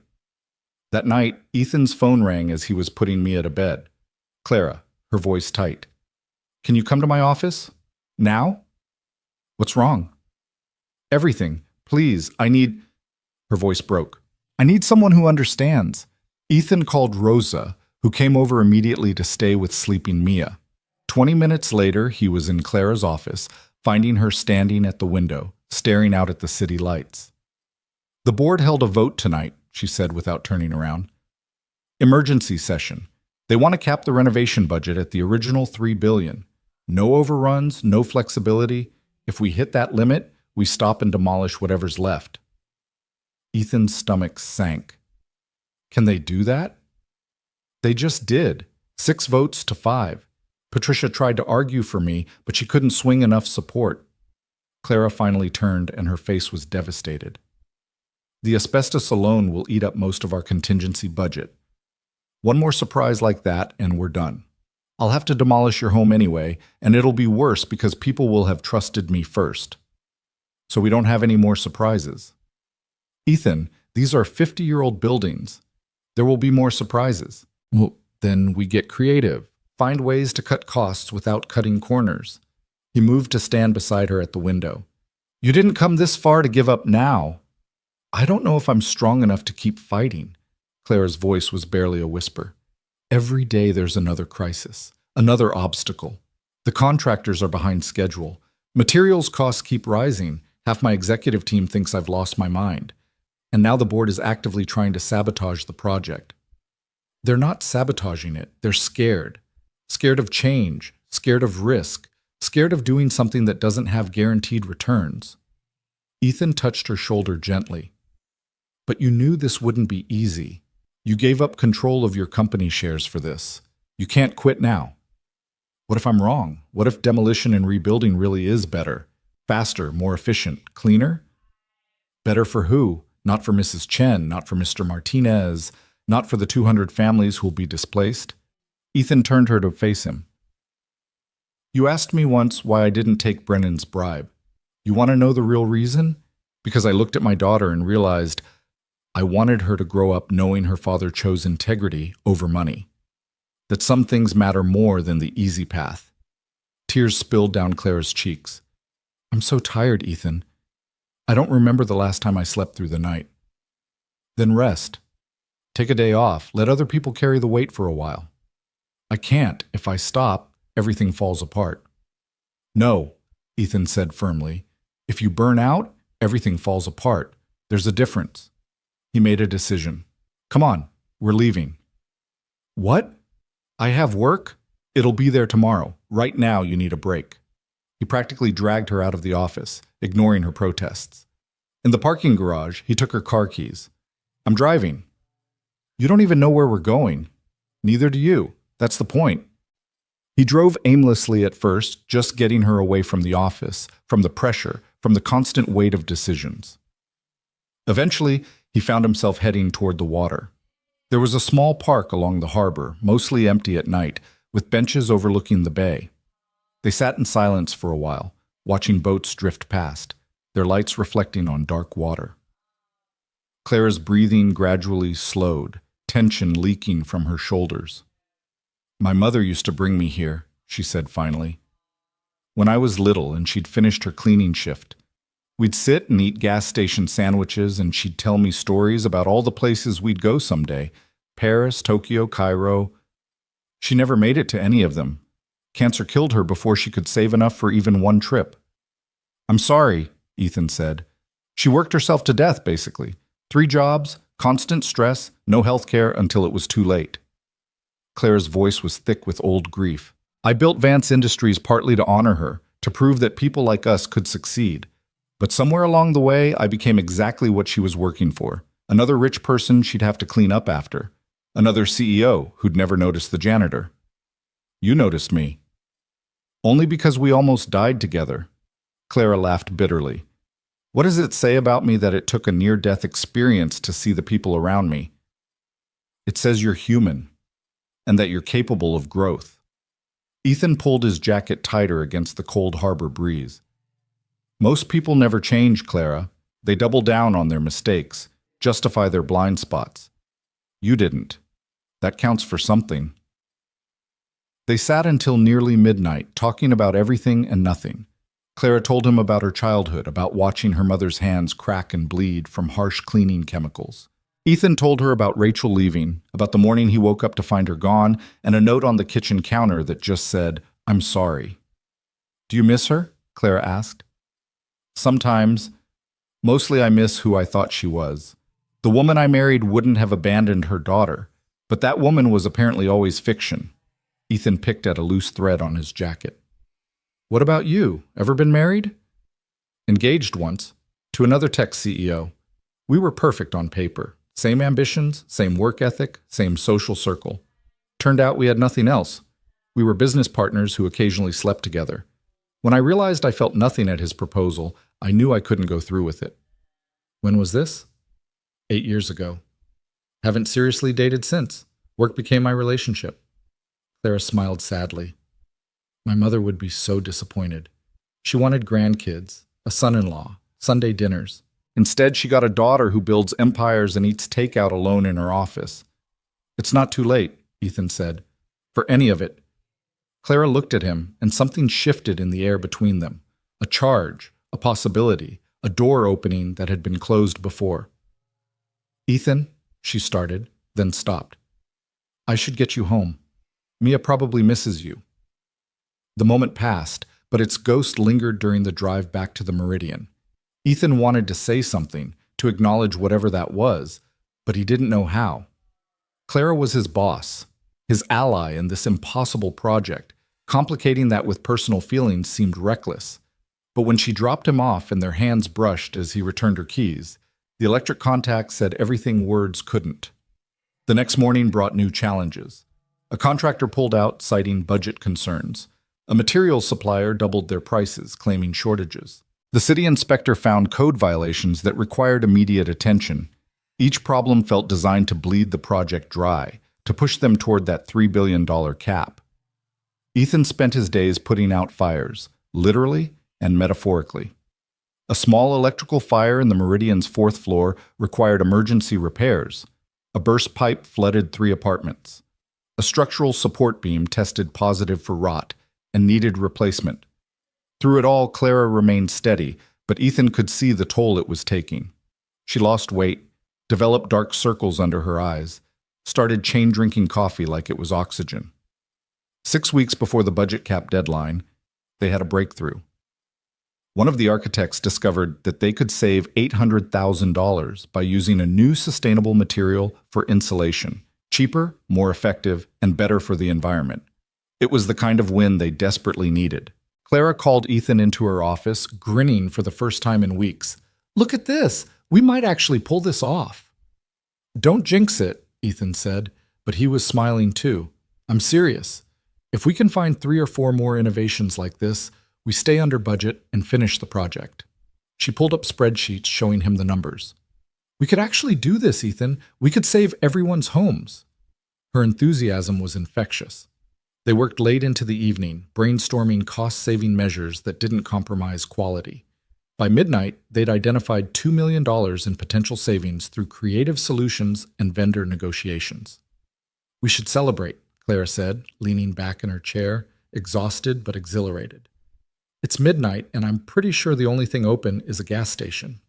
That night, Ethan's phone rang as he was putting Mia to bed. Clara, her voice tight. Can you come to my office? Now? What's wrong? Everything. Please, I need... Her voice broke. I need someone who understands. Ethan called Rosa, who came over immediately to stay with sleeping Mia. 20 minutes later, he was in Clara's office, finding her standing at the window, staring out at the city lights. The board held a vote tonight, she said without turning around. Emergency session. They want to cap the renovation budget at the original $3 billion. No overruns, no flexibility. If we hit that limit, we stop and demolish whatever's left. Ethan's stomach sank. Can they do that? They just did. 6 votes to 5. Patricia tried to argue for me, but she couldn't swing enough support. Clara finally turned, and her face was devastated. The asbestos alone will eat up most of our contingency budget. One more surprise like that, and we're done. I'll have to demolish your home anyway, and it'll be worse because people will have trusted me first. So we don't have any more surprises. Ethan, these are 50-year-old buildings. There will be more surprises. Well, then we get creative. Find ways to cut costs without cutting corners. He moved to stand beside her at the window. You didn't come this far to give up now. I don't know if I'm strong enough to keep fighting. Clara's voice was barely a whisper. Every day there's another crisis, another obstacle. The contractors are behind schedule. Materials costs keep rising. Half my executive team thinks I've lost my mind. And now the board is actively trying to sabotage the project. They're not sabotaging it. They're scared. Scared of change, scared of risk, scared of doing something that doesn't have guaranteed returns. Ethan touched her shoulder gently. But you knew this wouldn't be easy. You gave up control of your company shares for this. You can't quit now. What if I'm wrong? What if demolition and rebuilding really is better? Faster, more efficient, cleaner? Better for who? Not for Mrs. Chen, not for Mr. Martinez, not for the 200 families who will be displaced. Ethan turned her to face him. You asked me once why I didn't take Brennan's bribe. You want to know the real reason? Because I looked at my daughter and realized I wanted her to grow up knowing her father chose integrity over money. That some things matter more than the easy path. Tears spilled down Clara's cheeks. I'm so tired, Ethan. I don't remember the last time I slept through the night. Then rest. Take a day off. Let other people carry the weight for a while. I can't. If I stop, everything falls apart. No, Ethan said firmly. If you burn out, everything falls apart. There's a difference. He made a decision. Come on, we're leaving. What? I have work? It'll be there tomorrow. Right now you need a break. He practically dragged her out of the office, ignoring her protests. In the parking garage, he took her car keys. I'm driving. You don't even know where we're going. Neither do you. That's the point. He drove aimlessly at first, just getting her away from the office, from the pressure, from the constant weight of decisions. Eventually, he found himself heading toward the water. There was a small park along the harbor, mostly empty at night, with benches overlooking the bay. They sat in silence for a while, watching boats drift past, their lights reflecting on dark water. Clara's breathing gradually slowed, tension leaking from her shoulders. My mother used to bring me here, she said finally. When I was little and she'd finished her cleaning shift, we'd sit and eat gas station sandwiches and she'd tell me stories about all the places we'd go someday. Paris, Tokyo, Cairo. She never made it to any of them. Cancer killed her before she could save enough for even one trip. I'm sorry, Ethan said. She worked herself to death, basically. 3 jobs, constant stress, no health care until it was too late. Clara's voice was thick with old grief. I built Vance Industries partly to honor her, to prove that people like us could succeed. But somewhere along the way, I became exactly what she was working for. Another rich person she'd have to clean up after. Another CEO who'd never noticed the janitor. You noticed me. Only because we almost died together. Clara laughed bitterly. What does it say about me that it took a near-death experience to see the people around me? It says you're human, and that you're capable of growth. Ethan pulled his jacket tighter against the cold harbor breeze. Most people never change, Clara. They double down on their mistakes, justify their blind spots. You didn't. That counts for something. They sat until nearly midnight, talking about everything and nothing. Clara told him about her childhood, about watching her mother's hands crack and bleed from harsh cleaning chemicals. Ethan told her about Rachel leaving, about the morning he woke up to find her gone, and a note on the kitchen counter that just said, I'm sorry. Do you miss her? Clara asked. Sometimes. Mostly I miss who I thought she was. The woman I married wouldn't have abandoned her daughter, but that woman was apparently always fiction. Ethan picked at a loose thread on his jacket. What about you? Ever been married? Engaged once, to another tech CEO. We were perfect on paper. Same ambitions, same work ethic, same social circle. Turned out we had nothing else. We were business partners who occasionally slept together. When I realized I felt nothing at his proposal, I knew I couldn't go through with it. When was this? 8 years ago. Haven't seriously dated since. Work became my relationship. Clara smiled sadly. My mother would be so disappointed. She wanted grandkids, a son-in-law, Sunday dinners. Instead, she got a daughter who builds empires and eats takeout alone in her office. It's not too late, Ethan said, for any of it. Clara looked at him, and something shifted in the air between them. A charge, a possibility, a door opening that had been closed before. Ethan, she started, then stopped. I should get you home. Mia probably misses you. The moment passed, but its ghost lingered during the drive back to the Meridian. Ethan wanted to say something, to acknowledge whatever that was, but he didn't know how. Clara was his boss, his ally in this impossible project. Complicating that with personal feelings seemed reckless. But when she dropped him off and their hands brushed as he returned her keys, the electric contact said everything words couldn't. The next morning brought new challenges. A contractor pulled out, citing budget concerns. A materials supplier doubled their prices, claiming shortages. The city inspector found code violations that required immediate attention. Each problem felt designed to bleed the project dry, to push them toward that $3 billion cap. Ethan spent his days putting out fires, literally and metaphorically. A small electrical fire in the Meridian's 4th floor required emergency repairs. A burst pipe flooded 3 apartments. A structural support beam tested positive for rot and needed replacement. Through it all, Clara remained steady, but Ethan could see the toll it was taking. She lost weight, developed dark circles under her eyes, started chain-drinking coffee like it was oxygen. 6 weeks before the budget cap deadline, they had a breakthrough. One of the architects discovered that they could save $800,000 by using a new sustainable material for insulation, cheaper, more effective, and better for the environment. It was the kind of win they desperately needed. Clara called Ethan into her office, grinning for the first time in weeks. Look at this! We might actually pull this off. Don't jinx it, Ethan said, but he was smiling too. I'm serious. If we can find 3 or 4 more innovations like this, we stay under budget and finish the project. She pulled up spreadsheets showing him the numbers. We could actually do this, Ethan. We could save everyone's homes. Her enthusiasm was infectious. They worked late into the evening, brainstorming cost-saving measures that didn't compromise quality. By midnight, they'd identified $2 million in potential savings through creative solutions and vendor negotiations. We should celebrate, Clara said, leaning back in her chair, exhausted but exhilarated. It's midnight, and I'm pretty sure the only thing open is a gas station.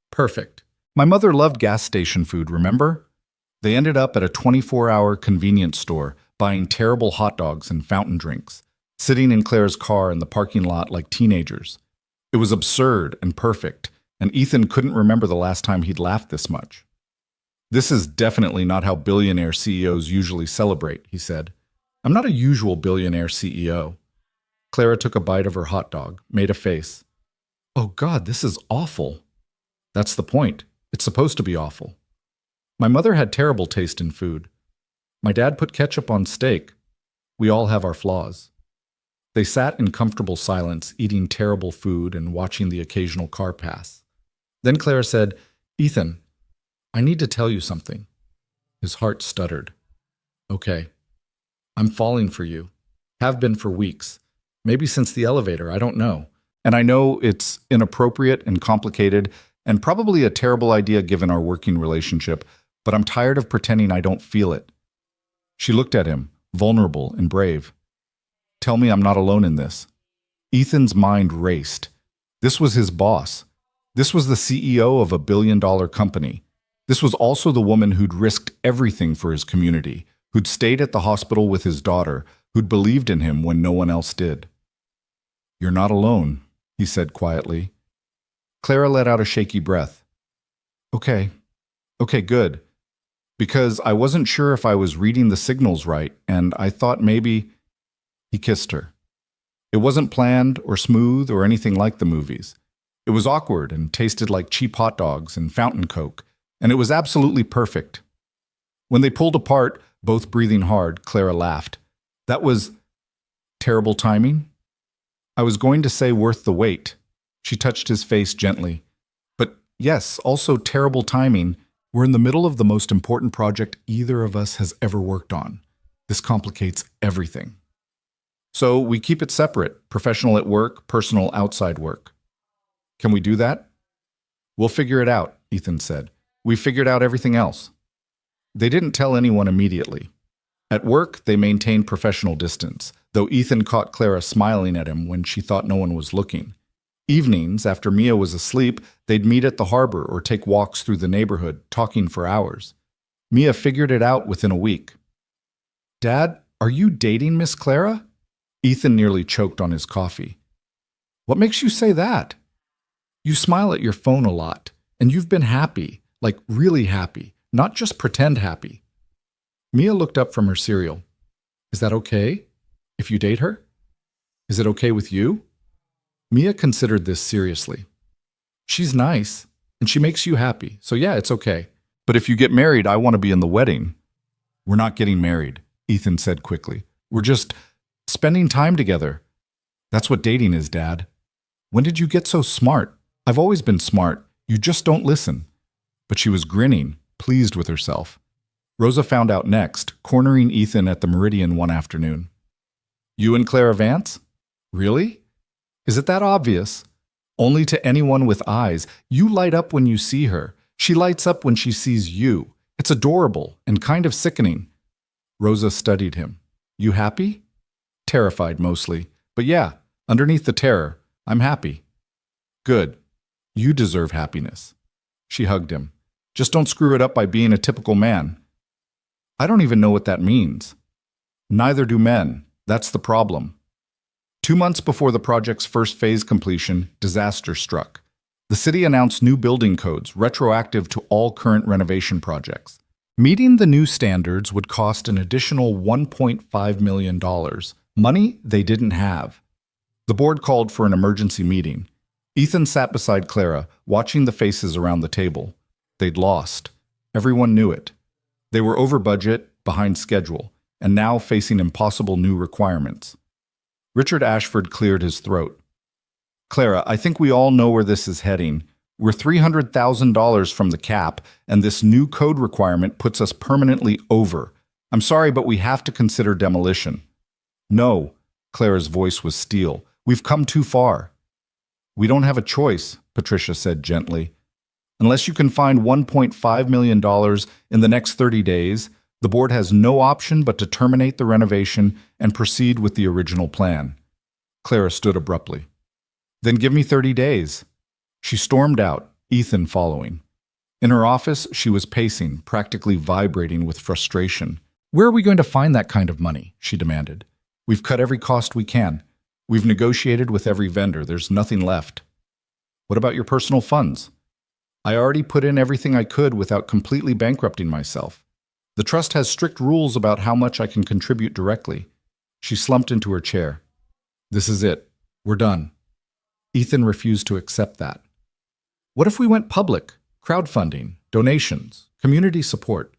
Perfect. My mother loved gas station food, remember? They ended up at a 24-hour convenience store, buying terrible hot dogs and fountain drinks, sitting in Claire's car in the parking lot like teenagers. It was absurd and perfect, and Ethan couldn't remember the last time he'd laughed this much. This is definitely not how billionaire CEOs usually celebrate, he said. I'm not a usual billionaire CEO. Clara took a bite of her hot dog, made a face. Oh God, this is awful. That's the point. It's supposed to be awful. My mother had terrible taste in food. My dad put ketchup on steak. We all have our flaws. They sat in comfortable silence, eating terrible food and watching the occasional car pass. Then Clara said, Ethan, I need to tell you something. His heart stuttered. Okay. I'm falling for you. Have been for weeks. Maybe since the elevator, I don't know. And I know it's inappropriate and complicated and probably a terrible idea given our working relationship, but I'm tired of pretending I don't feel it. She looked at him, vulnerable and brave. Tell me I'm not alone in this. Ethan's mind raced. This was his boss. This was the CEO of a billion-dollar company. This was also the woman who'd risked everything for his community, who'd stayed at the hospital with his daughter, who'd believed in him when no one else did. You're not alone, he said quietly. Clara let out a shaky breath. Okay, good. Because I wasn't sure if I was reading the signals right, and I thought maybe... He kissed her. It wasn't planned or smooth or anything like the movies. It was awkward and tasted like cheap hot dogs and fountain coke, and it was absolutely perfect. When they pulled apart, both breathing hard, Clara laughed. That was terrible timing? I was going to say worth the wait. She touched his face gently. But yes, also terrible timing. We're in the middle of the most important project either of us has ever worked on. This complicates everything. So we keep it separate, professional at work, personal outside work. Can we do that? We'll figure it out, Ethan said. We figured out everything else. They didn't tell anyone immediately. At work, they maintained professional distance, though Ethan caught Clara smiling at him when she thought no one was looking. Evenings, after Mia was asleep, they'd meet at the harbor or take walks through the neighborhood, talking for hours. Mia figured it out within a week. "Dad, are you dating Miss Clara?" Ethan nearly choked on his coffee. "What makes you say that? You smile at your phone a lot, and you've been happy, like really happy, not just pretend happy." Mia looked up from her cereal. "Is that okay? If you date her? Is it okay with you?" Mia considered this seriously. "She's nice, and she makes you happy, so yeah, it's okay. But if you get married, I want to be in the wedding." "We're not getting married," Ethan said quickly. "We're just spending time together. That's what dating is, Dad. When did you get so smart? I've always been smart. You just don't listen." But she was grinning, pleased with herself. Rosa found out next, cornering Ethan at the Meridian one afternoon. "You and Clara Vance? Really? Is it that obvious? Only to anyone with eyes. You light up when you see her. She lights up when she sees you. It's adorable and kind of sickening." Rosa studied him. "You happy?" "Terrified mostly. But yeah, underneath the terror, I'm happy." "Good. You deserve happiness." She hugged him. "Just don't screw it up by being a typical man." "I don't even know what that means." "Neither do men. That's the problem." 2 months before the project's first phase completion, disaster struck. The city announced new building codes, retroactive to all current renovation projects. Meeting the new standards would cost an additional $1.5 million, money they didn't have. The board called for an emergency meeting. Ethan sat beside Clara, watching the faces around the table. They'd lost. Everyone knew it. They were over budget, behind schedule, and now facing impossible new requirements. Richard Ashford cleared his throat. "Clara, I think we all know where this is heading. We're $300,000 from the cap, and this new code requirement puts us permanently over. I'm sorry, but we have to consider demolition." "No," Clara's voice was steel. "We've come too far." "We don't have a choice," Patricia said gently. "Unless you can find $1.5 million in the next 30 days, the board has no option but to terminate the renovation and proceed with the original plan." Clara stood abruptly. "Then give me 30 days." She stormed out, Ethan following. In her office, she was pacing, practically vibrating with frustration. "Where are we going to find that kind of money?" she demanded. "We've cut every cost we can. We've negotiated with every vendor. There's nothing left." "What about your personal funds?" "I already put in everything I could without completely bankrupting myself. The trust has strict rules about how much I can contribute directly." She slumped into her chair. "This is it. We're done." Ethan refused to accept that. "What if we went public? Crowdfunding, donations, community support.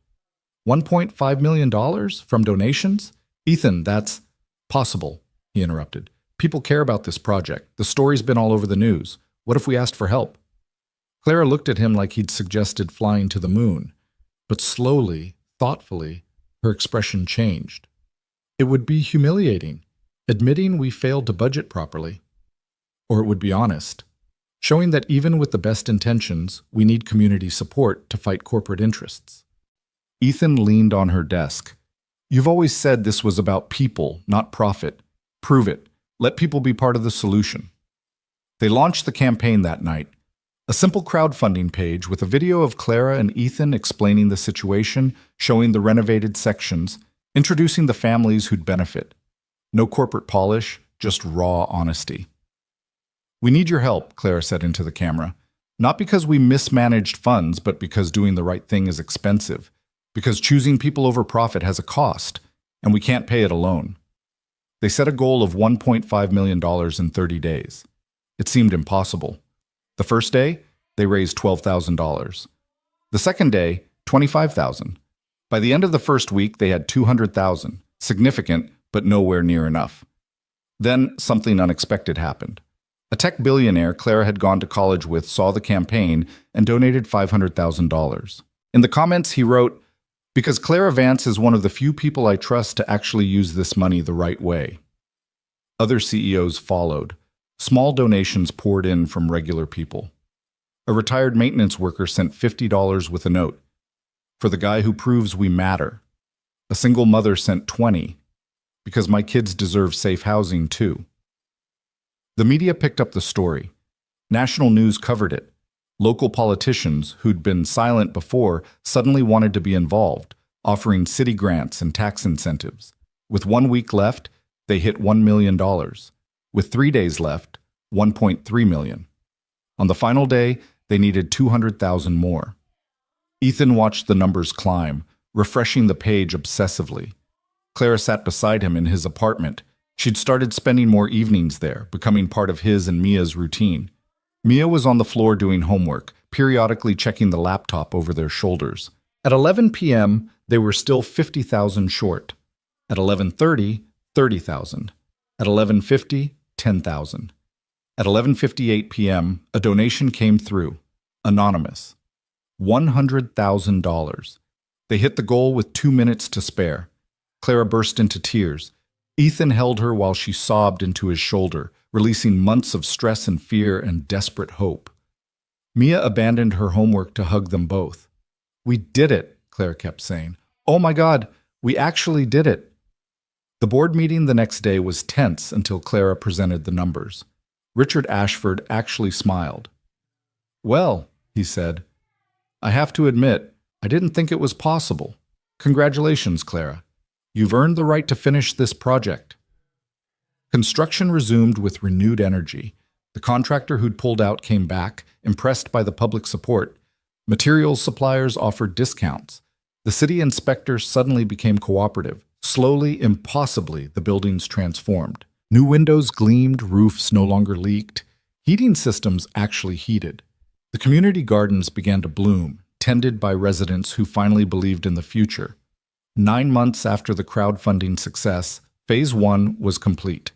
$1.5 million from donations? Ethan, that's possible," he interrupted. "People care about this project. The story's been all over the news. What if we asked for help?" Clara looked at him like he'd suggested flying to the moon, but slowly, thoughtfully, her expression changed. "It would be humiliating, admitting we failed to budget properly. Or it would be honest, showing that even with the best intentions, we need community support to fight corporate interests." Ethan leaned on her desk. "You've always said this was about people, not profit. Prove it. Let people be part of the solution." They launched the campaign that night. A simple crowdfunding page with a video of Clara and Ethan explaining the situation, showing the renovated sections, introducing the families who'd benefit. No corporate polish, just raw honesty. "We need your help," Clara said into the camera. "Not because we mismanaged funds, but because doing the right thing is expensive. Because choosing people over profit has a cost, and we can't pay it alone." They set a goal of $1.5 million in 30 days. It seemed impossible. The first day, they raised $12,000. The second day, $25,000. By the end of the first week, they had $200,000. Significant, but nowhere near enough. Then something unexpected happened. A tech billionaire Clara had gone to college with saw the campaign and donated $500,000. In the comments, he wrote, "Because Clara Vance is one of the few people I trust to actually use this money the right way." Other CEOs followed. Small donations poured in from regular people. A retired maintenance worker sent $50 with a note. For the guy who proves we matter. A single mother sent 20, because my kids deserve safe housing too. The media picked up the story. National news covered it. Local politicians, who'd been silent before, suddenly wanted to be involved, offering city grants and tax incentives. With 1 week left, they hit $1 million. With 3 days left, $1.3 million. On the final day, they needed 200,000 more. Ethan watched the numbers climb, refreshing the page obsessively. Clara sat beside him in his apartment. She'd started spending more evenings there, becoming part of his and Mia's routine. Mia was on the floor doing homework, periodically checking the laptop over their shoulders. At 11 p.m., they were still 50,000 short. At 11:30, 30,000. At 11:50, 10,000. At 11:58 p.m., a donation came through. Anonymous. $100,000. They hit the goal with 2 minutes to spare. Clara burst into tears. Ethan held her while she sobbed into his shoulder, releasing months of stress and fear and desperate hope. Mia abandoned her homework to hug them both. "We did it," Clara kept saying. "Oh my God, we actually did it." The board meeting the next day was tense until Clara presented the numbers. Richard Ashford actually smiled. "Well," he said, "I have to admit, I didn't think it was possible. Congratulations, Clara. You've earned the right to finish this project." Construction resumed with renewed energy. The contractor who'd pulled out came back, impressed by the public support. Materials suppliers offered discounts. The city inspectors suddenly became cooperative. Slowly, impossibly, the buildings transformed. New windows gleamed, roofs no longer leaked. Heating systems actually heated. The community gardens began to bloom, tended by residents who finally believed in the future. 9 months after the crowdfunding success, Phase 1 was complete.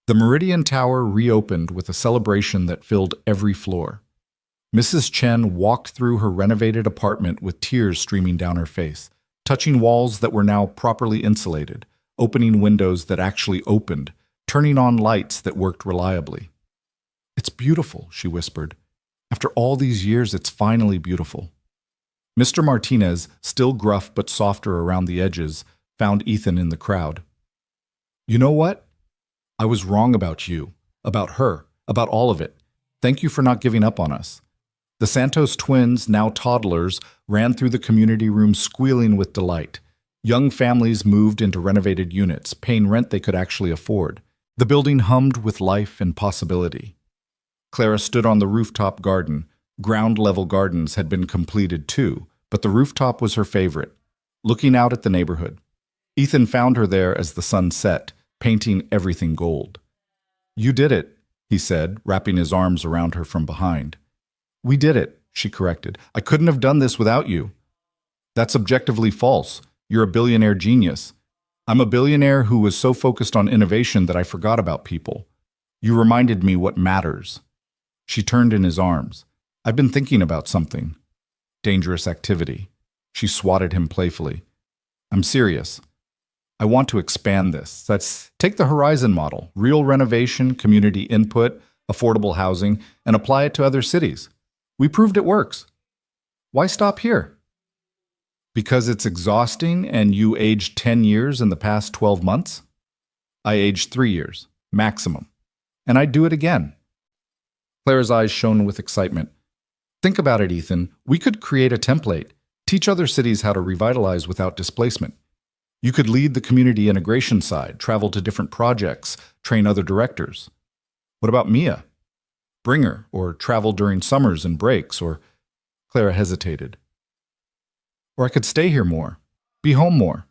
The Meridian Tower reopened with a celebration that filled every floor. Mrs. Chen walked through her renovated apartment with tears streaming down her face, touching walls that were now properly insulated, opening windows that actually opened, turning on lights that worked reliably. "It's beautiful," she whispered. "After all these years, it's finally beautiful." Mr. Martinez, still gruff but softer around the edges, found Ethan in the crowd. "You know what? I was wrong about you, about her, about all of it. Thank you for not giving up on us." The Santos twins, now toddlers, ran through the community room squealing with delight. Young families moved into renovated units, paying rent they could actually afford. The building hummed with life and possibility. Clara stood on the rooftop garden. Ground-level gardens had been completed too, but the rooftop was her favorite, looking out at the neighborhood. Ethan found her there as the sun set, painting everything gold. "You did it," he said, wrapping his arms around her from behind. "We did it," she corrected. "I couldn't have done this without you." "That's objectively false. You're a billionaire genius." "I'm a billionaire who was so focused on innovation that I forgot about people. You reminded me what matters." She turned in his arms. "I've been thinking about something." "Dangerous activity." She swatted him playfully. "I'm serious. I want to expand this. Take the Horizon model, real renovation, community input, affordable housing, and apply it to other cities. We proved it works. Why stop here?" "Because it's exhausting and you aged 10 years in the past 12 months? I aged 3 years, maximum. And I'd do it again." Clara's eyes shone with excitement. "Think about it, Ethan. We could create a template, teach other cities how to revitalize without displacement. You could lead the community integration side, travel to different projects, train other directors. What about Mia? Bring her, or travel during summers and breaks, or..." Clara hesitated. "Or I could stay here more, be home more,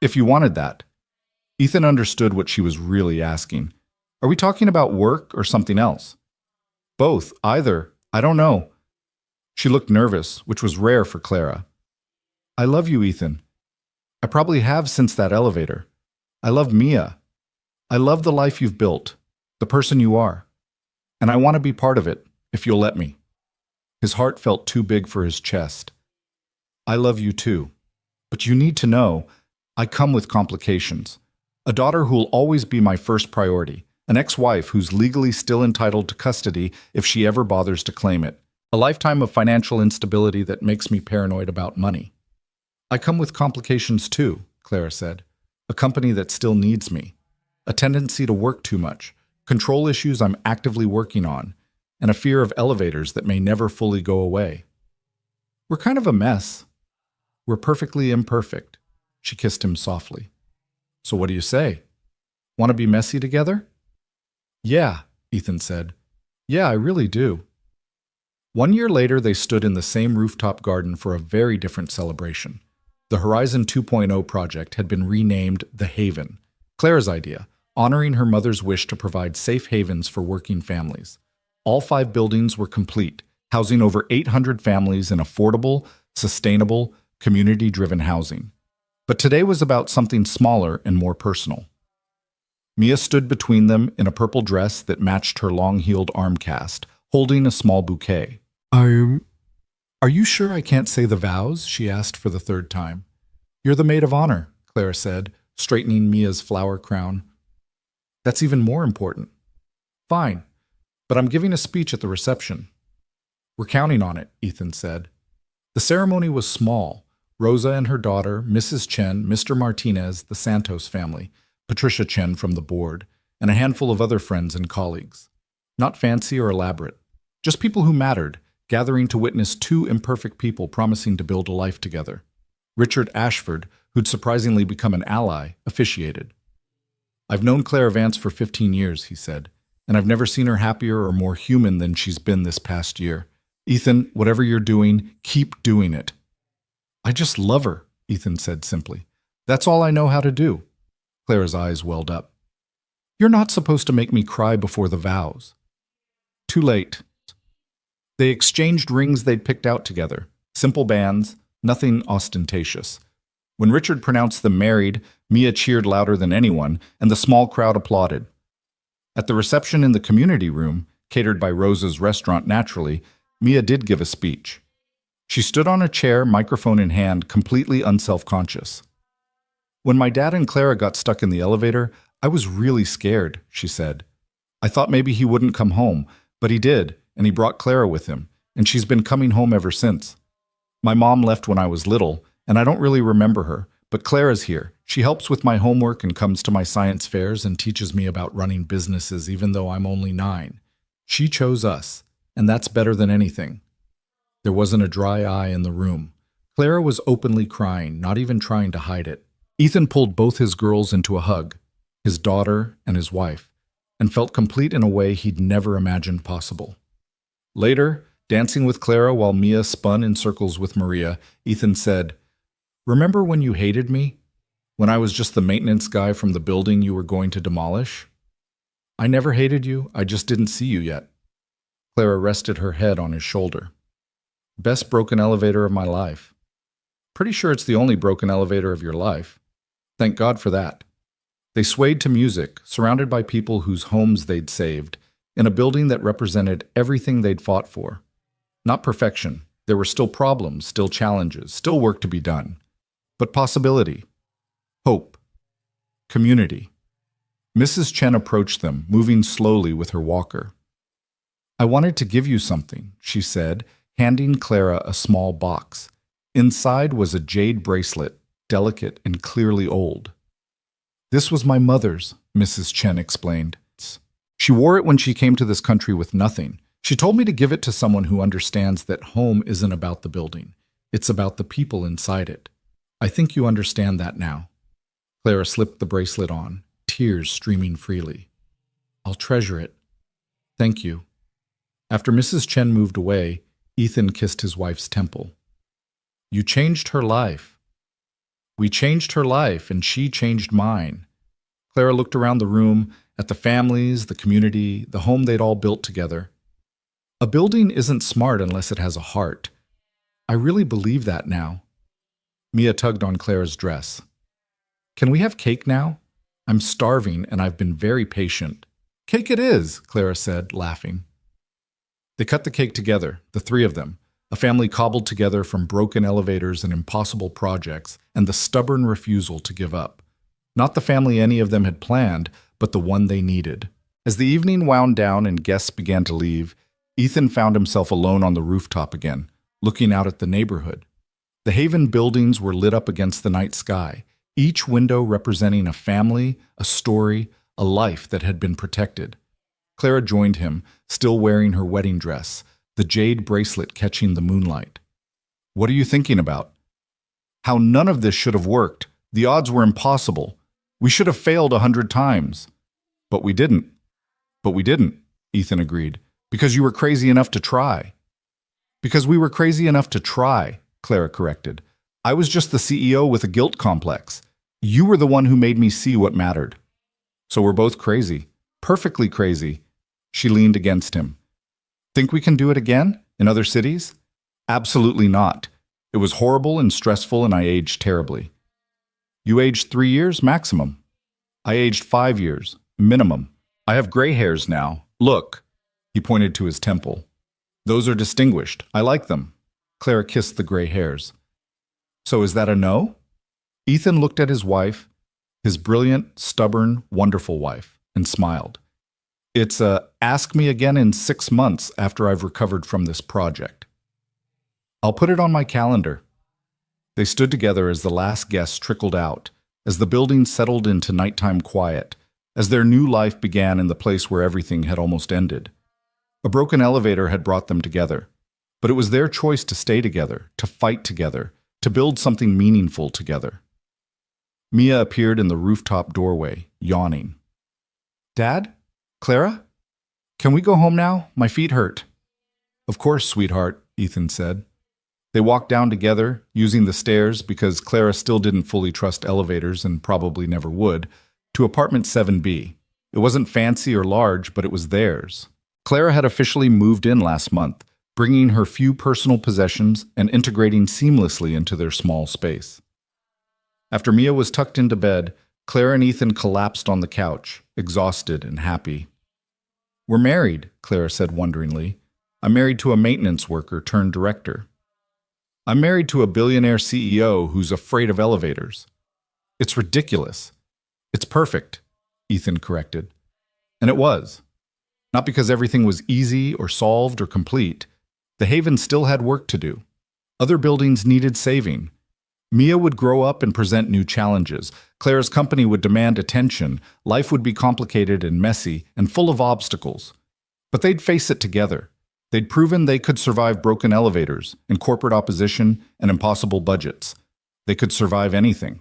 if you wanted that." Ethan understood what she was really asking. "Are we talking about work or something else?" "Both, either. I don't know." She looked nervous, which was rare for Clara. "I love you, Ethan. I probably have since that elevator. I love Mia. I love the life you've built, the person you are. And I want to be part of it, if you'll let me." His heart felt too big for his chest. "I love you too. But you need to know, I come with complications. A daughter who'll always be my first priority. An ex-wife who's legally still entitled to custody if she ever bothers to claim it. A lifetime of financial instability that makes me paranoid about money." I come with complications too, Clara said. A company that still needs me. A tendency to work too much. Control issues I'm actively working on. And a fear of elevators that may never fully go away. We're kind of a mess. We're perfectly imperfect. She kissed him softly. So what do you say? Want to be messy together? Yeah, Ethan said. Yeah, I really do. 1 year later, they stood in the same rooftop garden for a very different celebration. The Horizon 2.0 project had been renamed The Haven, Claire's idea, honoring her mother's wish to provide safe havens for working families. All 5 buildings were complete, housing over 800 families in affordable, sustainable, community-driven housing. But today was about something smaller and more personal. Mia stood between them in a purple dress that matched her long-heeled arm cast, holding a small bouquet. Are you sure I can't say the vows? She asked for the 3rd time. You're the maid of honor, Clara said, straightening Mia's flower crown. That's even more important. Fine, but I'm giving a speech at the reception. We're counting on it, Ethan said. The ceremony was small. Rosa and her daughter, Mrs. Chen, Mr. Martinez, the Santos family, Patricia Chen from the board, and a handful of other friends and colleagues. Not fancy or elaborate, just people who mattered, gathering to witness 2 imperfect people promising to build a life together. Richard Ashford, who'd surprisingly become an ally, officiated. I've known Clara Vance for 15 years, he said, and I've never seen her happier or more human than she's been this past year. Ethan, whatever you're doing, keep doing it. I just love her, Ethan said simply. That's all I know how to do. Clara's eyes welled up. You're not supposed to make me cry before the vows. Too late. They exchanged rings they'd picked out together, simple bands, nothing ostentatious. When Richard pronounced them married, Mia cheered louder than anyone, and the small crowd applauded. At the reception in the community room, catered by Rosa's restaurant naturally, Mia did give a speech. She stood on a chair, microphone in hand, completely unself-conscious. When my dad and Clara got stuck in the elevator, I was really scared, she said. I thought maybe he wouldn't come home, but he did, and he brought Clara with him, and she's been coming home ever since. My mom left when I was little, and I don't really remember her, but Clara's here. She helps with my homework and comes to my science fairs and teaches me about running businesses even though I'm only 9. She chose us, and that's better than anything. There wasn't a dry eye in the room. Clara was openly crying, not even trying to hide it. Ethan pulled both his girls into a hug, his daughter and his wife, and felt complete in a way he'd never imagined possible. Later, dancing with Clara while Mia spun in circles with Maria, Ethan said, Remember when you hated me? When I was just the maintenance guy from the building you were going to demolish? I never hated you, I just didn't see you yet. Clara rested her head on his shoulder. Best broken elevator of my life. Pretty sure it's the only broken elevator of your life. Thank God for that. They swayed to music, surrounded by people whose homes they'd saved, in a building that represented everything they'd fought for. Not perfection. There were still problems, still challenges, still work to be done. But possibility. Hope. Community. Mrs. Chen approached them, moving slowly with her walker. I wanted to give you something, she said, handing Clara a small box. Inside was a jade bracelet, delicate and clearly old. This was my mother's, Mrs. Chen explained. She wore it when she came to this country with nothing. She told me to give it to someone who understands that home isn't about the building. It's about the people inside it. I think you understand that now. Clara slipped the bracelet on, tears streaming freely. I'll treasure it. Thank you. After Mrs. Chen moved away, Ethan kissed his wife's temple. You changed her life. We changed her life, and she changed mine. Clara looked around the room, at the families, the community, the home they'd all built together. A building isn't smart unless it has a heart. I really believe that now. Mia tugged on Clara's dress. Can we have cake now? I'm starving, and I've been very patient. Cake it is, Clara said, laughing. They cut the cake together, the 3 of them, a family cobbled together from broken elevators and impossible projects, and the stubborn refusal to give up. Not the family any of them had planned, but the one they needed. As the evening wound down and guests began to leave, Ethan found himself alone on the rooftop again, looking out at the neighborhood. The Haven buildings were lit up against the night sky, each window representing a family, a story, a life that had been protected. Clara joined him, still wearing her wedding dress, the jade bracelet catching the moonlight. "What are you thinking about?" "How none of this should have worked. The odds were impossible. We should have failed 100 times." "But we didn't." "But we didn't," Ethan agreed, "because you were crazy enough to try." "Because we were crazy enough to try," Clara corrected. "I was just the CEO with a guilt complex. You were the one who made me see what mattered." "So we're both crazy. Perfectly crazy." She leaned against him. "Think we can do it again? In other cities?" "Absolutely not. It was horrible and stressful, and I aged terribly." "You aged 3 years maximum." "I aged 5 years minimum. I have gray hairs now. Look." He pointed to his temple. "Those are distinguished. I like them." Clara kissed the gray hairs. "So is that a no?" Ethan looked at his wife, his brilliant, stubborn, wonderful wife, and smiled. "It's a ask me again in 6 months after I've recovered from this project." "I'll put it on my calendar." They stood together as the last guests trickled out, as the building settled into nighttime quiet, as their new life began in the place where everything had almost ended. A broken elevator had brought them together, but it was their choice to stay together, to fight together, to build something meaningful together. Mia appeared in the rooftop doorway, yawning. "Dad? Clara? Can we go home now? My feet hurt." "Of course, sweetheart," Ethan said. They walked down together, using the stairs because Clara still didn't fully trust elevators and probably never would, to apartment 7B. It wasn't fancy or large, but it was theirs. Clara had officially moved in last month, bringing her few personal possessions and integrating seamlessly into their small space. After Mia was tucked into bed, Clara and Ethan collapsed on the couch, exhausted and happy. "We're married," Clara said wonderingly. "I'm married to a maintenance worker turned director." "I'm married to a billionaire CEO who's afraid of elevators." "It's ridiculous." "It's perfect," Ethan corrected. And it was. Not because everything was easy or solved or complete. The Haven still had work to do. Other buildings needed saving. Mia would grow up and present new challenges. Clara's company would demand attention. Life would be complicated and messy and full of obstacles. But they'd face it together. They'd proven they could survive broken elevators and corporate opposition and impossible budgets. They could survive anything.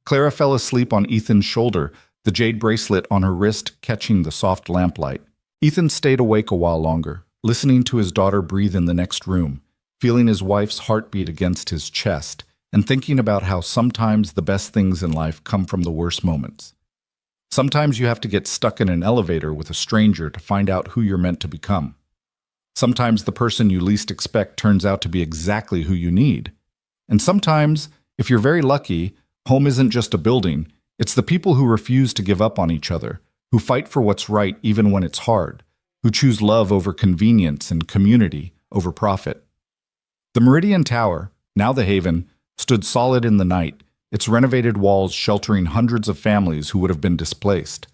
Clara fell asleep on Ethan's shoulder, the jade bracelet on her wrist catching the soft lamplight. Ethan stayed awake a while longer, listening to his daughter breathe in the next room, feeling his wife's heartbeat against his chest, and thinking about how sometimes the best things in life come from the worst moments. Sometimes you have to get stuck in an elevator with a stranger to find out who you're meant to become. Sometimes the person you least expect turns out to be exactly who you need. And sometimes, if you're very lucky, home isn't just a building, it's the people who refuse to give up on each other, who fight for what's right even when it's hard, who choose love over convenience and community over profit. The Meridian Tower, now the Haven, stood solid in the night, its renovated walls sheltering hundreds of families who would have been displaced.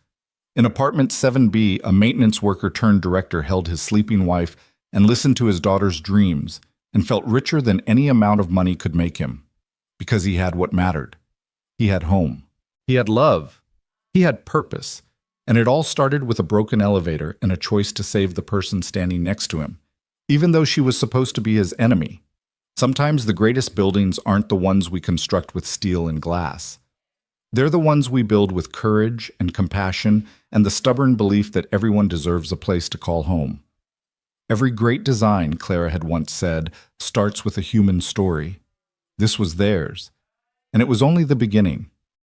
In apartment 7B, a maintenance worker turned director held his sleeping wife and listened to his daughter's dreams and felt richer than any amount of money could make him, because he had what mattered. He had home. He had love. He had purpose. And it all started with a broken elevator and a choice to save the person standing next to him, even though she was supposed to be his enemy. Sometimes the greatest buildings aren't the ones we construct with steel and glass. They're the ones we build with courage and compassion and the stubborn belief that everyone deserves a place to call home. Every great design, Clara had once said, starts with a human story. This was theirs. And it was only the beginning.